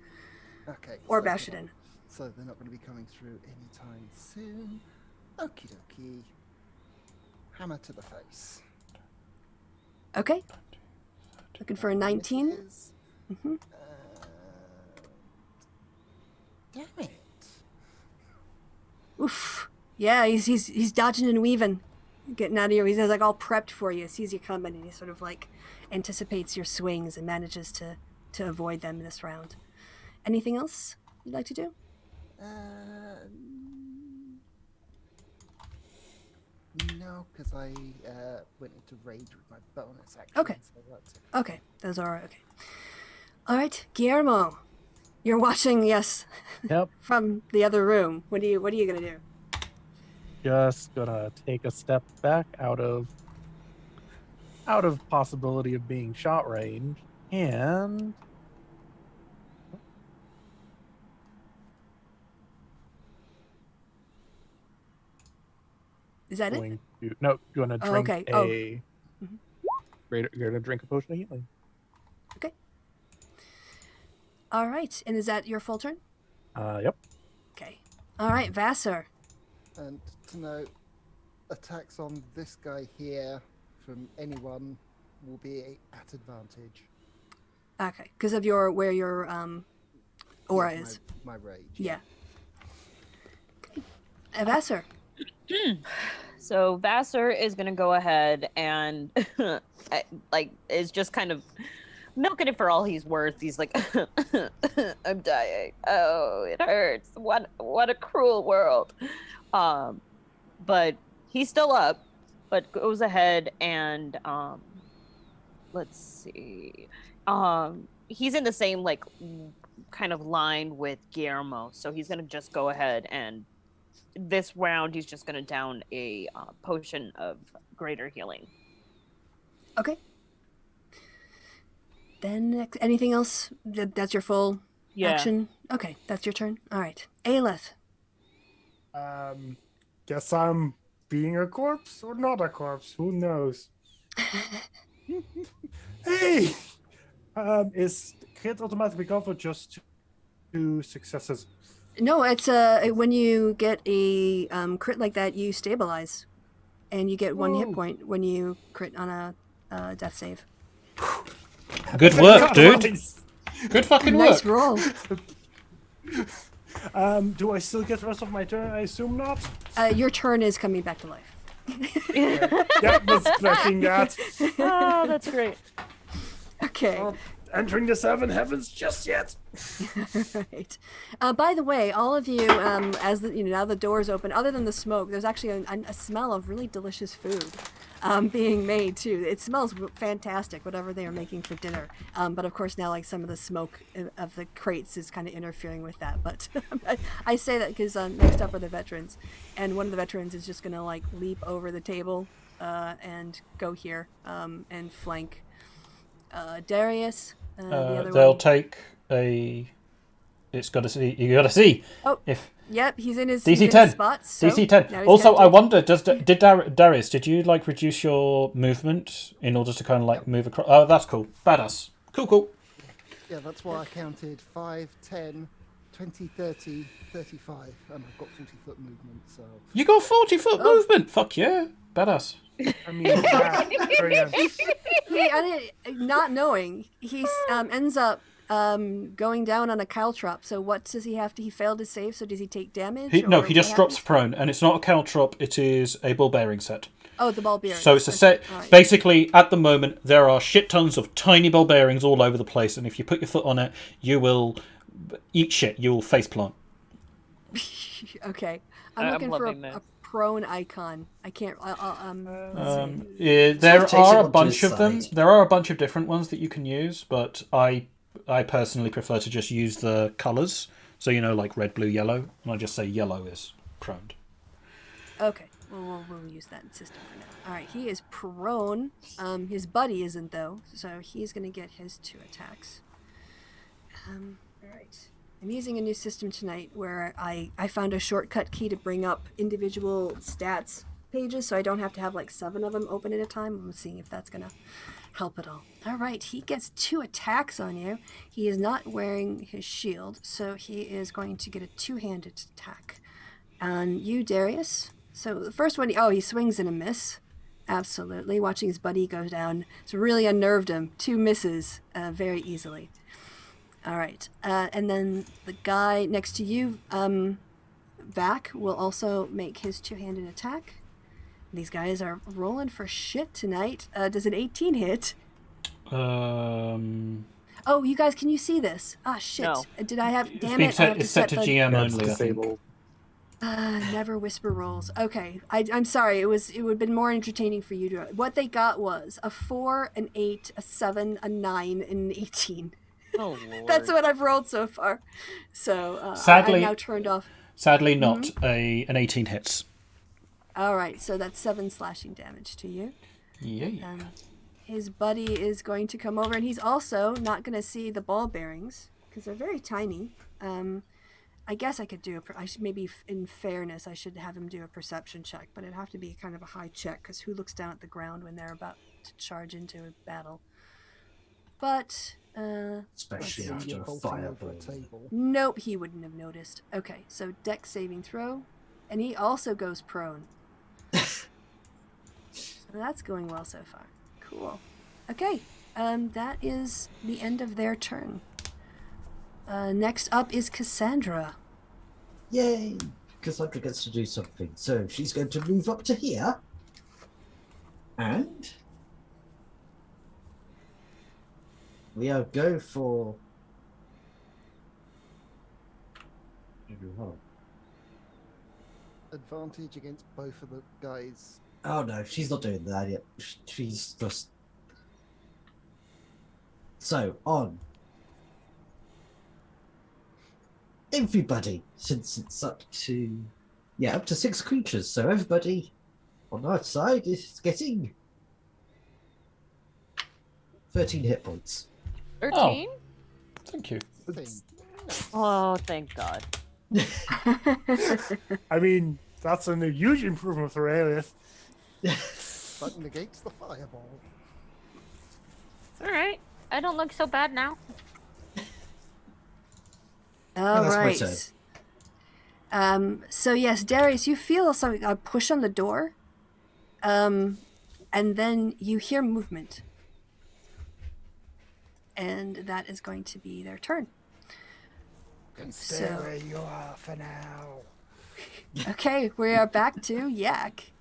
Okay.
or
so
bash it
they're
in.
not- So they're not going to be coming through anytime soon. Okie dokie. Hammer to the face.
Okay. Looking for a 19.
Misses.
Mm-hmm.
Damn it.
Oof. Yeah, he's dodging and weaving, getting out of here. He's like all prepped for you. Sees you coming, and he sort of like anticipates your swings and manages to avoid them this round. Anything else you'd like to do?
No, because I went into rage with my bonus action.
Okay.
So that's it.
Okay, those are okay. All right, Guillermo, you're watching. Yes,
Yep.
from the other room. What are you gonna do?
Just gonna take a step back out of possibility of being shot range, and
Is that it?
going to gonna
Oh,
drink
okay.
a
Oh. Mhm.
gonna drink a potion of healing.
Okay. All right, and is that your full turn?
Yep.
Okay. All right, Vassar.
And to note, attacks on this guy here from anyone will be at advantage.
Okay, because of where your aura
Yeah,
is.
My rage.
Yeah. Okay. Vassar.
So Vassar is gonna go ahead and is just kind of milking it for all he's worth. He's like, I'm dying. Oh, it hurts. What a cruel world. But he's still up, but goes ahead and let's see. He's in the same like kind of line with Guillermo, so he's gonna just go ahead and this round he's just gonna down a potion of greater healing.
Okay. Then anything else? That's your full action? Okay, that's your turn. All right. Aelith.
Guess I'm being a corpse or not a corpse. Who knows? Hey! Is crit automatically covered just 2 successes?
No, it's when you get a crit like that, you stabilize, and you get 1 hit
Whoa.
point when you crit on a death save.
Good work, dude.
Nice.
Good fucking
Nice
work.
roll.
Do I still get the rest of my turn? I assume not.
Your turn is coming back to life.
Yeah, was expecting that.
Oh, that's great.
Okay.
Well, entering the seven heavens just yet.
Right. By the way, all of you, as now the doors open, other than the smoke, there's actually a smell of really delicious food being made too. It smells fantastic, whatever they are making for dinner. But of course now, like, some of the smoke of the crates is kind of interfering with that. But I say that because next up are the veterans, and one of the veterans is just gonna like leap over the table and go here and flank Darius. The other
They'll
one.
take a. It's got to see. You got to see.
Oh,
if
yep, he's in his
DC 10.
spot. So
DC 10.
now he's
Also, I
gonna
wonder, Darius, did you like reduce your movement in order to kind of like move across? Oh, that's cool. Badass. Cool.
Yeah, that's why I counted 5, 10, 20, 30, 35, and I've got 40-foot movement, so...
You got 40-foot movement. Fuck yeah. Badass.
I mean, yeah, brilliant.
not knowing, he ends up going down on a caltrop. So what does he have to? He failed to save. So does he take damage?
He
or
just
what
drops
happens?
prone, and it's not a caltrop. It is a ball bearing set.
Oh, the ball bearing.
So it's a
Okay,
set.
all right.
Basically, at the moment, there are shit tons of tiny ball bearings all over the place, and if you put your foot on it, you will eat shit. You will face plant.
Okay,
I'm
I'm looking for
loving this.
a prone icon. I can't.
Yeah, there
takes
are
it
a
onto
bunch
his
of them.
side.
There are a bunch of different ones that you can use, but I personally prefer to just use the colours. So like red, blue, yellow, and I just say yellow is prone.
Okay, well, we'll use that in system for now. All right, he is prone. His buddy isn't though, so he's gonna get his 2 attacks. All right. I'm using a new system tonight where I found a shortcut key to bring up individual stats pages, so I don't have to have like 7 of them open at a time. I'm seeing if that's gonna help at all. All right, he gets 2 attacks on you. He is not wearing his shield, so he is going to get a 2-handed attack on you, Darius. So the first one, he swings and a miss. Absolutely. Watching his buddy go down, it's really unnerved him. 2 misses very easily. All right, and then the guy next to you, Vac, will also make his 2-handed attack. These guys are rolling for shit tonight. Does an 18 hit? Oh, you guys, can you see this? Ah, shit.
No.
Did I have... Damn
It's
it, I have to
set to
the...
GM
Yeah, it's
only. I think.
disabled.
Never whisper rolls. Okay, I'm sorry. It would have been more entertaining for you to... What they got was a 4, an 8, a 7, a 9, and an 18.
Oh, Lord.
That's what I've rolled so far. So
Sadly-
I'm now turned off.
Sadly, not an 18 hits.
All right, so that's 7 slashing damage to you.
Yeah.
His buddy is going to come over, and he's also not going to see the ball bearings because they're very tiny. I guess I could do maybe in fairness, I should have him do a perception check, but it'd have to be kind of a high check because who looks down at the ground when they're about to charge into a battle? But
Especially
See
after
you
a
bolting over
fireball.
a table.
nope, he wouldn't have noticed. Okay, so dex saving throw, and he also goes prone. So that's going well so far. Cool. Okay, that is the end of their turn. Next up is Cassandra.
Yay! Cassandra gets to do something. So she's going to move up to here. And we'll go for...
Advantage against both of the guys.
Oh no, she's not doing that yet. She's just... So, on. Everybody, since it's up to... Yeah, up to 6 creatures. So everybody on our side is getting 13 hit points.
13?
Thank you.
Oh, thank God.
I mean, that's a huge improvement for Aelith.
But negates the fireball.
Alright. I don't look so bad now.
All
that's my
right. So yes, Darius, you feel a push on the door, and then you hear movement, and that is going to be their turn.
Can stay
So-
where you are for now.
Okay, we are back to Yak.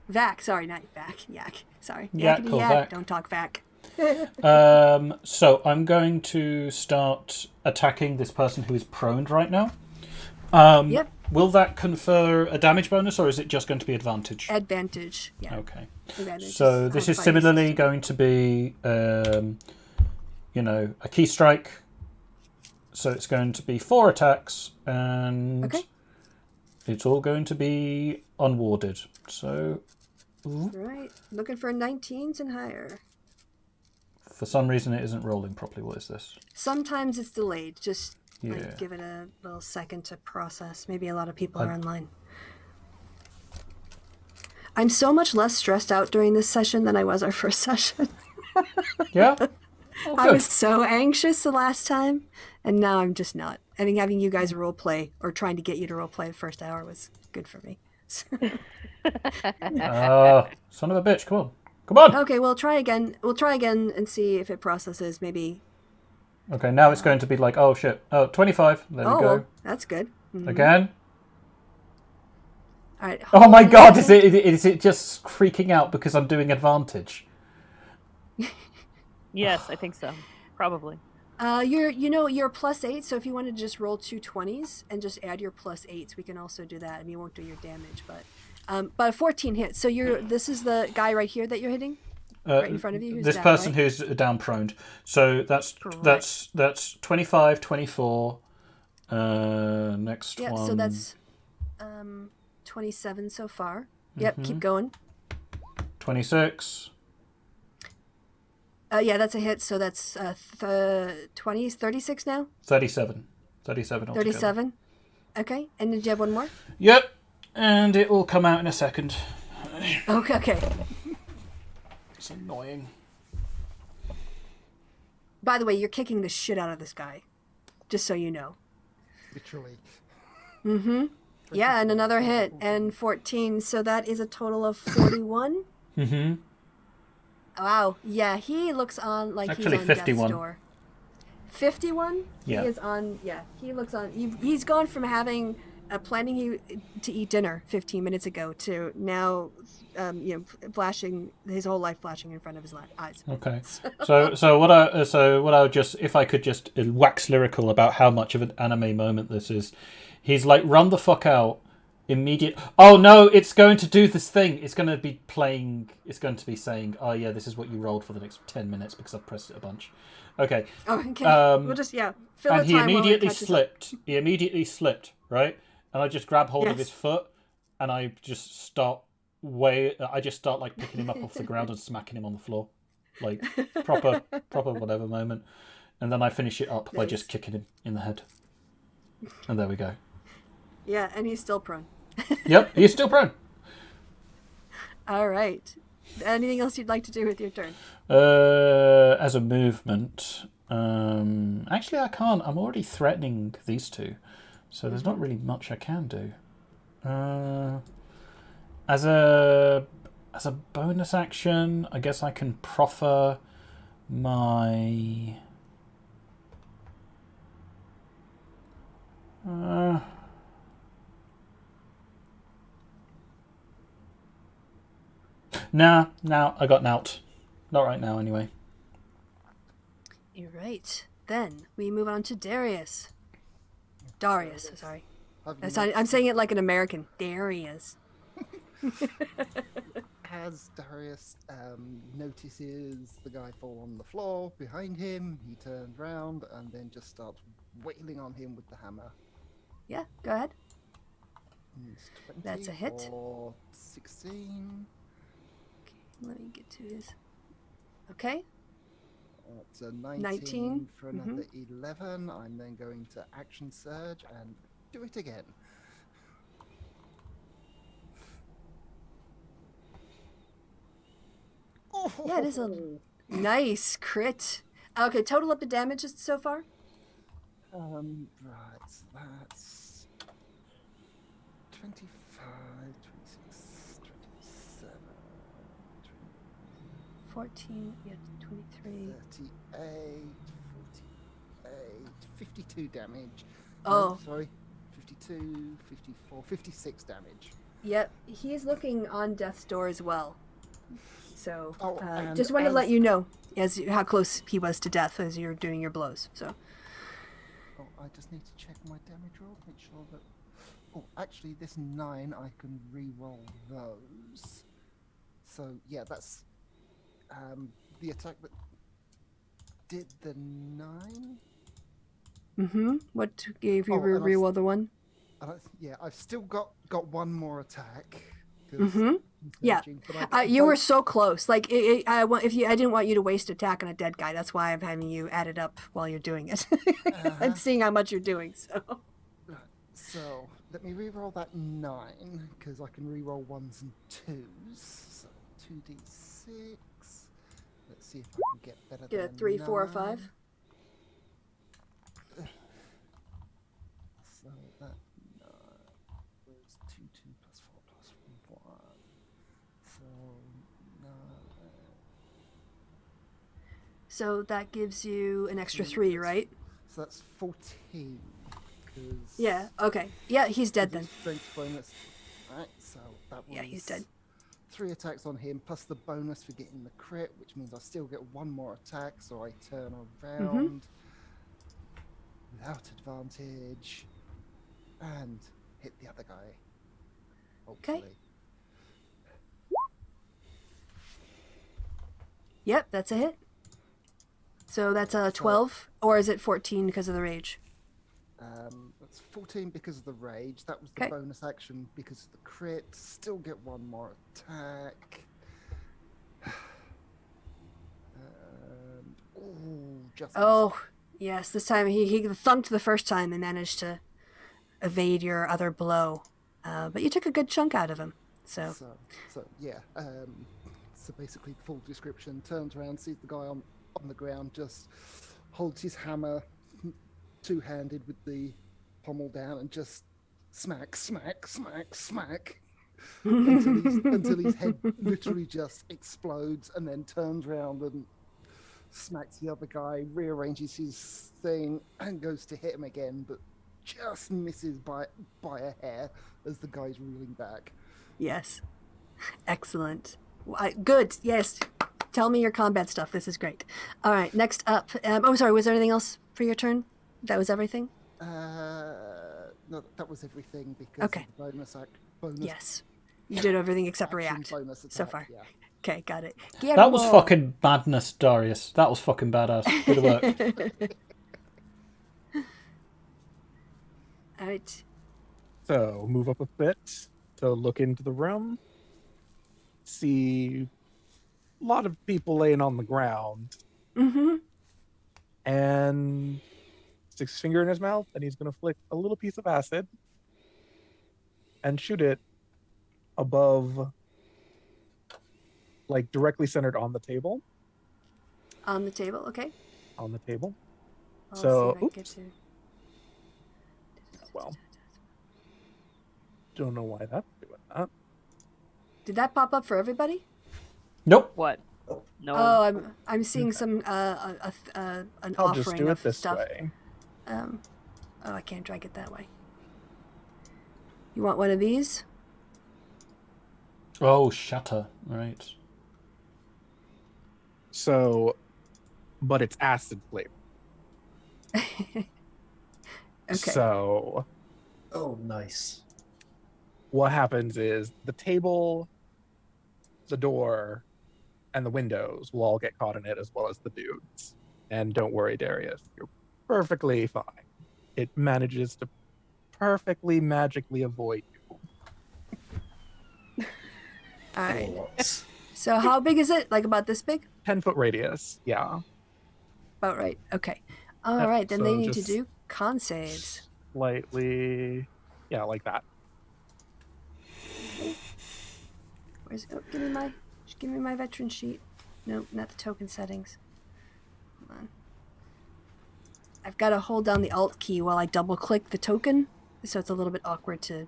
Vac, sorry, not Vac. Yak. Sorry.
Yak
Yakety
or
yak.
Vac?
Don't talk Vac.
So I'm going to start attacking this person who is proned right now.
Yep.
Will that confer a damage bonus, or is it just going to be advantage?
Advantage. Yeah.
Okay.
Advantage
So this is similarly going to be, a key strike. So it's going to be 4 attacks, and it's all going to be unwarded. So,
Right. Looking for 19s and higher.
For some reason, it isn't rolling properly. What is this?
Sometimes it's delayed. Just
Yeah.
give it a little second to process. Maybe a lot of people are online. I'm so much less stressed out during this session than I was our first session.
Yeah? Oh,
I
good.
was so anxious the last time, and now I'm just not. I think having you guys role play, or trying to get you to role play the first hour, was good for me.
Son of a bitch, come on. Come on!
Okay, we'll try again. We'll try again and see if it processes. Maybe.
Okay, now it's going to be like, oh shit. Oh, 25. There we go.
Well, that's good. Mhm.
Again.
All right.
Oh my
hold
god,
on.
is it just freaking out because I'm doing advantage?
Yes, I think so. Probably.
You're +8, so if you wanted to just roll 2 20s and just add your +8s, we can also do that. I mean, you won't do your damage, but 14 hits. So this is the guy right here that you're hitting, right in front of you. Who's
This
down,
person
right?
who's down proned. So that's 25, 24. Next
Yeah,
one.
so that's 27 so far. Yep, keep going.
26.
Yeah, that's a hit. So that's 20s, 36 now.
37. 37 altogether.
37. Okay, and did you have one more?
Yep, and it will come out in a second.
Okay.
It's annoying.
By the way, you're kicking the shit out of this guy, just so you know.
Literally.
Mm-hmm. Yeah, and another hit, and 14, so that is a total of 41.
Mm-hmm.
Wow, yeah, he looks on like
Actually,
he's on
51.
death's door. 51?
Yeah.
He is on, he looks on, he's gone from having, planning to eat dinner 15 minutes ago to now, flashing, his whole life flashing in front of his eyes.
Okay. So what I would just, if I could just wax lyrical about how much of an anime moment this is, he's like, run the fuck out. Immediate. Oh no! It's going to do this thing. It's going to be playing. It's going to be saying, "Oh yeah, this is what you rolled for the next 10 minutes because I've pressed it a bunch." Okay.
Oh, okay. We'll just fill
And
the time
he
while it
immediately
catches up.
slipped. He immediately slipped. Right. And I just grab hold of his foot, and I just start like picking him up off the ground and smacking him on the floor, like proper whatever moment, and then I finish it up by
Nice.
just kicking him in the head. And there we go.
Yeah, and he's still prone.
Yep, he's still prone.
All right. Anything else you'd like to do with your turn?
As a movement, actually I can't. I'm already threatening these two, so there's not really much I can do. As a bonus action, I guess I can proffer my. Nah, I got out. Not right now, anyway.
You're right. Then we move on to Darius. Sorry. I'm saying it like an American. Darius.
As Darius notices the guy fall on the floor behind him, he turns round and then just starts wailing on him with the hammer.
Yeah, go ahead.
It's 20
That's a hit.
or 16.
Let me get to his. Okay.
It's a 19,
19,
for another 11. I'm then going to action surge and do it again.
Yeah, it is a nice crit. Okay, total up the damage so far?
Right, so that's 25, 26, 27,
14, yeah, 23.
38, 48, 52 damage.
Oh.
No, sorry, 52, 54, 56 damage.
Yep, he's looking on death's door as well. So
and
just wanted to let
as-
you know how close he was to death as you're doing your blows. So
Oh, I just need to check my damage roll, make sure that. Oh, actually, this 9 I can re-roll those. So yeah, that's the attack that did the 9.
what gave you
Oh, and
reroll the one?
Yeah, I've still got one more attack. 'Cause
Yeah,
but
you were so close. Like, I didn't want you to waste attack on a dead guy. That's why I'm having you add it up while you're doing it. I'm seeing how much you're doing.
So let me re-roll that 9 because I can re-roll 1s and 2s. So 2d6. Let's see if I can get better than
Yeah, 3, 4, or 5.
9. So that 9 was 2, 2 plus 4 plus 1. So 9.
So that gives you an extra 3, right?
So that's 14.
Yeah. Okay. Yeah, he's dead then.
Strength bonus. Right. So that was.
Yeah, he's dead.
3 attacks on him plus the bonus for getting the crit, which means I still get 1 more attack. So I turn around without advantage and hit the other guy. Hopefully.
Okay. Yep, that's a hit. So that's a 12, or is it 14 because of the rage?
That's 14 because of the rage. That was the bonus action because of the crit. Still get 1 more attack.
Yes. This time he thunked the first time and managed to evade your other blow. But you took a good chunk out of him. So
yeah. So basically, full description. Turns around, sees the guy on the ground, just holds his hammer two-handed with the pommel down and just smack, smack, smack, smack until his head literally just explodes, and then turns around and smacks the other guy, rearranges his thing and goes to hit him again, but just misses by a hair as the guy's reeling back.
Yes. Excellent. Good. Yes. Tell me your combat stuff. This is great. All right. Next up. Sorry. Was there anything else for your turn? That was everything?
No, that was everything because of the bonus.
Yes. You did everything except react
attack,
so far.
Yeah.
Okay, got it.
That was fucking madness, Darius. That was fucking badass. Good work.
All right.
So move up a bit to look into the room. See a lot of people laying on the ground. And sticks his finger in his mouth, and he's going to flick a little piece of acid and shoot it above, like directly centered on the table.
On the table, okay.
On the table.
I'll
So,
see if I get to...
Well, don't know why that's doing that.
Did that pop up for everybody?
Nope.
What? No.
Oh, I'm seeing some an
I'll
offering
just do it
of
this
stuff.
way.
I can't drag it that way. You want one of these?
Oh, shatter. Right.
So, but it's acid flavor.
Okay.
So,
Oh, nice.
what happens is the table, the door, and the windows will all get caught in it, as well as the dudes. And don't worry, Darius, you're perfectly fine. It manages to perfectly magically avoid you.
All right. So how big is it? Like about this big?
10-foot radius, yeah.
About right. Okay. All right. Then
so
they need to
just
do con saves.
Slightly, yeah, like that.
Where's it? Oh, give me my veteran sheet. Nope, not the token settings. Hold on. I've got to hold down the Alt key while I double click the token, so it's a little bit awkward to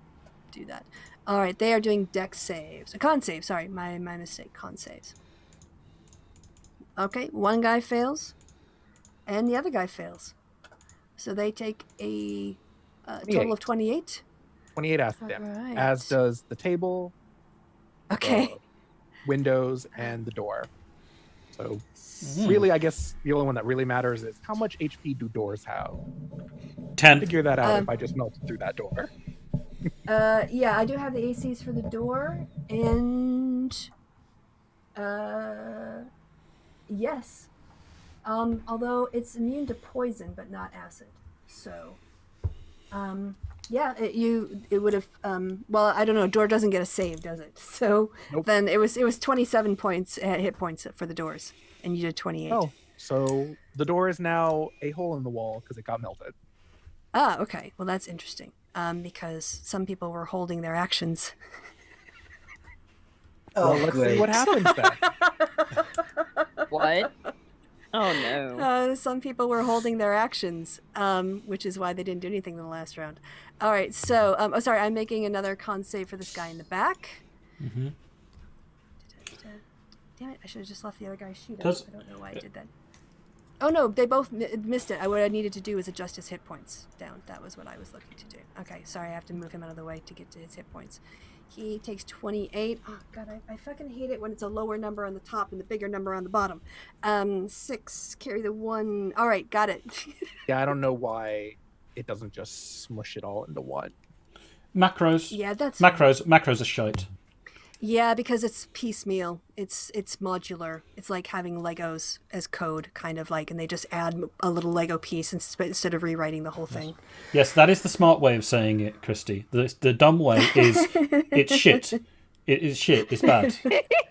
do that. All right, they are doing dex saves. Con save, sorry, my mistake. Con saves. Okay, one guy fails, and the other guy fails. So they take a total of 28.
28 acid damage,
Alright.
as does the table.
Okay.
windows, and the door. So really, I guess the only one that really matters is how much HP do doors have?
10.
Figure that out if I just melted through that door.
Yeah, I do have the ACs for the door, and yes. Although it's immune to poison, but not acid. So, yeah, it would have. Well, I don't know. Door doesn't get a save, does it? So
Nope.
then it was 27 points hit points for the doors, and you did 28.
Oh, so the door is now a hole in the wall because it got melted.
Ah, okay. Well, that's interesting. Because some people were holding their actions.
Oh,
Well, let's
great.
see what happens then.
What? Oh no.
Some people were holding their actions, which is why they didn't do anything in the last round. All right, so oh, sorry, I'm making another con save for this guy in the back.
Mm-hmm.
Damn it! I should have just left the other guy's sheet.
Does-
I don't know why I did that. Oh no, they both missed it. What I needed to do was adjust his hit points down. That was what I was looking to do. Okay, sorry, I have to move him out of the way to get to his hit points. He takes 28. Oh god, I fucking hate it when it's a lower number on the top and the bigger number on the bottom. 6, carry the 1. All right, got it.
Yeah, I don't know why it doesn't just smush it all into one.
Macros.
Yeah, that's
Macros are shite.
Yeah, because it's piecemeal. It's modular. It's like having Legos as code, kind of like, and they just add a little Lego piece instead of rewriting the whole thing.
Yes, that is the smart way of saying it, Kristi. The dumb way is it's shit. It is shit. It's bad.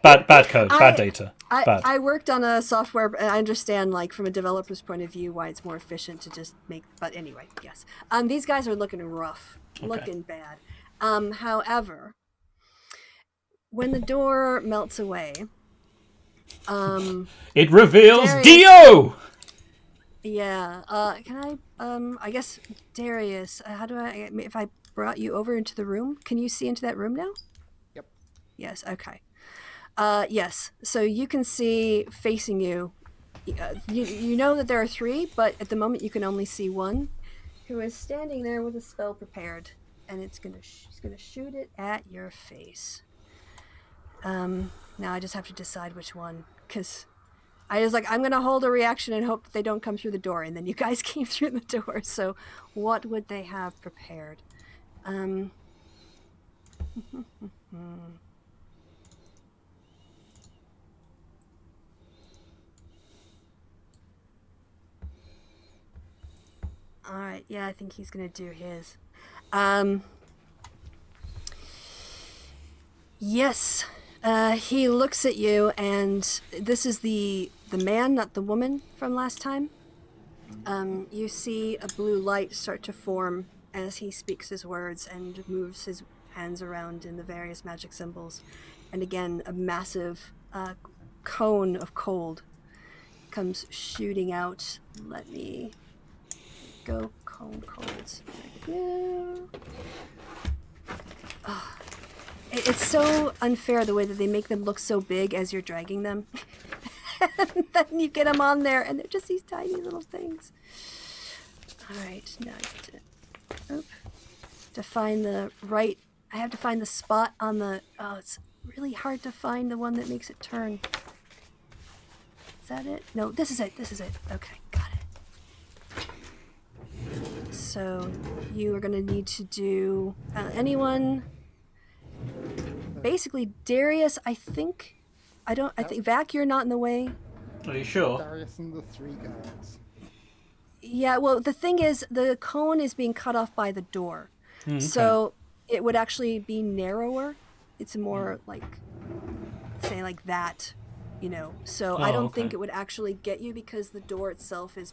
Bad code. Bad data. Bad.
I worked on a software, and I understand, like, from a developer's point of view, why it's more efficient to just make. But anyway, yes. These guys are looking rough, looking bad. However, when the door melts away,
It reveals
Darius-
Dio!
yeah. Can I guess Darius, how do I? If I brought you over into the room, can you see into that room now?
Yep.
Yes. Okay. Yes. So you can see facing you. You know that there are 3, but at the moment you can only see one, who is standing there with a spell prepared, and it's she's gonna shoot it at your face. Now I just have to decide which one, because I was like, I'm gonna hold a reaction and hope that they don't come through the door, and then you guys came through the door. So, what would they have prepared? All right, yeah, I think he's gonna do his. Yes. He looks at you, and this is the man, not the woman from last time. You see a blue light start to form as he speaks his words and moves his hands around in the various magic symbols. And again, a massive cone of cold comes shooting out. Let me go cone colds. It's so unfair the way that they make them look so big as you're dragging them. And then you get them on there, and they're just these tiny little things. All right, now I have to find the right. I have to find the spot on the. Oh, it's really hard to find the one that makes it turn. Is that it? No, this is it. This is it. Okay, got it. So you are going to need to do anyone. Basically, Darius, I think. I think Vac, you're not in the way.
Are you sure?
Darius and the 3 guards.
Yeah, well, the thing is, the cone is being cut off by the door.
Okay.
So it would actually be narrower. It's more like, say, like that, you know. So I don't think
okay.
it would actually get you because the door itself is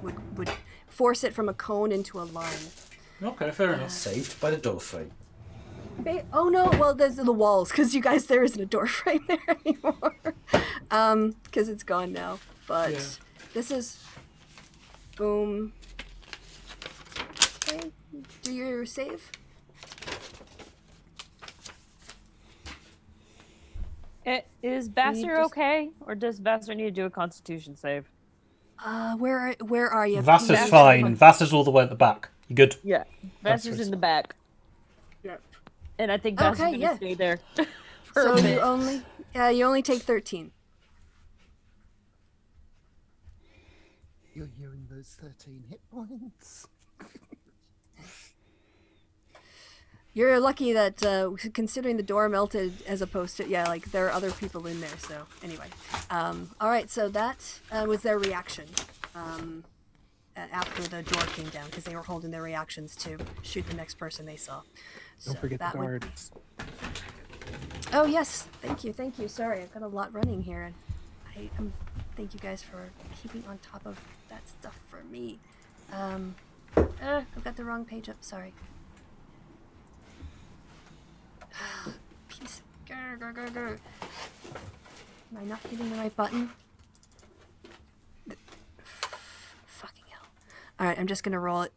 would force it from a cone into a line.
Okay, fair enough.
Saved by the door frame.
Oh no, well, there's the walls, because you guys, there isn't a door frame there anymore. Because it's gone now. But
Yeah.
this is, boom. Okay, do your save.
Is Vassar
just-
okay, or does Vassar need to do a Constitution save?
Where are you?
Vassar's
Vassar's
fine. Vassar's all the way at the back. You good?
Yeah, Vassar's in the back,
Yep.
and I think Vassar's
Okay,
gonna
yeah.
stay there for
So
a
you
bit.
Yeah, you only take 13.
You're hearing those 13 hit points.
You're lucky that, considering the door melted as opposed to, yeah, like, there are other people in there, so, anyway. Alright, so that was their reaction after the door came down, because they were holding their reactions to shoot the next person they saw.
Don't forget the guards.
Oh, yes. Thank you. Sorry, I've got a lot running here, and thank you guys for keeping on top of that stuff for me. I've got the wrong page up, sorry. Piece. Am I not hitting the right button? Fucking hell. Alright, I'm just gonna roll it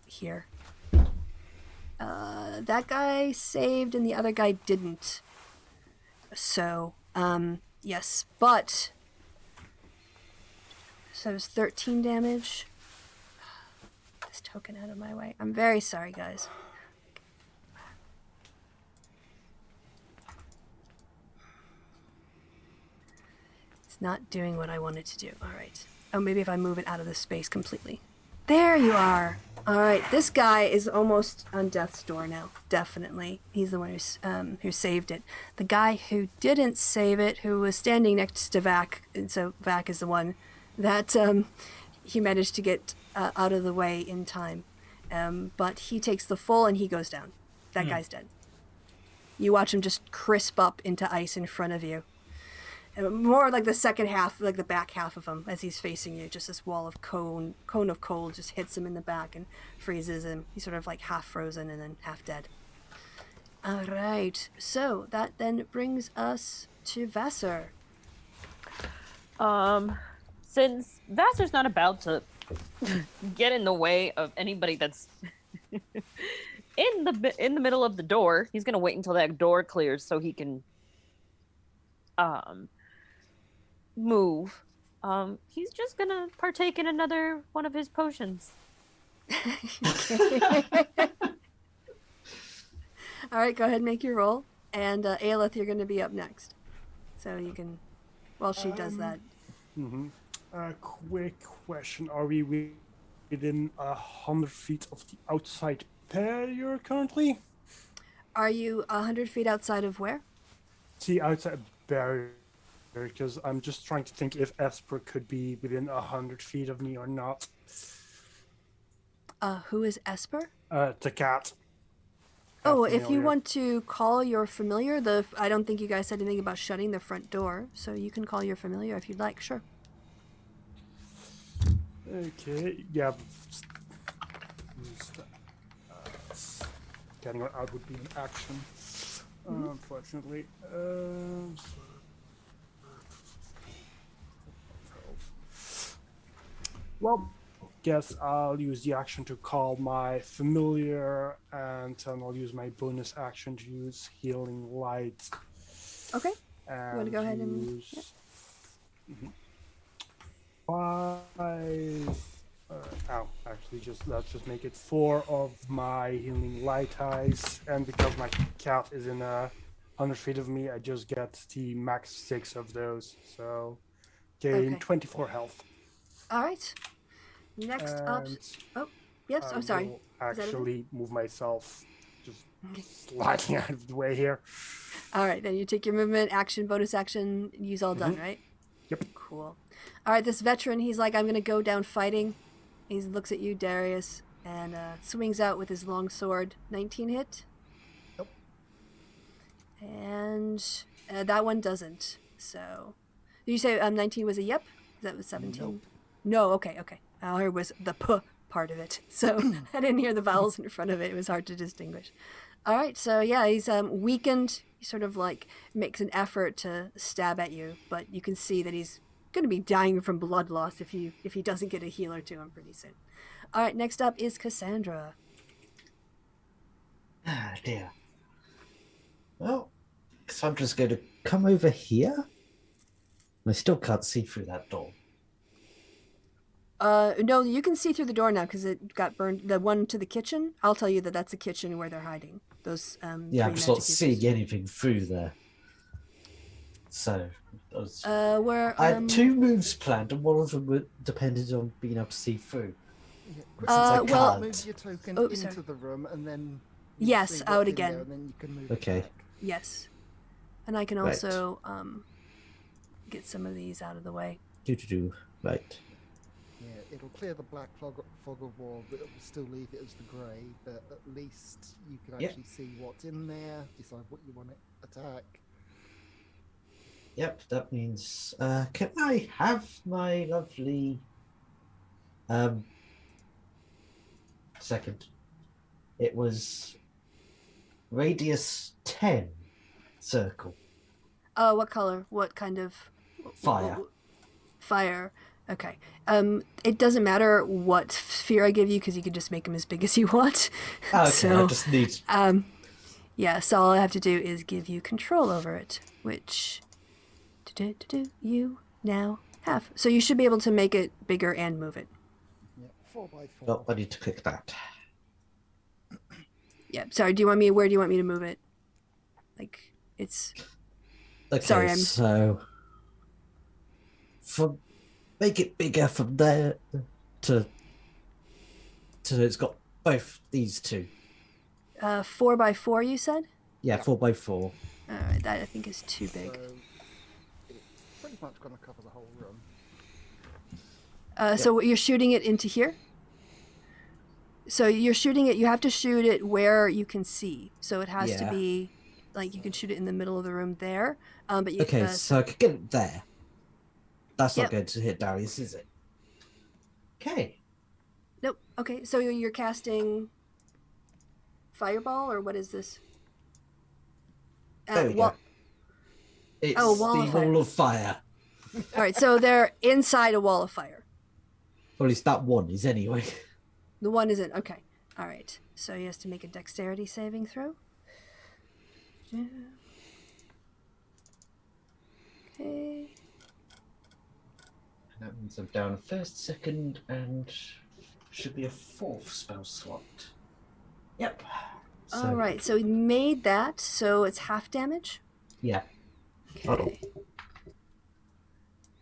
here. That guy saved and the other guy didn't. So, yes, but... So it was 13 damage. This token out of my way. I'm very sorry, guys. It's not doing what I wanted to do. Alright. Oh, maybe if I move it out of the space completely. There you are! Alright, this guy is almost on death's door now. Definitely. He's the one who saved it. The guy who didn't save it, who was standing next to Vac, and so Vac is the one that he managed to get out of the way in time. But he takes the full and he goes down. That guy's dead. You watch him just crisp up into ice in front of you. More like the second half, like the back half of him as he's facing you. Just this wall of cone of cold just hits him in the back and freezes him. He's sort of like half frozen and then half dead. All right. So that then brings us to Vassar.
Since Vassar's not about to get in the way of anybody that's in the middle of the door, he's gonna wait until that door clears so he can move. He's just gonna partake in another one of his potions.
All right, go ahead and make your roll. And Aelith, you're going to be up next. So you can, while she does that.
Quick question. Are we within 100 feet of the outside barrier currently?
Are you 100 feet outside of where?
The outside barrier. Because I'm just trying to think if Esper could be within 100 feet of me or not.
Who is Esper?
The cat.
Oh, if you want to call your familiar, I don't think you guys said anything about shutting the front door, so you can call your familiar if you'd like, sure.
Okay, yeah. Getting her out would be an action, unfortunately. Well, guess I'll use the action to call my familiar, and then I'll use my bonus action to use Healing Light.
Okay.
And
you want to go ahead and
use 5. Let's just make it 4 of my Healing Light eyes, and because my cat is in 100 feet of me, I just get the max 6 of those, so gain 24 health.
All right. Next up. Oh, yes. I'm sorry.
Actually, move myself just sliding out of the way here.
All right. Then you take your movement, action, bonus action, use all done, right?
Yep.
Cool. All right. This veteran, he's like, I'm going to go down fighting. He looks at you, Darius, and swings out with his long sword. 19 hit.
Nope.
And that one doesn't. So, did you say 19 was a yep? That was 17.
Nope.
No. Okay. All I heard was the p part of it, so I didn't hear the vowels in front of it. It was hard to distinguish. All right, so yeah, he's weakened. He sort of like makes an effort to stab at you, but you can see that he's going to be dying from blood loss if he doesn't get a healer to him pretty soon. All right, next up is Cassandra.
Ah, dear. Well, Cassandra's going to come over here. I still can't see through that door.
No, you can see through the door now because it got burned. The one to the kitchen, I'll tell you that that's the kitchen where they're hiding. Those
yeah, I'm just not seeing anything through there. So
Where?
I had 2 moves planned, and one of them depended on being able to see through.
Yeah,
I
well,
can't.
move your token
Oh,
into
sorry.
the room, and then you'll
Yes,
see
out
what's in
again.
there, and then you can move
Okay.
it back.
Yes, and I can
Right.
also get some of these out of the way.
Right.
Yeah, it'll clear the black fog of war, but it'll still leave it as the grey. But at least you can
Yep.
actually see what's in there, decide what you want to attack.
Yep, that means can I have my lovely second. It was radius 10 circle.
What color? What kind of
Fire.
Fire. Okay. It doesn't matter what sphere I give you because you can just make them as big as you want.
Okay,
So,
I just need
yeah. So all I have to do is give you control over it, which you now have. So you should be able to make it bigger and move it.
Yeah, 4x4.
Oh, I need to click that.
Yeah. Sorry. Where do you want me to move it? Like it's.
Okay,
Sorry,
so make it bigger from there to it's got both these 2.
4x4. You said.
Yeah, 4x4.
All right. That I think is too big.
So it's pretty much going to cover the whole room.
So you're shooting it into here? So you're shooting it, you have to shoot it where you can see. So it has to be, like, you can shoot it in the middle of the room there. But you,
Okay, so I could get it there. That's
Yep.
not going to hit Darius, is it? Okay.
Nope. Okay, so you're casting Fireball, or what is this?
There we go. It's
wall
the
of fire.
wall of fire.
All right, so they're inside a wall of fire.
Well, at least that one is anyway.
The one isn't. Okay. All right. So he has to make a dexterity saving throw. Okay.
That means I'm down 1st, 2nd, and should be a 4th spell slot. Yep. So,
All right. So he made that. So it's half damage.
Yeah.
Okay.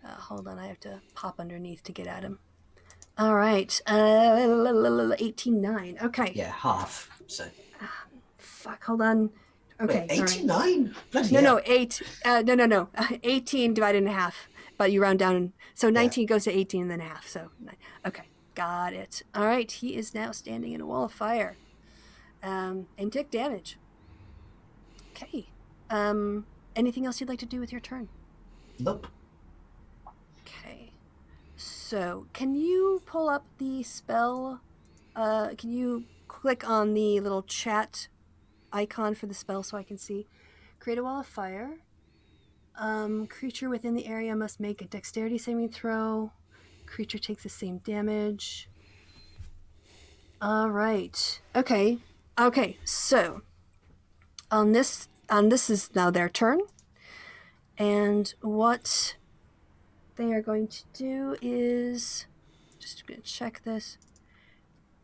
Hold on. I have to pop underneath to get at him. All right. 18-9. Okay.
Yeah, half. So.
Fuck. Hold on. Okay.
Wait, 89? Bloody
No,
hell.
no, 8. No. 18 divided in half. But you round down. So 19 goes to 18 and then a half. So, okay. Got it. All right. He is now standing in a wall of fire. And take damage. Okay. Anything else you'd like to do with your turn?
Nope.
Okay. So, can you pull up the spell? Can you click on the little chat icon for the spell so I can see? Create a wall of fire. Creature within the area must make a dexterity saving throw. Creature takes the same damage. All right. Okay. So, this is now their turn. And what they are going to do is just going to check this.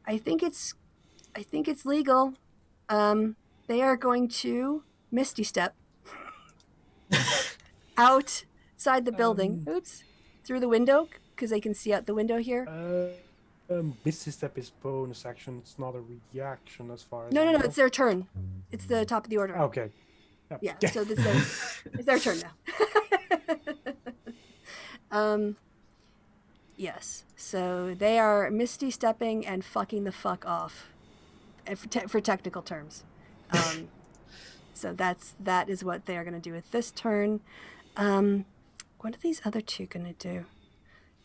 I think it's legal. They are going to Misty Step outside the building. Oops, through the window because they can see out the window here.
Misty Step is bonus action. It's not a reaction as far as
No,
I know.
it's their turn. It's the top of the order.
Okay.
Yeah, so it's their turn now. Yes. So they are Misty Stepping and fucking the fuck off, for technical terms. So that is what they are going to do with this turn. What are these other two going to do?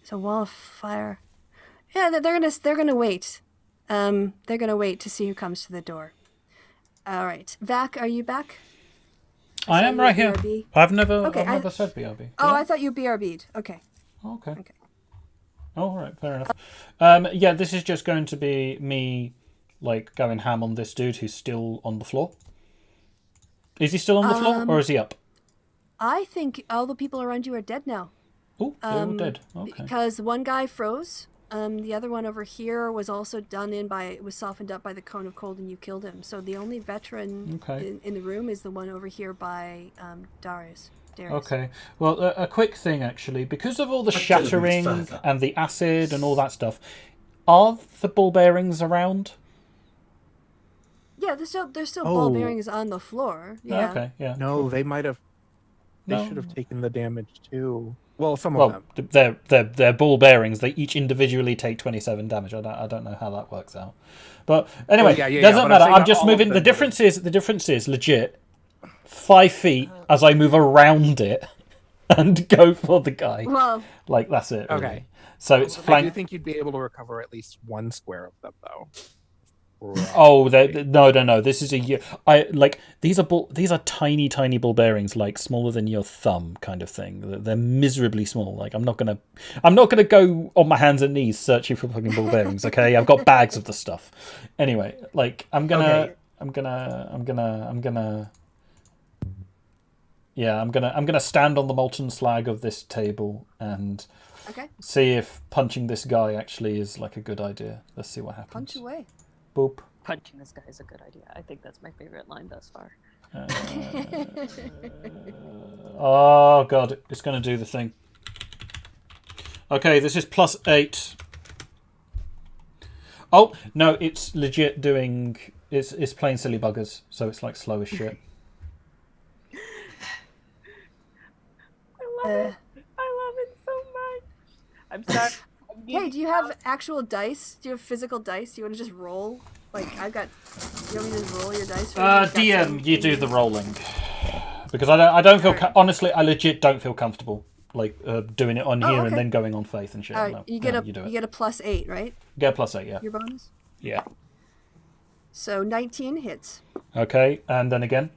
So wall of fire. Yeah, they're gonna wait. They're gonna wait to see who comes to the door. All right, Vac, are you back?
I am right here.
BRB?
I've never
Okay,
said BRB.
Oh,
Yeah?
I thought you BRB'd. Okay.
Okay. Oh, all right, fair enough. Yeah, this is just going to be me, like, going ham on this dude who's still on the floor. Is he still on the floor, or is he up?
I think all the people around you are dead now.
Oh, they're all dead. Okay.
Because one guy froze. The other one over here was also was softened up by the cone of cold, and you killed him. So the only veteran in the room is the one over here by Darius. Darius.
Okay. Well, a quick thing actually, because of all the
I'd go a bit
shattering
further.
and the acid and all that stuff, are the ball bearings around?
Yeah, there's still ball
Oh.
bearings on the floor.
Oh,
Yeah.
okay. Yeah.
No, they might have. They
No.
should have taken the damage too. Well, some of
Well,
them.
they're ball bearings. They each individually take 27 damage. I don't know how that works out, but anyway,
yeah,
doesn't
but I'm
matter.
saying
I'm
not
just
all of
moving.
them
The difference is legit 5 feet as I move around it and go for the guy.
Well,
Like that's it. Really.
Okay.
So it's
I do
flank.
think you'd be able to recover at least one square of them, though.
Oh, no. This is these are tiny ball bearings, like smaller than your thumb, kind of thing. They're miserably small. Like I'm not gonna go on my hands and knees searching for fucking ball bearings. Okay, I've got bags of the stuff. Anyway, like I'm gonna stand on the molten slag of this table and
okay.
see if punching this guy actually is like a good idea. Let's see what happens.
Punch away.
Boop.
Punching this guy is a good idea. I think that's my favorite line thus far.
Oh god, it's going to do the thing. Okay, this is +8. Oh no, it's legit doing. It's playing silly buggers, so it's like slow as shit.
I love it so much. I'm sorry.
Hey, do you have actual dice? Do you have physical dice? Do you want to just roll? Like, I've got... You want me to just roll your dice? For you? You've got
DM,
some-
you do the rolling because I don't feel honestly. I legit don't feel comfortable like doing it on here and
okay.
then going on faith and shit.
All right,
No,
you get
you do it.
you get a +8, right?
Get +8, yeah.
Your bonus.
Yeah.
So 19 hits.
Okay, and then again.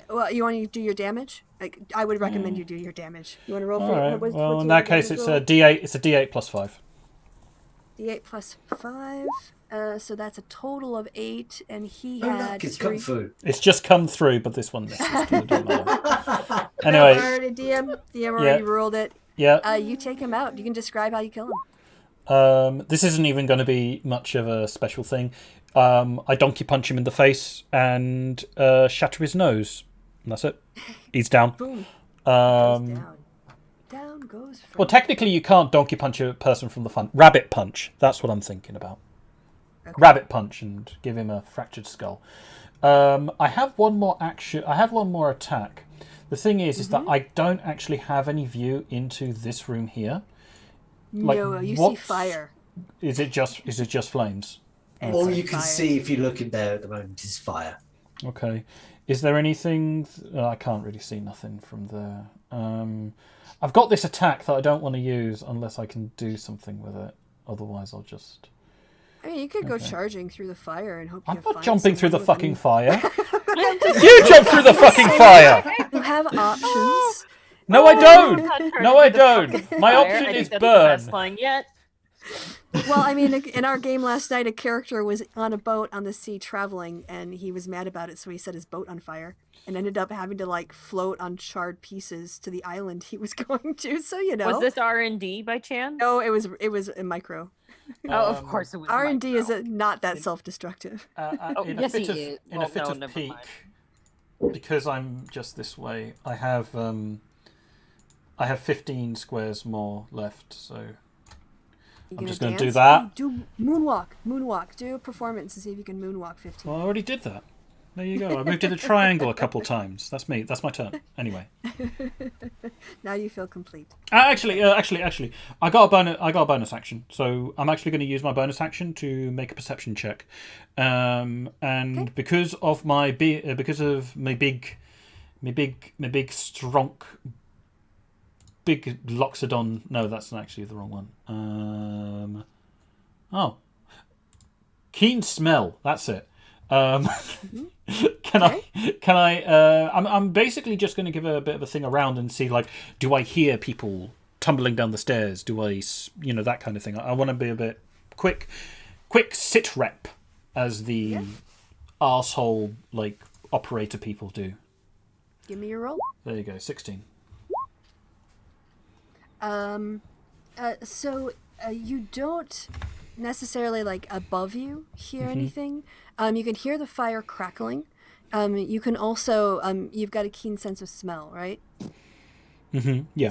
Well, you want to do your damage? Like, I would recommend you do your damage. You want to roll
All
for
right.
what's
Well, in
your
that case,
damage
it's
roll?
a D8. It's a D8 +5.
D8 +5. So that's a total of 8, and he
Oh,
had
look, it's
3.
come through.
It's just come through, but this one misses. So it doesn't matter.
No,
Anyway,
already DM already ruled it.
yeah.
You take him out. You can describe how you kill him.
This isn't even going to be much of a special thing. I donkey punch him in the face and shatter his nose. And that's it. He's down.
Boom.
Um,
Goes down. Down goes.
well, technically, you can't donkey punch a person from the front. Rabbit punch. That's what I'm thinking about.
Okay.
Rabbit punch and give him a fractured skull. I have one more action. I have one more attack. The thing is that I don't actually have any view into this room here. Like,
No, you see
what's-
fire.
Is it just flames?
All you can
Fire.
see if you look in there at the moment is fire.
Okay. Is there anything? I can't really see nothing from there. I've got this attack that I don't want to use unless I can do something with it. Otherwise, I'll just.
I mean, you could go charging through the fire and hope you
I'm
find
not jumping through the
someone
fucking
with
fire. You jump through the fucking fire.
any- You have options.
No, I don't.
Not
No, I
turning the
don't.
fucking
My
fire.
option
I think
is
that's
burn.
The best line yet.
Well, I mean, in our game last night, a character was on a boat on the sea traveling, and he was mad about it, so he set his boat on fire and ended up having to like float on charred pieces to the island he was going to. So you know,
Was this R&D by chance?
no, it was a micro.
Oh, of course it was.
R&D is
micro.
not that self-destructive.
Oh,
In
yes,
a fit
he
of,
is.
in
Well,
a fit
no,
of
never
pique,
mind.
because I'm just this way. I have 15 squares more left, so.
You
I'm just
gonna
gonna do
dance?
that.
Do moonwalk. Do a performance and see if you can moonwalk 15.
Well, I already did that. There you go. I moved to the triangle a couple times. That's me. That's my turn. Anyway.
Now you feel complete.
Actually, I got a bonus action. So I'm actually going to use my bonus action to make a perception check. And because of my big Loxodon. No, that's actually the wrong one. Keen smell. That's it. Can I? I'm basically just going to give a bit of a thing around and see, like, do I hear people tumbling down the stairs? Do I, that kind of thing? I want to be a bit quick sit rep, as the arsehole like operator people do.
Give me your roll.
There you go, 16.
So you don't necessarily, like, above you hear anything. You can hear the fire crackling. You can also you've got a keen sense of smell, right?
Mm-hmm. Yeah.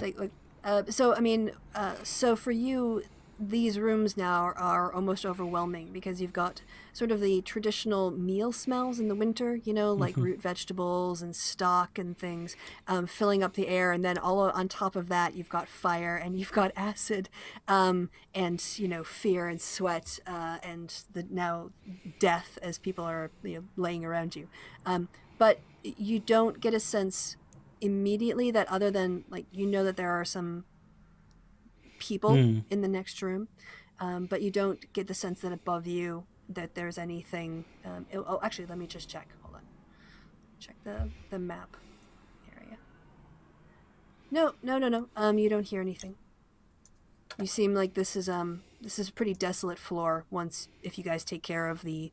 So for you, these rooms now are almost overwhelming because you've got sort of the traditional meal smells in the winter, like root vegetables and stock and things, filling up the air. And then all on top of that, you've got fire and you've got acid, and, fear and sweat, and the now death as people are laying around you. But you don't get a sense immediately that other than that there are some people in the next room, but you don't get the sense that above you that there's anything. Actually, let me just check. Hold on. Check the map area. No. You don't hear anything. You seem like this is a pretty desolate floor. If you guys take care of the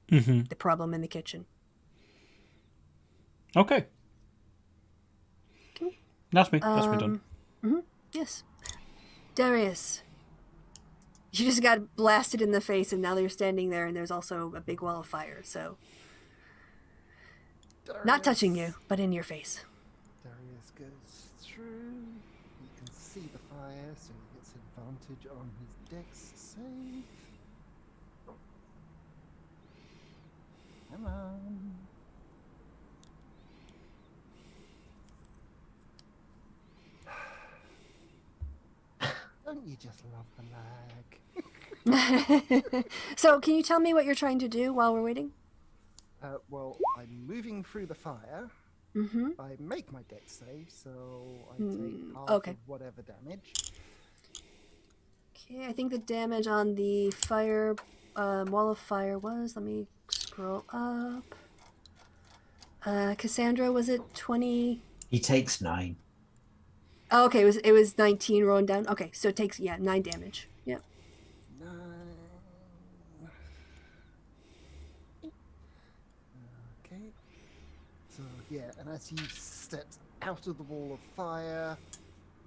problem in the kitchen.
Okay. That's me done.
Yes. Darius, you just got blasted in the face, and now you're standing there, and there's also a big wall of fire, so...
Darius.
Not touching you, but in your face.
Darius goes through. You can see the fire, so he gets advantage on his dex save. Come on. Don't you just love the lag?
So, can you tell me what you're trying to do while we're waiting?
Well, I'm moving through the fire. I make my dex save, so I take half of whatever damage.
Okay, I think the damage on the fire wall of fire was... Let me scroll up. Cassandra, was it 20?
He takes 9.
Oh, okay, it was 19 rolling down. Okay, so it takes 9 damage. Yep.
9. Okay. So and as he steps out of the wall of fire,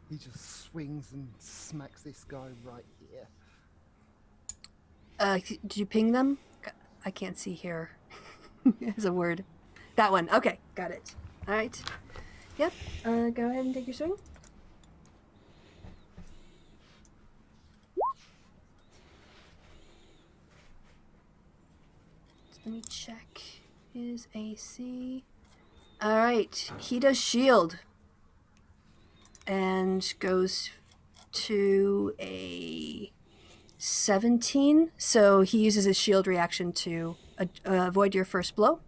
he just swings and smacks this guy right here.
Did you ping them? I can't see here. As a word. That one. Okay, got it. All right. Yep. Go ahead and take your swing. Let me check his AC. All right, he does shield and goes to a 17. So he uses his shield reaction to avoid your first blow.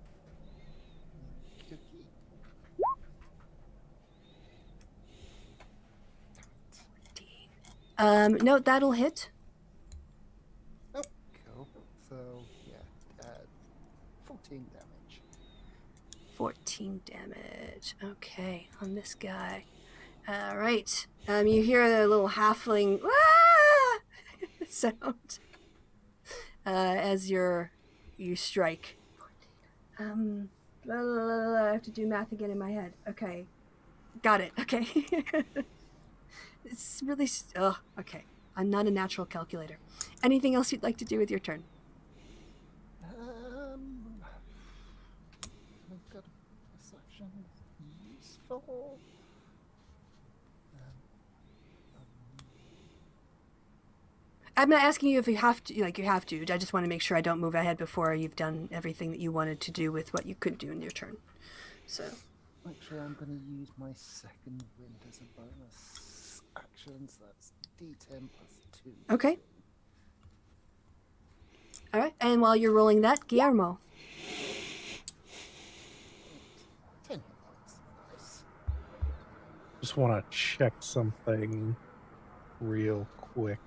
No, that'll hit.
Oh, cool. So 14 damage.
14 damage. Okay, on this guy. All right. You hear the little halfling sound as you strike. I have to do math again in my head. Okay, got it. Okay. It's really... okay. I'm not a natural calculator. Anything else you'd like to do with your turn?
I've got a section useful.
I'm not asking you if you have to, you have to. I just want to make sure I don't move ahead before you've done everything that you wanted to do with what you could do in your turn. So...
Actually, I'm going to use my second wind as a bonus action, so that's D10 plus 2.
Okay. All right, and while you're rolling that, Guillermo.
10 hit points. Nice.
Just want to check something real quick.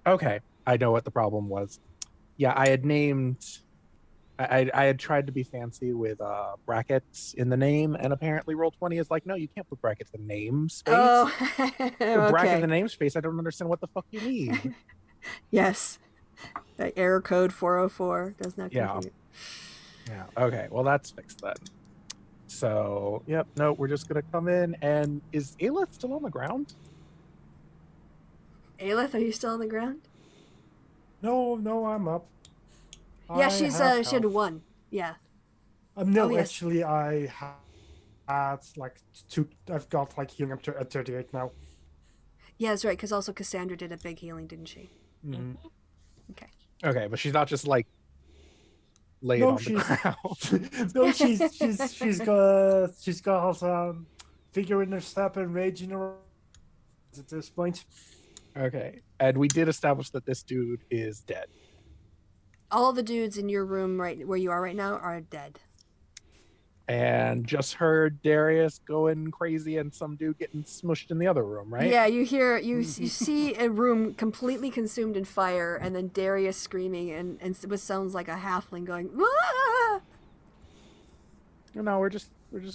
Okay, I know what the problem was. Yeah, I had named... I had tried to be fancy with brackets in the name, and apparently Roll20 is like, no, you can't put brackets in the namespace.
Oh, okay.
Bracket in the namespace, I don't understand what the fuck you mean.
Yes. The error code 404 does not compute.
Yeah, okay, well that's fixed then. So, yep, no, we're just gonna come in, and is Aelith still on the ground?
Aelith, are you still on the ground?
No, I'm up.
Yeah,
I
she's
have
she had
health.
1. Yeah.
No,
Oh, yes.
actually, I had like 2. I've got like healing up to at 38 now.
Yeah, that's right. Because also Cassandra did a big healing, didn't she?
Mm-hmm.
Okay.
Okay, but she's not just like laid
No,
on the ground.
no, she's got figure in her step and rage in her at this point.
Okay, and we did establish that this dude is dead.
All the dudes in your room right where you are right now are dead.
And just heard Darius going crazy and some dude getting smushed in the other room, right?
Yeah, you see a room completely consumed in fire, and then Darius screaming and what sounds like a halfling going, "Ah!"
No, we're just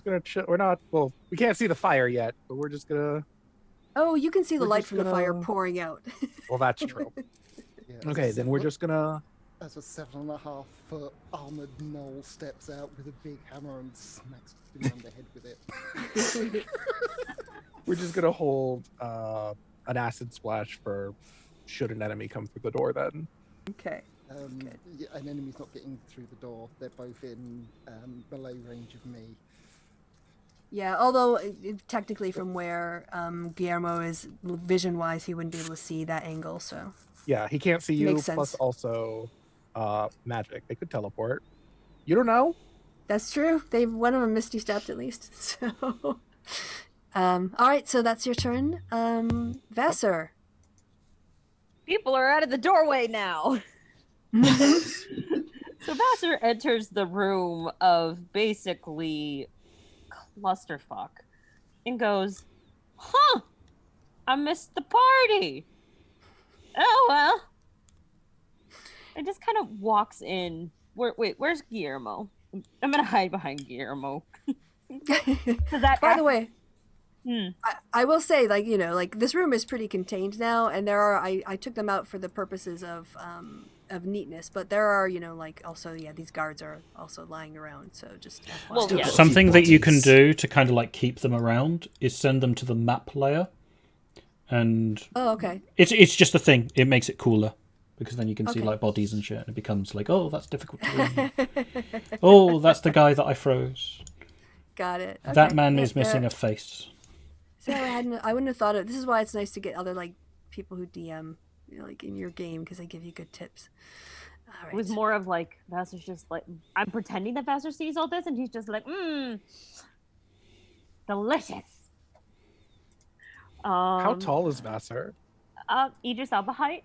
gonna chill. We're not. Well, we can't see the fire yet, but we're just gonna.
Oh, you can see the
We're
light
just
from the fire
gonna-
pouring out.
Well, that's true.
Yeah,
Okay, then we're just gonna.
As a 7.5-foot armored gnoll steps out with a big hammer and smacks him on the head with it.
We're just gonna hold an acid splash for should an enemy come through the door. Then.
Okay.
Yeah, an enemy's not getting through the door. They're both in melee range of me.
Yeah, although technically from where Guillermo is vision-wise, he wouldn't be able to see that angle, so...
Yeah, he can't see you.
Makes
Plus,
sense.
also, magic. They could teleport. You don't know.
That's true. One of them misty stepped at least, so... Alright, so that's your turn. Vassar.
People are out of the doorway now. So Vassar enters the room of basically clusterfuck and goes, "Huh, I missed the party. Oh well." And just kind of walks in. Where's Guillermo? I'm gonna hide behind Guillermo.
By the way, I will say, this room is pretty contained now, and there are I took them out for the purposes of neatness, but there are also these guards are also lying around, so just FYI.
Well, yeah.
Something that you can do to kind of like keep them around is send them to the map layer, and
Oh, okay.
it's just a thing. It makes it cooler because then you can see
Okay.
like bodies and shit, and it becomes like, oh, that's difficult to read. Oh, that's the guy that I froze.
Got it.
That
Okay.
man
Yeah,
is missing a face.
So I wouldn't have thought of. This is why it's nice to get other people who DM in your game, because they give you good tips. All right.
It was more of like Vassar's just like, I'm pretending that Vassar sees all this, and he's just like, delicious.
How tall is Vassar?
Idris Elba height?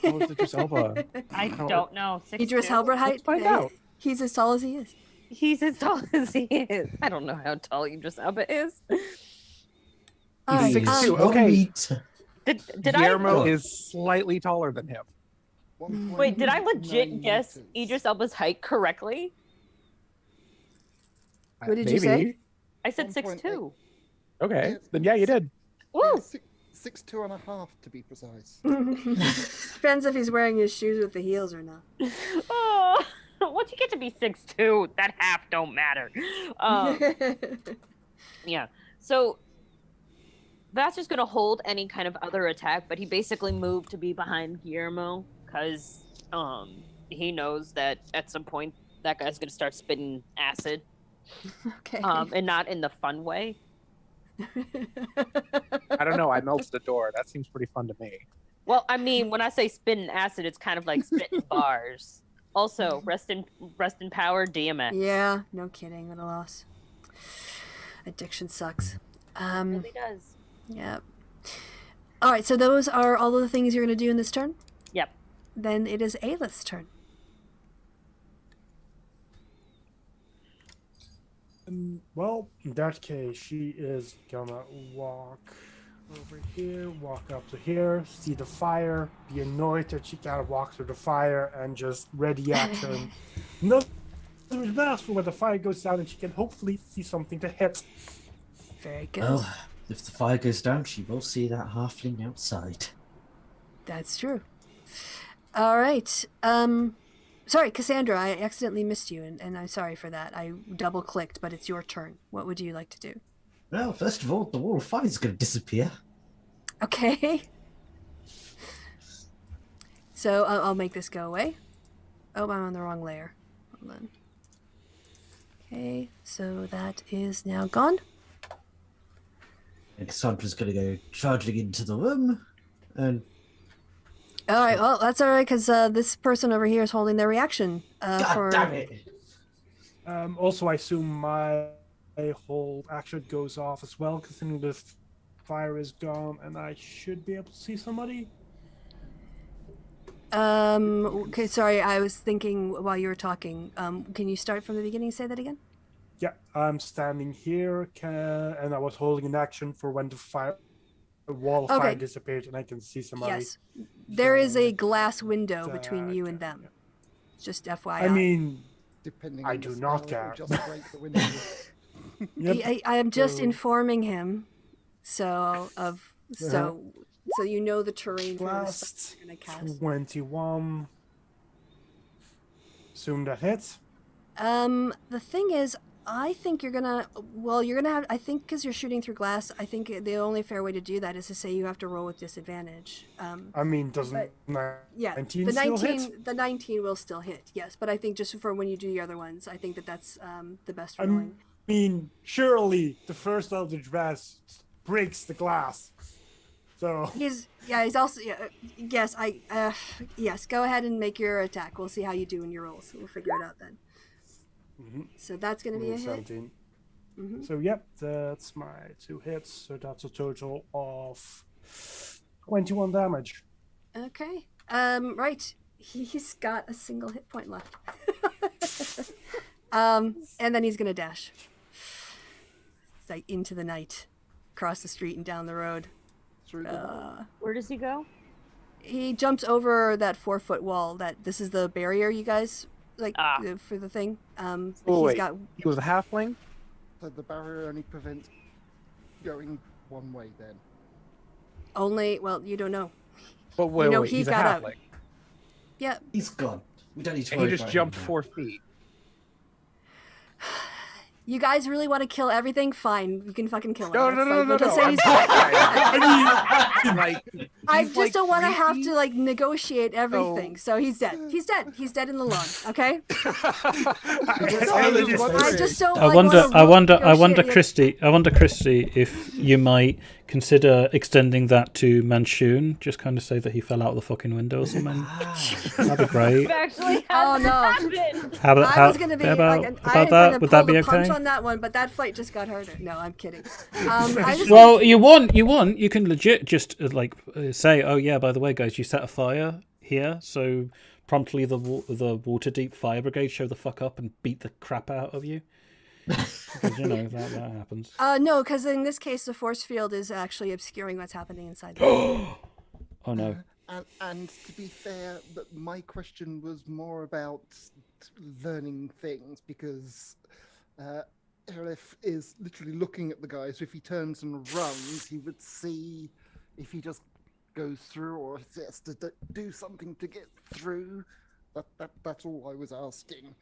How is Idris Elba?
I don't know. 6'2"?
Idris Elba height.
Let's find out.
He's as tall as he is.
He's as tall as he is. I don't know how tall Idris Elba is.
All right,
6'2".
1
Okay.
meter.
Did
Guillermo
I-
is slightly taller than him.
Wait, did I legit guess Idris Elba's height correctly?
What did you say?
I said
1.8.
6'2".
Okay,
Yeah,
then yeah, you did.
Woo!
6'2.5" to be precise.
Depends if he's wearing his shoes with the heels or not.
Oh, once you get to be 6'2", that half don't matter. Yeah. So Vassar's gonna hold any kind of other attack, but he basically moved to be behind Guillermo because he knows that at some point that guy's gonna start spitting acid,
Okay.
and not in the fun way.
I don't know. I melted the door. That seems pretty fun to me.
Well, I mean, when I say spitting acid, it's kind of like spitting bars. Also, rest in power, DMX.
Yeah, no kidding. What a loss. Addiction sucks.
It really does.
Yeah. All right, so those are all of the things you're going to do in this turn?
Yep.
Then it is Aelith's turn.
Well, in that case, she is gonna walk over here, walk up to here, see the fire, be annoyed that she gotta walk through the fire, and just ready action. Nothing matters when the fire goes down, and she can hopefully see something to hit.
Very good.
Well, if the fire goes down, she will see that halfling outside.
That's true. All right. Sorry, Cassandra, I accidentally missed you, and I'm sorry for that. I double-clicked, but it's your turn. What would you like to do?
Well, first of all, the wall of fire is going to disappear.
Okay. So I'll make this go away. Oh, I'm on the wrong layer. Hold on. Okay, so that is now gone.
And Cassandra's going to go charging into the room. And
All right, well, that's all right, because this person over here is holding their reaction.
God damn it!
Also, I assume my hold action goes off as well, considering the fire is gone, and I should be able to see somebody.
Okay, sorry, I was thinking while you were talking. Can you start from the beginning? Say that again.
Yeah, I'm standing here, and I was holding an action for when the wall of fire
Okay.
disappeared, and I can see somebody.
Yes, there is a
So,
glass window between you and
okay,
them.
yeah.
Just FYI.
I mean,
Depending
I
on
do
the
not
spell, it'll
care.
just break the window.
yep.
I am just
So-
informing him, so you know the terrain for the
Last
spell you're gonna cast.
21. Assume that hits.
The thing is, I think you're gonna have. I think because you're shooting through glass, I think the only fair way to do that is to say you have to roll with disadvantage.
I mean, doesn't
Yeah,
19
the
still
19,
hit?
the 19 will still hit. Yes, but I think just for when you do the other ones, I think that's the best
I
rolling.
mean, surely the first Eldritch Blast breaks the glass. So
He's also yes. Yes. Go ahead and make your attack. We'll see how you do in your rolls. We'll figure it out then. So that's gonna be a hit.
17. So yep, that's my 2 hits. So that's a total of 21 damage.
Okay. Right. He's got a single hit point left. And then he's gonna dash. It's like into the night, across the street and down the road.
Through the
Where does he go?
He jumps over that 4-foot wall. This is the barrier you guys for the thing.
Oh,
He's
wait.
got
He was a halfling?
So the barrier only prevents going one way then.
only. Well, you don't know.
But wait,
know,
wait,
he
he's a
got out.
halfling.
Yeah.
He's gone. We don't need to
And
worry
he just
about
jumped
him now.
4 feet.
You guys really want to kill everything? Fine, you can fucking kill him.
No,
That's
no, no,
fine.
no,
We'll just
no.
say
I'm
he's
I mean, like,
I
he's
just
like
don't want to
3
have
feet.
to like negotiate everything. So he's dead. He's dead. He's dead in the lawn. Okay. I just don't.
I
like,
wonder,
wanna
I wonder, I wonder,
negotiate-
Kristi, if you might consider extending that to Manshoon. Just kind of say that he fell out of the fucking window or something. That'd be great.
Actually,
Oh no!
happened.
How about,
I was gonna be
about,
like,
about
I had
that?
kind of
Would that
pulled
be
a punch
okay?
on that one, but that fight just got harder. No, I'm kidding. I just
Well, you want. You can legit just say, oh yeah, by the way, guys, you set a fire here, so promptly the Waterdeep Fire Brigade show the fuck up and beat the crap out of you. Because that happens.
no, because in this case, the force field is actually obscuring what's happening inside. The
Oh no.
And to be fair, my question was more about learning things because Elif is literally looking at the guy. So if he turns and runs, he would see if he just goes through or if he has to do something to get through. That's all I was asking.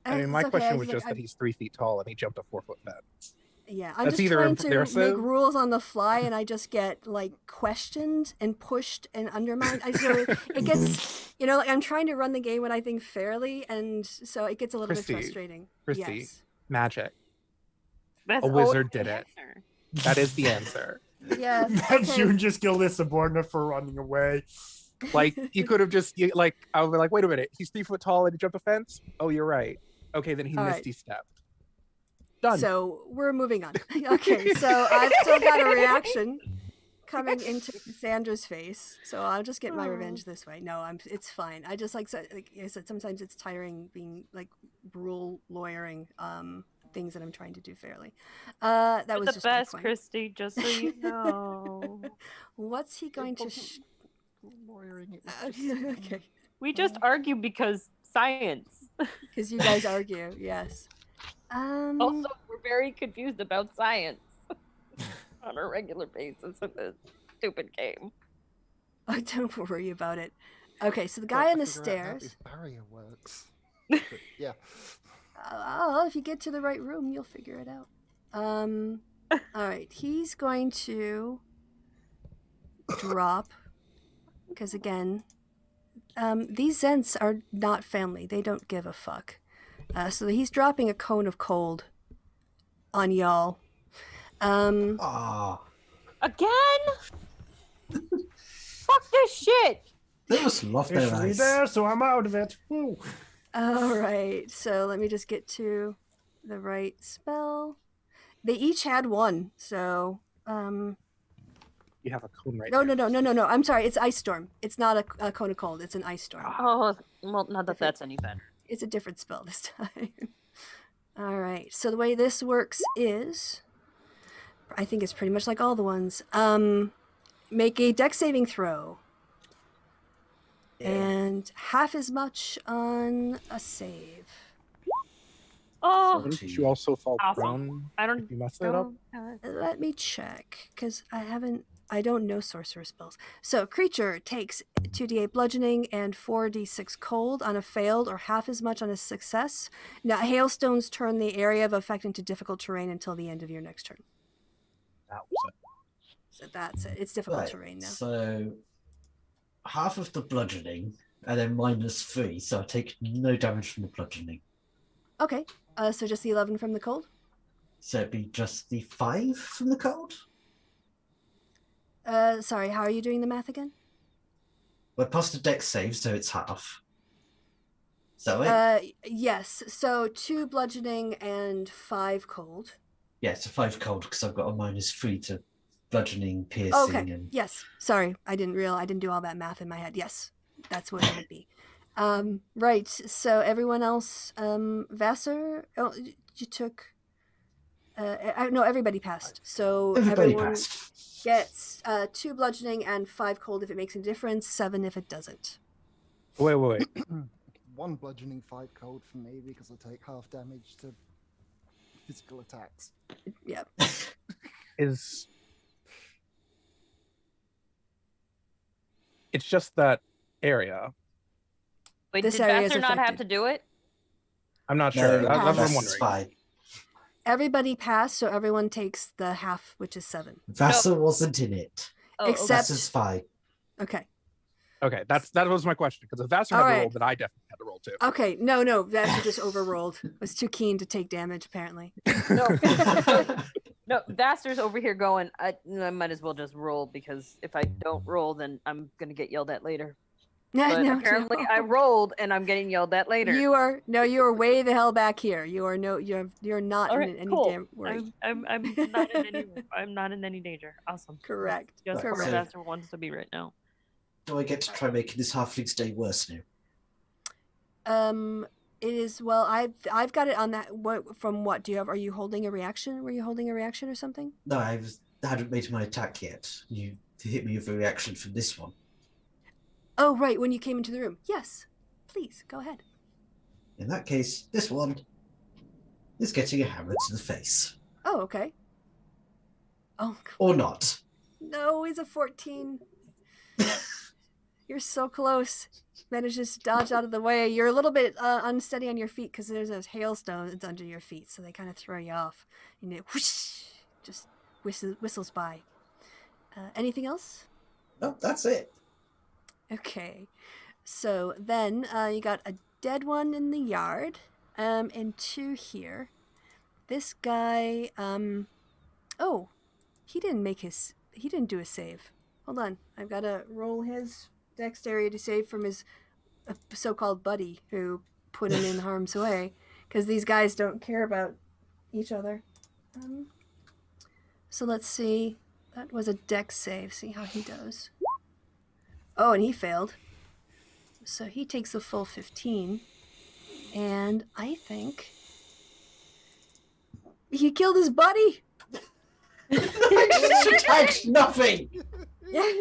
I mean, my
It's okay,
question was
like,
just that he's 3 feet tall and he jumped a 4-foot fence.
Yeah, I'm
That's
just
either
trying to
impressive-
make rules on the fly, and I just get like questioned and pushed and undermined. It gets, like I'm trying to run the game when I think fairly, and so it gets a little bit
Kristi,
frustrating.
Kristi.
Yes.
Magic.
That's
A wizard
always the
did it.
answer.
That is the answer.
Yeah.
June just killed his subordinate for running away.
Like, you could have just, I would be like, wait a minute, he's 3 foot tall and he jumped a fence? Oh, you're right. Okay, then he
All right.
misty stepped. Done.
So we're moving on. Okay, so I've still got a reaction coming into Cassandra's face, so I'll just get my revenge this way. No, it's fine. I just like I said, sometimes it's tiring being like rule lawyering things that I'm trying to do fairly. That
You're
was
the
just
best,
my point.
Christy. Just so you know.
What's he going to?
Lawyering it was just-
Okay,
We just argue because science.
because you guys argue. Yes.
Also, we're very confused about science on a regular basis in this stupid game.
Oh, don't worry about it. Okay, so the guy
Got
on
to
the
figure out how
stairs.
this barrier works. But, yeah.
Oh, if you get to the right room, you'll figure it out. All right, he's going to drop because again, These Zents are not family. They don't give a fuck. So he's dropping a cone of cold on y'all.
Ah,
Again? Fuck this shit!
they must love their
Officially
ice.
there, so I'm out of it. Woo.
All right. So let me just get to the right spell. They each had one. So
You have a cone right
no,
there.
no. I'm sorry. It's ice storm. It's not a cone of cold. It's an ice storm.
Oh, well, not that that's any better.
It's a different spell this time. All right. So the way this works is, I think it's pretty much like all the ones. Make a dex saving throw. And half as much on a save.
Oh,
Wouldn't you also fall
Awesome.
prone
I don't.
if you mess it up?
Let me check, because I don't know sorcerer spells. So creature takes 2d8 bludgeoning and 4d6 cold on a failed or half as much on a success. Now hailstones turn the area of effect into difficult terrain until the end of your next turn.
That was it.
So that's it. It's difficult
Right,
terrain now.
so half of the bludgeoning and then -3, so I take no damage from the bludgeoning.
Okay. So just the 11 from the cold?
So it'd be just the 5 from the cold?
Sorry, how are you doing the math again?
Well, plus the dex save, so it's half. Is that right?
Yes. So 2 bludgeoning and 5 cold.
Yeah, it's a 5 cold because I've got a -3 to bludgeoning, piercing,
Okay.
and
Yes. Sorry, I didn't do all that math in my head. Yes, that's what it would be. Right. So everyone else, Vassar. Oh, you took. No, everybody passed. So
everybody
everyone
passed.
gets 2 bludgeoning and 5 cold if it makes a difference. 7 if it doesn't.
Wait.
1 bludgeoning, 5 cold for me because I take half damage to physical attacks.
Yep.
It's just that area.
Wait,
This
did
area is
Vassar not have
affected.
to do it?
I'm not
No,
sure. That's what I'm
that's
wondering.
fine.
Everybody passed, so everyone takes the half, which is 7.
Vassal wasn't in it.
Oh,
Except-
Vassal's fine.
Okay.
Okay, that was my question because if Vassar
All
had to
right.
roll, then I definitely had to roll too.
Okay. No. Vassar just overrolled. Was too keen to take damage, apparently.
No. No, Vassar's over here going, I might as well just roll because if I don't roll, then I'm going to get yelled at later. But apparently I rolled and I'm getting yelled at later.
You are way the hell back here. You're not
All
in
right,
any
cool.
damn worry.
I'm not in any danger. Awesome.
Correct.
Just where
Correct.
Vassar wants to be right now.
Do I get to try making this halfling's day worse now?
It is, well, I've got it on that. What do you have? Are you holding a reaction? Were you holding a reaction or something?
No, I hadn't made my attack yet. You hit me with a reaction from this one.
Oh, right, when you came into the room. Yes, please go ahead.
In that case, this one is getting a hammer to the face.
Oh, okay. Oh
Or not.
no, he's a 14. You're so close. Manages to dodge out of the way. You're a little bit unsteady on your feet because there's those hailstones under your feet, so they kind of throw you off. And it whoosh, just whistles by. Anything else?
No, that's it.
Okay. So then you got a dead one in the yard, and 2 here. This guy, oh, he didn't do a save. Hold on. I've got to roll his dexterity save from his so-called buddy who put him in harm's way, because these guys don't care about each other. So let's see. That was a dex save. See how he does. Oh, and he failed. So he takes the full 15. And I think he killed his buddy.
She attacked nothing.
Yeah.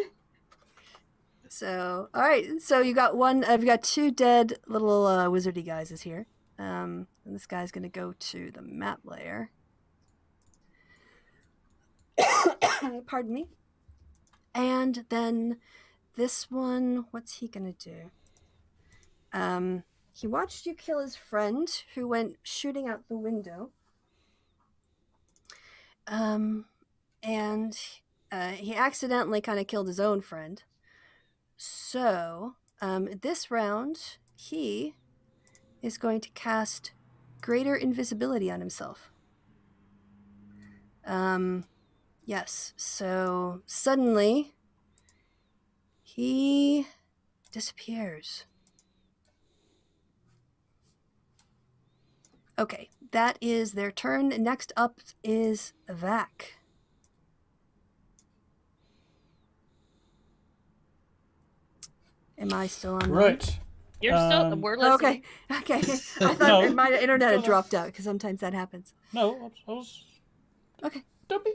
So, all right. So you got one. I've got 2 dead little wizardy guys is here. And this guy's gonna go to the map layer. Pardon me. And then this one, what's he gonna do? He watched you kill his friend, who went shooting out the window. And he accidentally kind of killed his own friend. So, This round, he is going to cast Greater Invisibility on himself. Yes, so suddenly he disappears. Okay, that is their turn. Next up is Vac. Am I still on?
Right.
You're still. We're listening.
Okay. I thought my internet had dropped out because sometimes that happens.
No, I was.
Okay.
Don't be.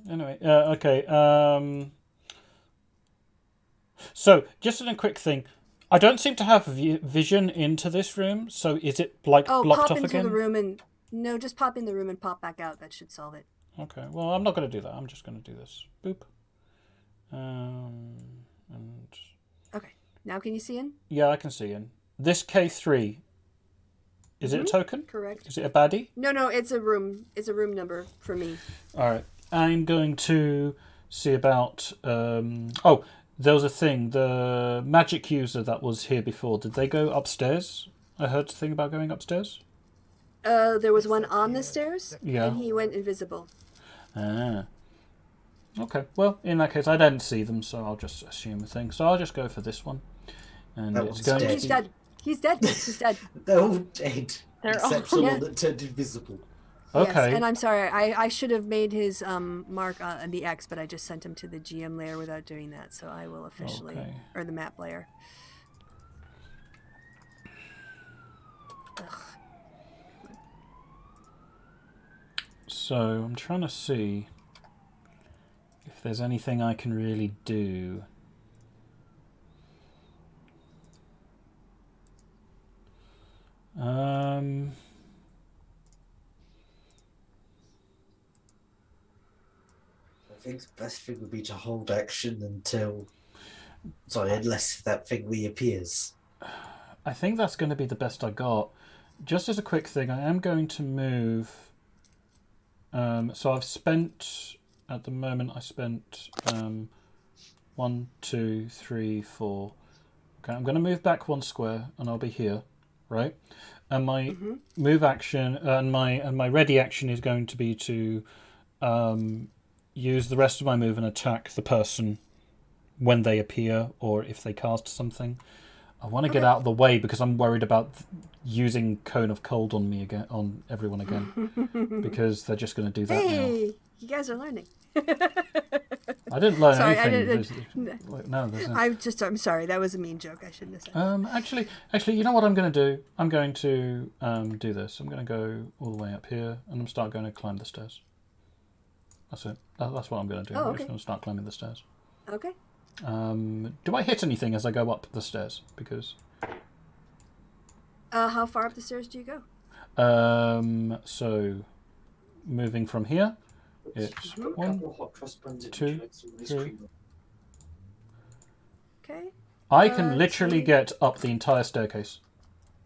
Anyway, okay. So, just a quick thing. I don't seem to have vision into this room, so is it blocked off again?
Pop into the room and... No, just pop in the room and pop back out. That should solve it.
Okay, well, I'm not going to do that. I'm just going to do this. Boop. And...
Okay, now can you see in?
Yeah, I can see in. This K3, is it a token?
Correct.
Is it a baddie?
No, it's a room. It's a room number for me.
All right. I'm going to see about... there was a thing. The magic user that was here before, did they go upstairs? I heard a thing about going upstairs.
There was one on the stairs,
Yeah.
and he went invisible.
Ah. Okay. Well, in that case, I didn't see them, so I'll just assume a thing. So I'll just go for this one. And
That
it's
one's
going
dead.
to
He's
be...
dead. He's dead. He's dead.
They're all dead.
They're
except
all-
the
Yeah.
one that turned invisible.
Okay.
Yes, and I'm sorry. I should have made his mark on the X, but I just sent him to the GM layer without doing that. So I will officially,
Okay.
or the map layer. Ugh.
So I'm trying to see if there's anything I can really do.
I think the best thing would be to hold action until... Sorry, unless that thing reappears.
I think that's going to be the best I got. Just as a quick thing, I am going to move. So I've spent, at the moment, I spent 1, 2, 3, 4. Okay, I'm going to move back 1 square, and I'll be here, right? And my move action and my ready action is going to be to use the rest of my move and attack the person when they appear or if they cast something. I want to get out of the way because I'm worried about using Cone of Cold on me again, on everyone again, because they're just going to do that
Hey, you guys are learning.
now. I didn't learn
Sorry, I
anything.
didn't.
No, there's no.
I'm sorry. That was a mean joke. I shouldn't have said.
Actually, you know what I'm going to do? I'm going to do this. I'm going to go all the way up here, and I'm start going to climb the stairs. That's it. That's what I'm going to do.
Oh,
I'm
okay.
just going to start climbing the stairs.
Okay.
Do I hit anything as I go up the stairs? Because
How far up the stairs do you go?
so moving from here, it's 1, 2, 3.
Okay.
I can literally get up the entire staircase,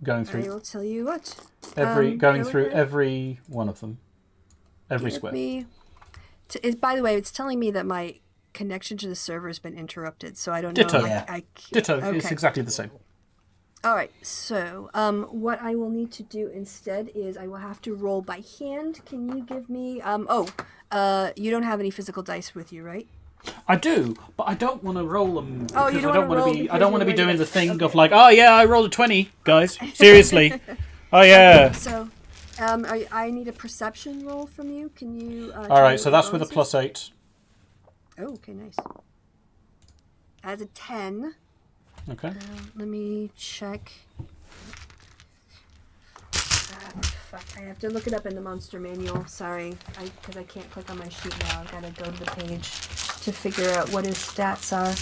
going
I
through
will tell you what.
going
go
through
ahead.
every one of them, every
Give
square.
me. By the way, it's telling me that my connection to the server has been interrupted, so I don't
Ditto.
know.
Yeah.
Ditto.
Okay.
It's exactly the same.
All right. So, what I will need to do instead is I will have to roll by hand. Can you give me? You don't have any physical dice with you, right?
I do, but I don't want to roll them.
Oh, you
because
don't
I don't
wanna roll
to be. I
because
don't want to
you're
be doing
ready
the
to-
thing
okay.
of like, oh yeah, I rolled a 20, guys. Seriously. Oh yeah.
So, I need a perception roll from you. Can you?
All
tell
right.
me
So
what
that's
the
with a
bonus is?
+8.
Oh, okay, nice. As a 10.
Okay.
Let me check. Fuck, I have to look it up in the monster manual. Sorry, because I can't click on my sheet now. I've got to go to the page to figure out what his stats are.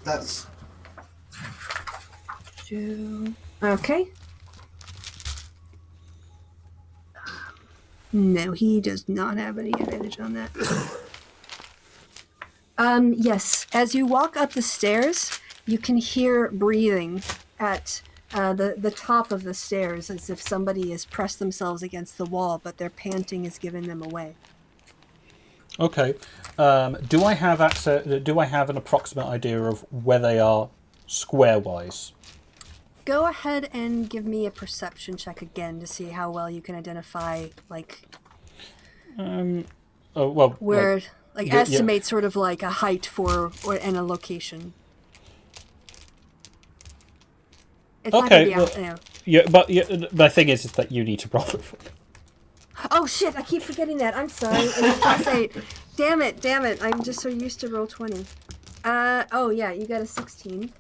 That's...
Okay. No, he does not have any advantage on that. Yes, as you walk up the stairs, you can hear breathing at the top of the stairs, as if somebody has pressed themselves against the wall, but their panting has given them away.
Okay. Do I have access? Do I have an approximate idea of where they are square-wise?
Go ahead and give me a perception check again to see how well you can identify, like,
Oh well.
where,
yeah.
estimate sort of like a height and a location. It's not
Okay,
gonna be out,
Yeah, but the thing is that you need to roll it.
Oh shit! I keep forgetting that. I'm sorry. It's plus 8. Damn it! I'm just so used to roll 20. Oh yeah, you got a 16.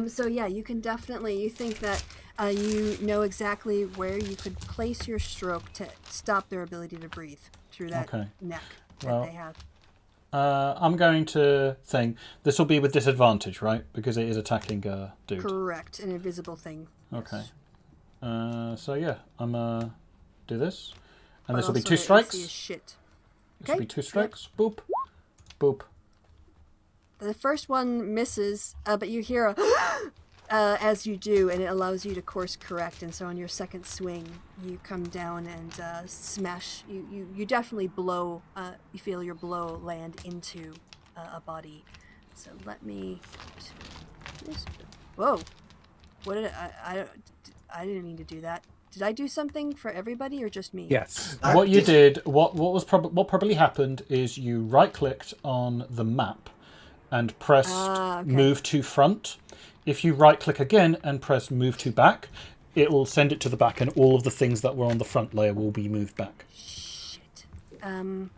So yeah, you can definitely. You think that you know exactly where you could place your stroke to stop their ability to breathe through that neck that they have.
I'm going to think this will be with disadvantage, right? Because it is attacking dude.
Correct, an invisible thing.
Okay. So yeah, I'm do this, and
But
this will be
also
2
the
strikes.
AC is shit.
This will be 2 strikes. Boop, boop.
The first one misses, but you hear a as you do, and it allows you to course correct. And so on your second swing, you come down and smash. You definitely blow. You feel your blow land into a body. So let me. Whoa! What did I didn't mean to do that. Did I do something for everybody or just me?
Yes.
What you did, what probably happened is you right-clicked on the map and pressed move to front. If you right-click again and press move to back, it will send it to the back, and all of the things that were on the front layer will be moved back.
Shit. Undo?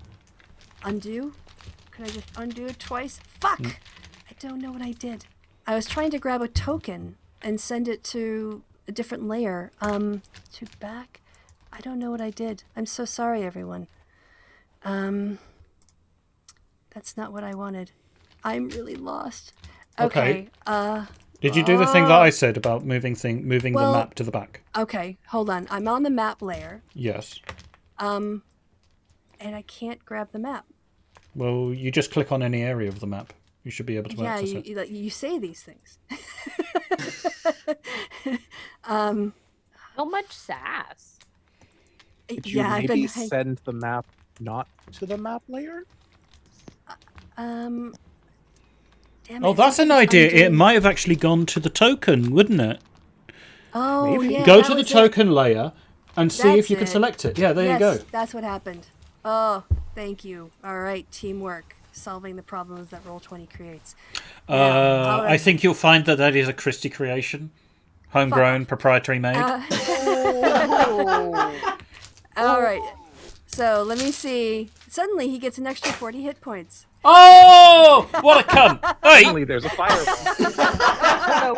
Can I just undo it twice? Fuck! I don't know what I did. I was trying to grab a token and send it to a different layer. To back? I don't know what I did. I'm so sorry, everyone. That's not what I wanted. I'm really lost. Okay.
Did you do the thing that I said about moving the map to the back?
Okay, hold on. I'm on the map layer.
Yes.
And I can't grab the map.
Well, you just click on any area of the map. You should be able to access it.
Yeah, you say these things.
So much sass.
Did you maybe send the map not to the map layer?
Damn
Oh, that's an idea. It might have actually gone to the token, wouldn't it?
Oh,
Maybe.
yeah.
Go to the token layer and see if you can
it.
select it. Yeah, there you go.
That's what happened. Oh, thank you. All right, teamwork. Solving the problems that Roll20 creates.
I think you'll find that is a Kristi creation. Homegrown, proprietary made.
All right. So let me see. Suddenly he gets an extra 40 hit points.
Oh, what a cunt! Hey,
Suddenly there's a fireball.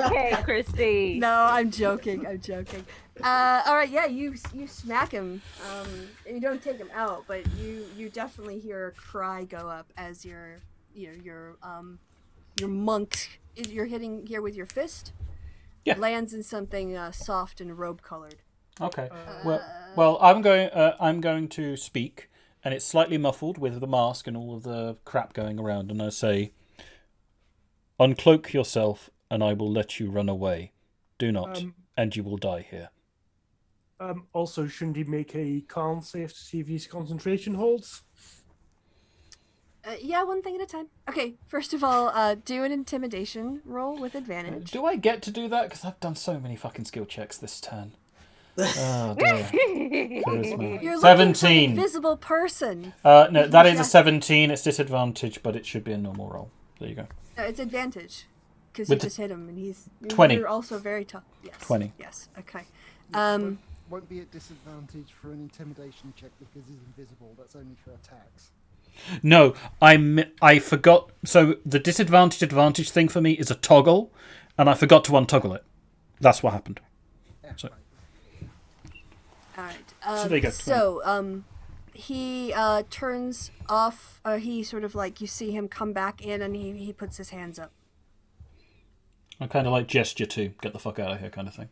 Okay, Kristi.
No, I'm joking. All right, yeah, you smack him. You don't take him out, but you definitely hear a cry go up as your monk. You're hitting here with your fist.
Yeah.
Lands in something soft and robe colored.
Okay. Well, I'm going to speak, and it's slightly muffled with the mask and all of the crap going around, and I say, "Uncloak yourself, and I will let you run away. Do not, and you will die here."
Also, shouldn't he make a con save to see if his concentration holds?
Yeah, one thing at a time. Okay, first of all, do an intimidation roll with advantage.
Do I get to do that? Because I've done so many fucking skill checks this turn. Oh dear. Charisma.
You're
17.
Invisible person.
No, that is a 17. It's disadvantage, but it should be a normal roll. There you go.
No, it's advantage because you
With the-
just hit him, and he's
20.
You're also very tough. Yes.
20.
Yes. Okay.
Won't be at disadvantage for an intimidation check because he's invisible. That's only for attacks.
No, I forgot. So the disadvantage advantage thing for me is a toggle, and I forgot to untoggle it. That's what happened. So.
All right.
So there you go, 20.
So he turns off. He sort of like you see him come back in, and he puts his hands up.
I kind of like gesture to get the fuck out of here, kind of thing.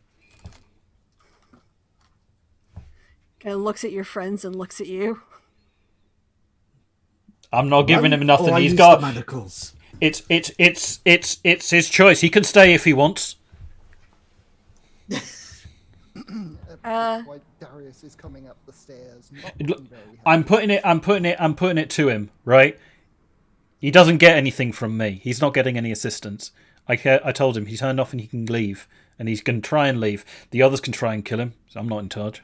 Kind of looks at your friends and looks at you.
I'm not giving him nothing.
I
He's
use
got.
the manacles.
It's his choice. He can stay if he wants.
Why Darius is coming up the stairs. Not
Look,
looking very happy.
I'm putting it to him, right? He doesn't get anything from me. He's not getting any assistance. I told him he turned off and he can leave, and he's going to try and leave. The others can try and kill him, so I'm not in charge.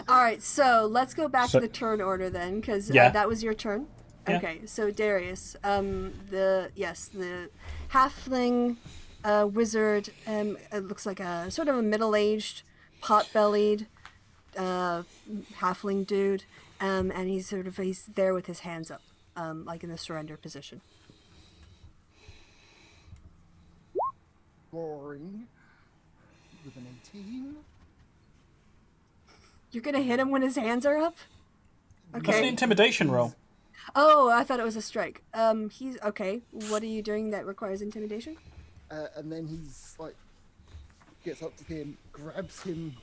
All right, so let's go back to the turn order then, because that was your turn.
Yeah.
Okay, so Darius, the halfling wizard, it looks like a sort of a middle-aged, pot-bellied halfling dude, and he's there with his hands up, like in the surrender position.
Roaring with an 18.
You're gonna hit him when his hands are up?
That's an
Okay.
intimidation roll.
Oh, I thought it was a strike. He's okay. What are you doing that requires intimidation?
And then he's like, gets up to him, grabs him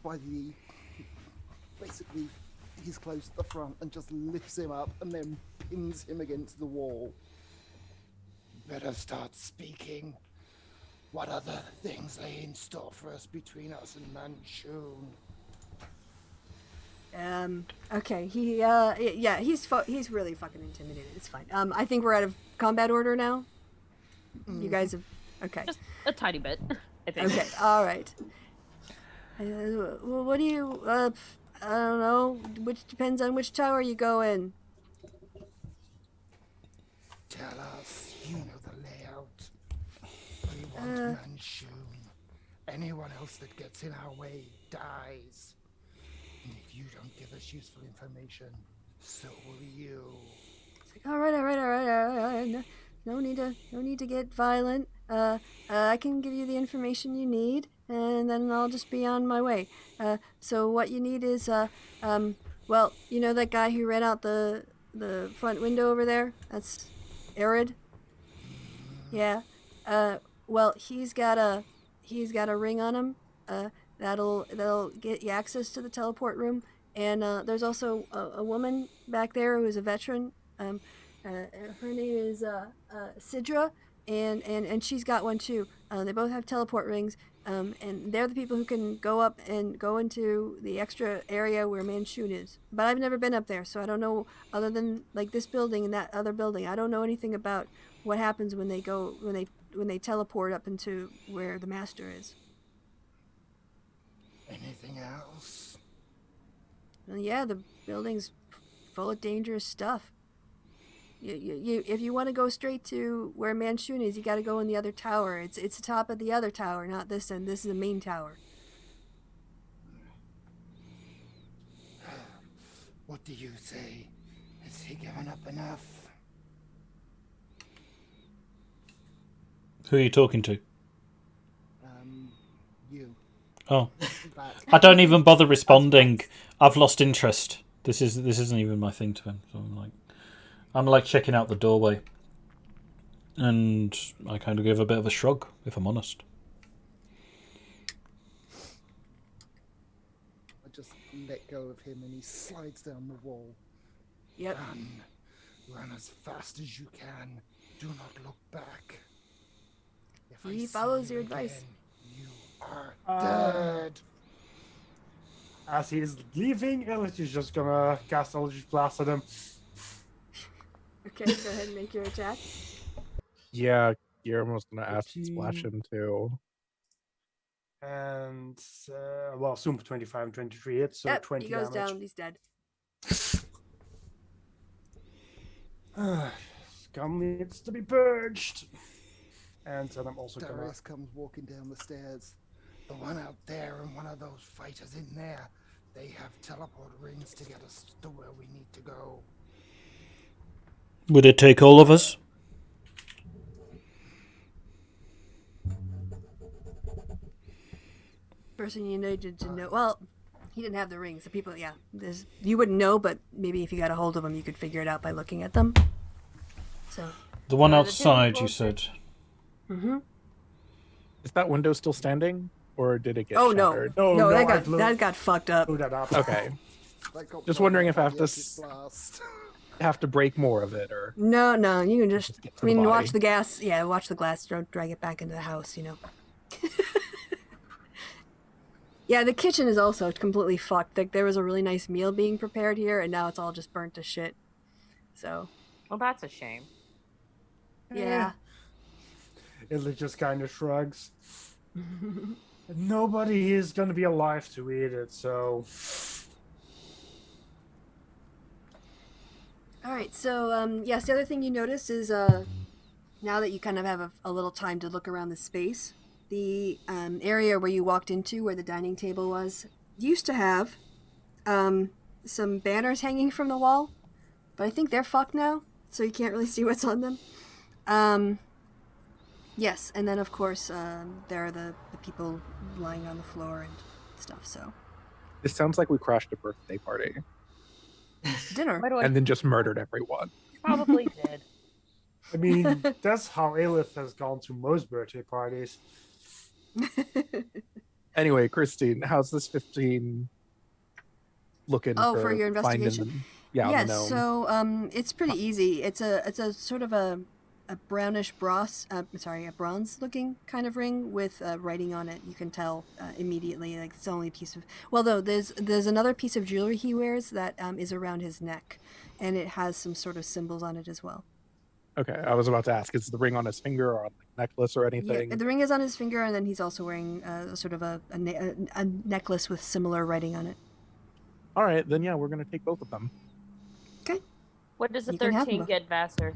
by the, basically, he's close to the front, and just lifts him up and then pins him against the wall.
Better start speaking. What other things lay in store for us between us and Manshoon?
Okay. He's really fucking intimidated. It's fine. I think we're out of combat order now. You guys have, okay.
Just a tiny bit, I think.
Okay. All right. Well, what do you? I don't know. Which depends on which tower you go in.
Tell us, you know the layout. We want Manshoon. Anyone else that gets in our way dies. And if you don't give us useful information, so will you.
It's like, all right. No need to get violent. I can give you the information you need, and then I'll just be on my way. So what you need is, well, you know that guy who ran out the front window over there? That's Arid. Yeah. Well, he's got a ring on him. That'll get you access to the teleport room. And there's also a woman back there who is a veteran. Her name is Sidra, and she's got one too. They both have teleport rings, and they're the people who can go up and go into the extra area where Manshoon is. But I've never been up there, so I don't know, other than like this building and that other building. I don't know anything about what happens when they teleport up into where the master is.
Anything else?
Well, yeah, the building's full of dangerous stuff. If you want to go straight to where Manshoon is, you got to go in the other tower. It's the top of the other tower, not this end. This is the main tower.
What do you say? Has he given up enough?
Who are you talking to?
You.
Oh,
That.
I don't even bother responding. I've lost interest. This isn't even my thing to him. So I'm like checking out the doorway, and I kind of give a bit of a shrug, if I'm honest.
I just let go of him and he slides down the wall.
Yep.
Run as fast as you can. Do not look back. If I
He
see
follows
you
your advice.
again, you are dead.
As he's leaving, Ellis is just gonna cast Eldritch Blast at him.
Okay, go ahead and make your attack.
Yeah, Guillermo's gonna ask to
15.
splash him too.
And, well, Zoom 25 and 23 hits, so
Yep,
20
he goes
damage.
down. He's dead.
Scum needs to be purged. And then I'm also gonna...
Darius comes walking down the stairs.
The one out there and one of those fighters in there. They have teleport rings to get us to where we need to go.
Would it take all of us?
Person you needed to know. Well, he didn't have the rings. The people, yeah. You wouldn't know, but maybe if you got a hold of them, you could figure it out by looking at them. So.
The one
the
outside, you
teleport-
said.
Mm-hmm.
Is that window still standing, or did it get
Oh no,
shattered?
no,
I
that got fucked up.
blew that up.
Okay,
That got
Just
blown
wondering
up
if I
by
have
the
to
Eldritch Blast.
have to break more of it, or
No, you can just.
get to
I mean,
the
watch
body.
the gas. Yeah, watch the glass. Drag it back into the house. You know. Yeah, the kitchen is also completely fucked. Like, there was a really nice meal being prepared here, and now it's all just burnt to shit. So,
Well, that's a shame.
yeah.
It just kind of shrugs. Nobody is going to be alive to eat it, so...
All right, so, yes, the other thing you notice is, now that you kind of have a little time to look around the space, the area where you walked into, where the dining table was, used to have some banners hanging from the wall, but I think they're fucked now, so you can't really see what's on them. Yes, and then of course there are the people lying on the floor and stuff. So
This sounds like we crashed a birthday party
dinner.
Why do I
and then just murdered everyone.
probably did?
I mean, that's how Aelith has gone to most birthday parties.
Anyway, Christine, how's this 15 looking?
For your
finding
investigation?
them? Yeah,
Yes,
the gnome.
so it's pretty easy. It's a sort of a brownish a bronze looking kind of ring with writing on it. You can tell immediately, like it's the only piece of. Well, though there's another piece of jewelry he wears that is around his neck, and it has some sort of symbols on it as well.
Okay, I was about to ask, is the ring on his finger or on the necklace or anything?
Yeah, the ring is on his finger, and then he's also wearing sort of a necklace with similar writing on it.
All right, then yeah, we're going to take both of them.
Okay.
What does the
You can have
13
them.
get, Vassar?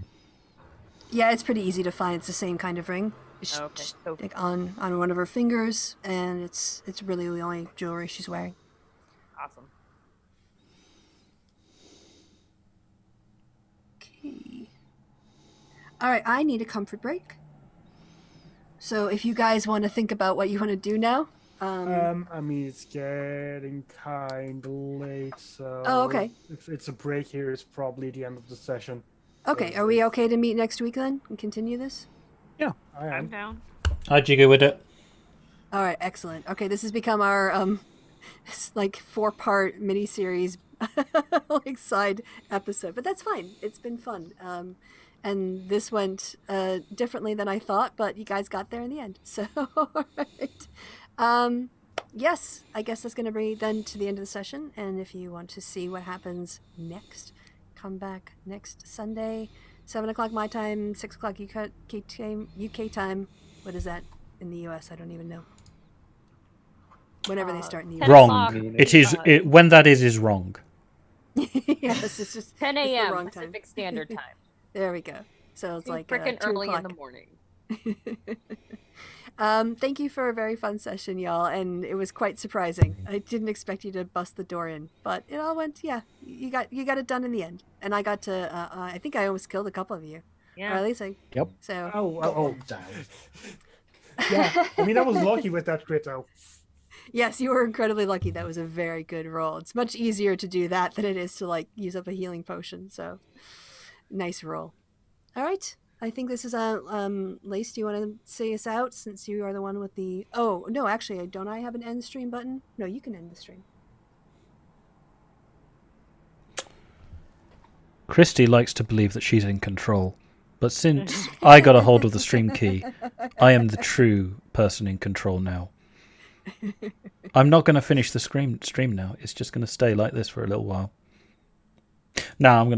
Yeah, it's pretty easy to find. It's the same kind of ring. It's
Okay,
just,
so-
like on one of her fingers, and it's really the only jewelry she's wearing.
Awesome.
Okay. All right, I need a comfort break. So if you guys want to think about what you want to do now.
I mean, it's getting kind of late, so...
Oh, okay.
If it's a break here, it's probably the end of the session.
Okay, are we okay to meet next week then and continue this?
Yeah, I
I'm
am.
down.
How'd you go with it?
All right, excellent. Okay, this has become our it's like 4-part miniseries like side episode, but that's fine. It's been fun. And this went differently than I thought, but you guys got there in the end. So, all right. Yes, I guess that's going to bring then to the end of the session. And if you want to see what happens next, come back next Sunday, 7 o'clock my time, 6 o'clock UK time. What is that in the US? I don't even know. Whenever they start in the
10
US.
o'clock.
Wrong. It is. When that is wrong.
Yes, it's just
10
it's the
a.m.
wrong time.
Pacific Standard Time.
There we go. So it's like
Freaking
2
early in
o'clock.
the morning.
Thank you for a very fun session, y'all, and it was quite surprising. I didn't expect you to bust the door in, but it all went. Yeah, you got it done in the end, and I got to. I think I almost killed a couple of you, or
Yeah.
at least I.
Yep.
So.
Oh.
Down.
Yeah, I mean, I was lucky with that crit, though.
Yes, you were incredibly lucky. That was a very good roll. It's much easier to do that than it is to like use up a healing potion. So, nice roll. All right. I think this is Lace, do you want to say us out since you are the one with the... Oh, no, actually, don't I have an end stream button? No, you can end the stream.
Kristi likes to believe that she's in control, but since I got a hold of the stream key, I am the true person in control now. I'm not going to finish the stream now. It's just going to stay like this for a little while. Now I'm going to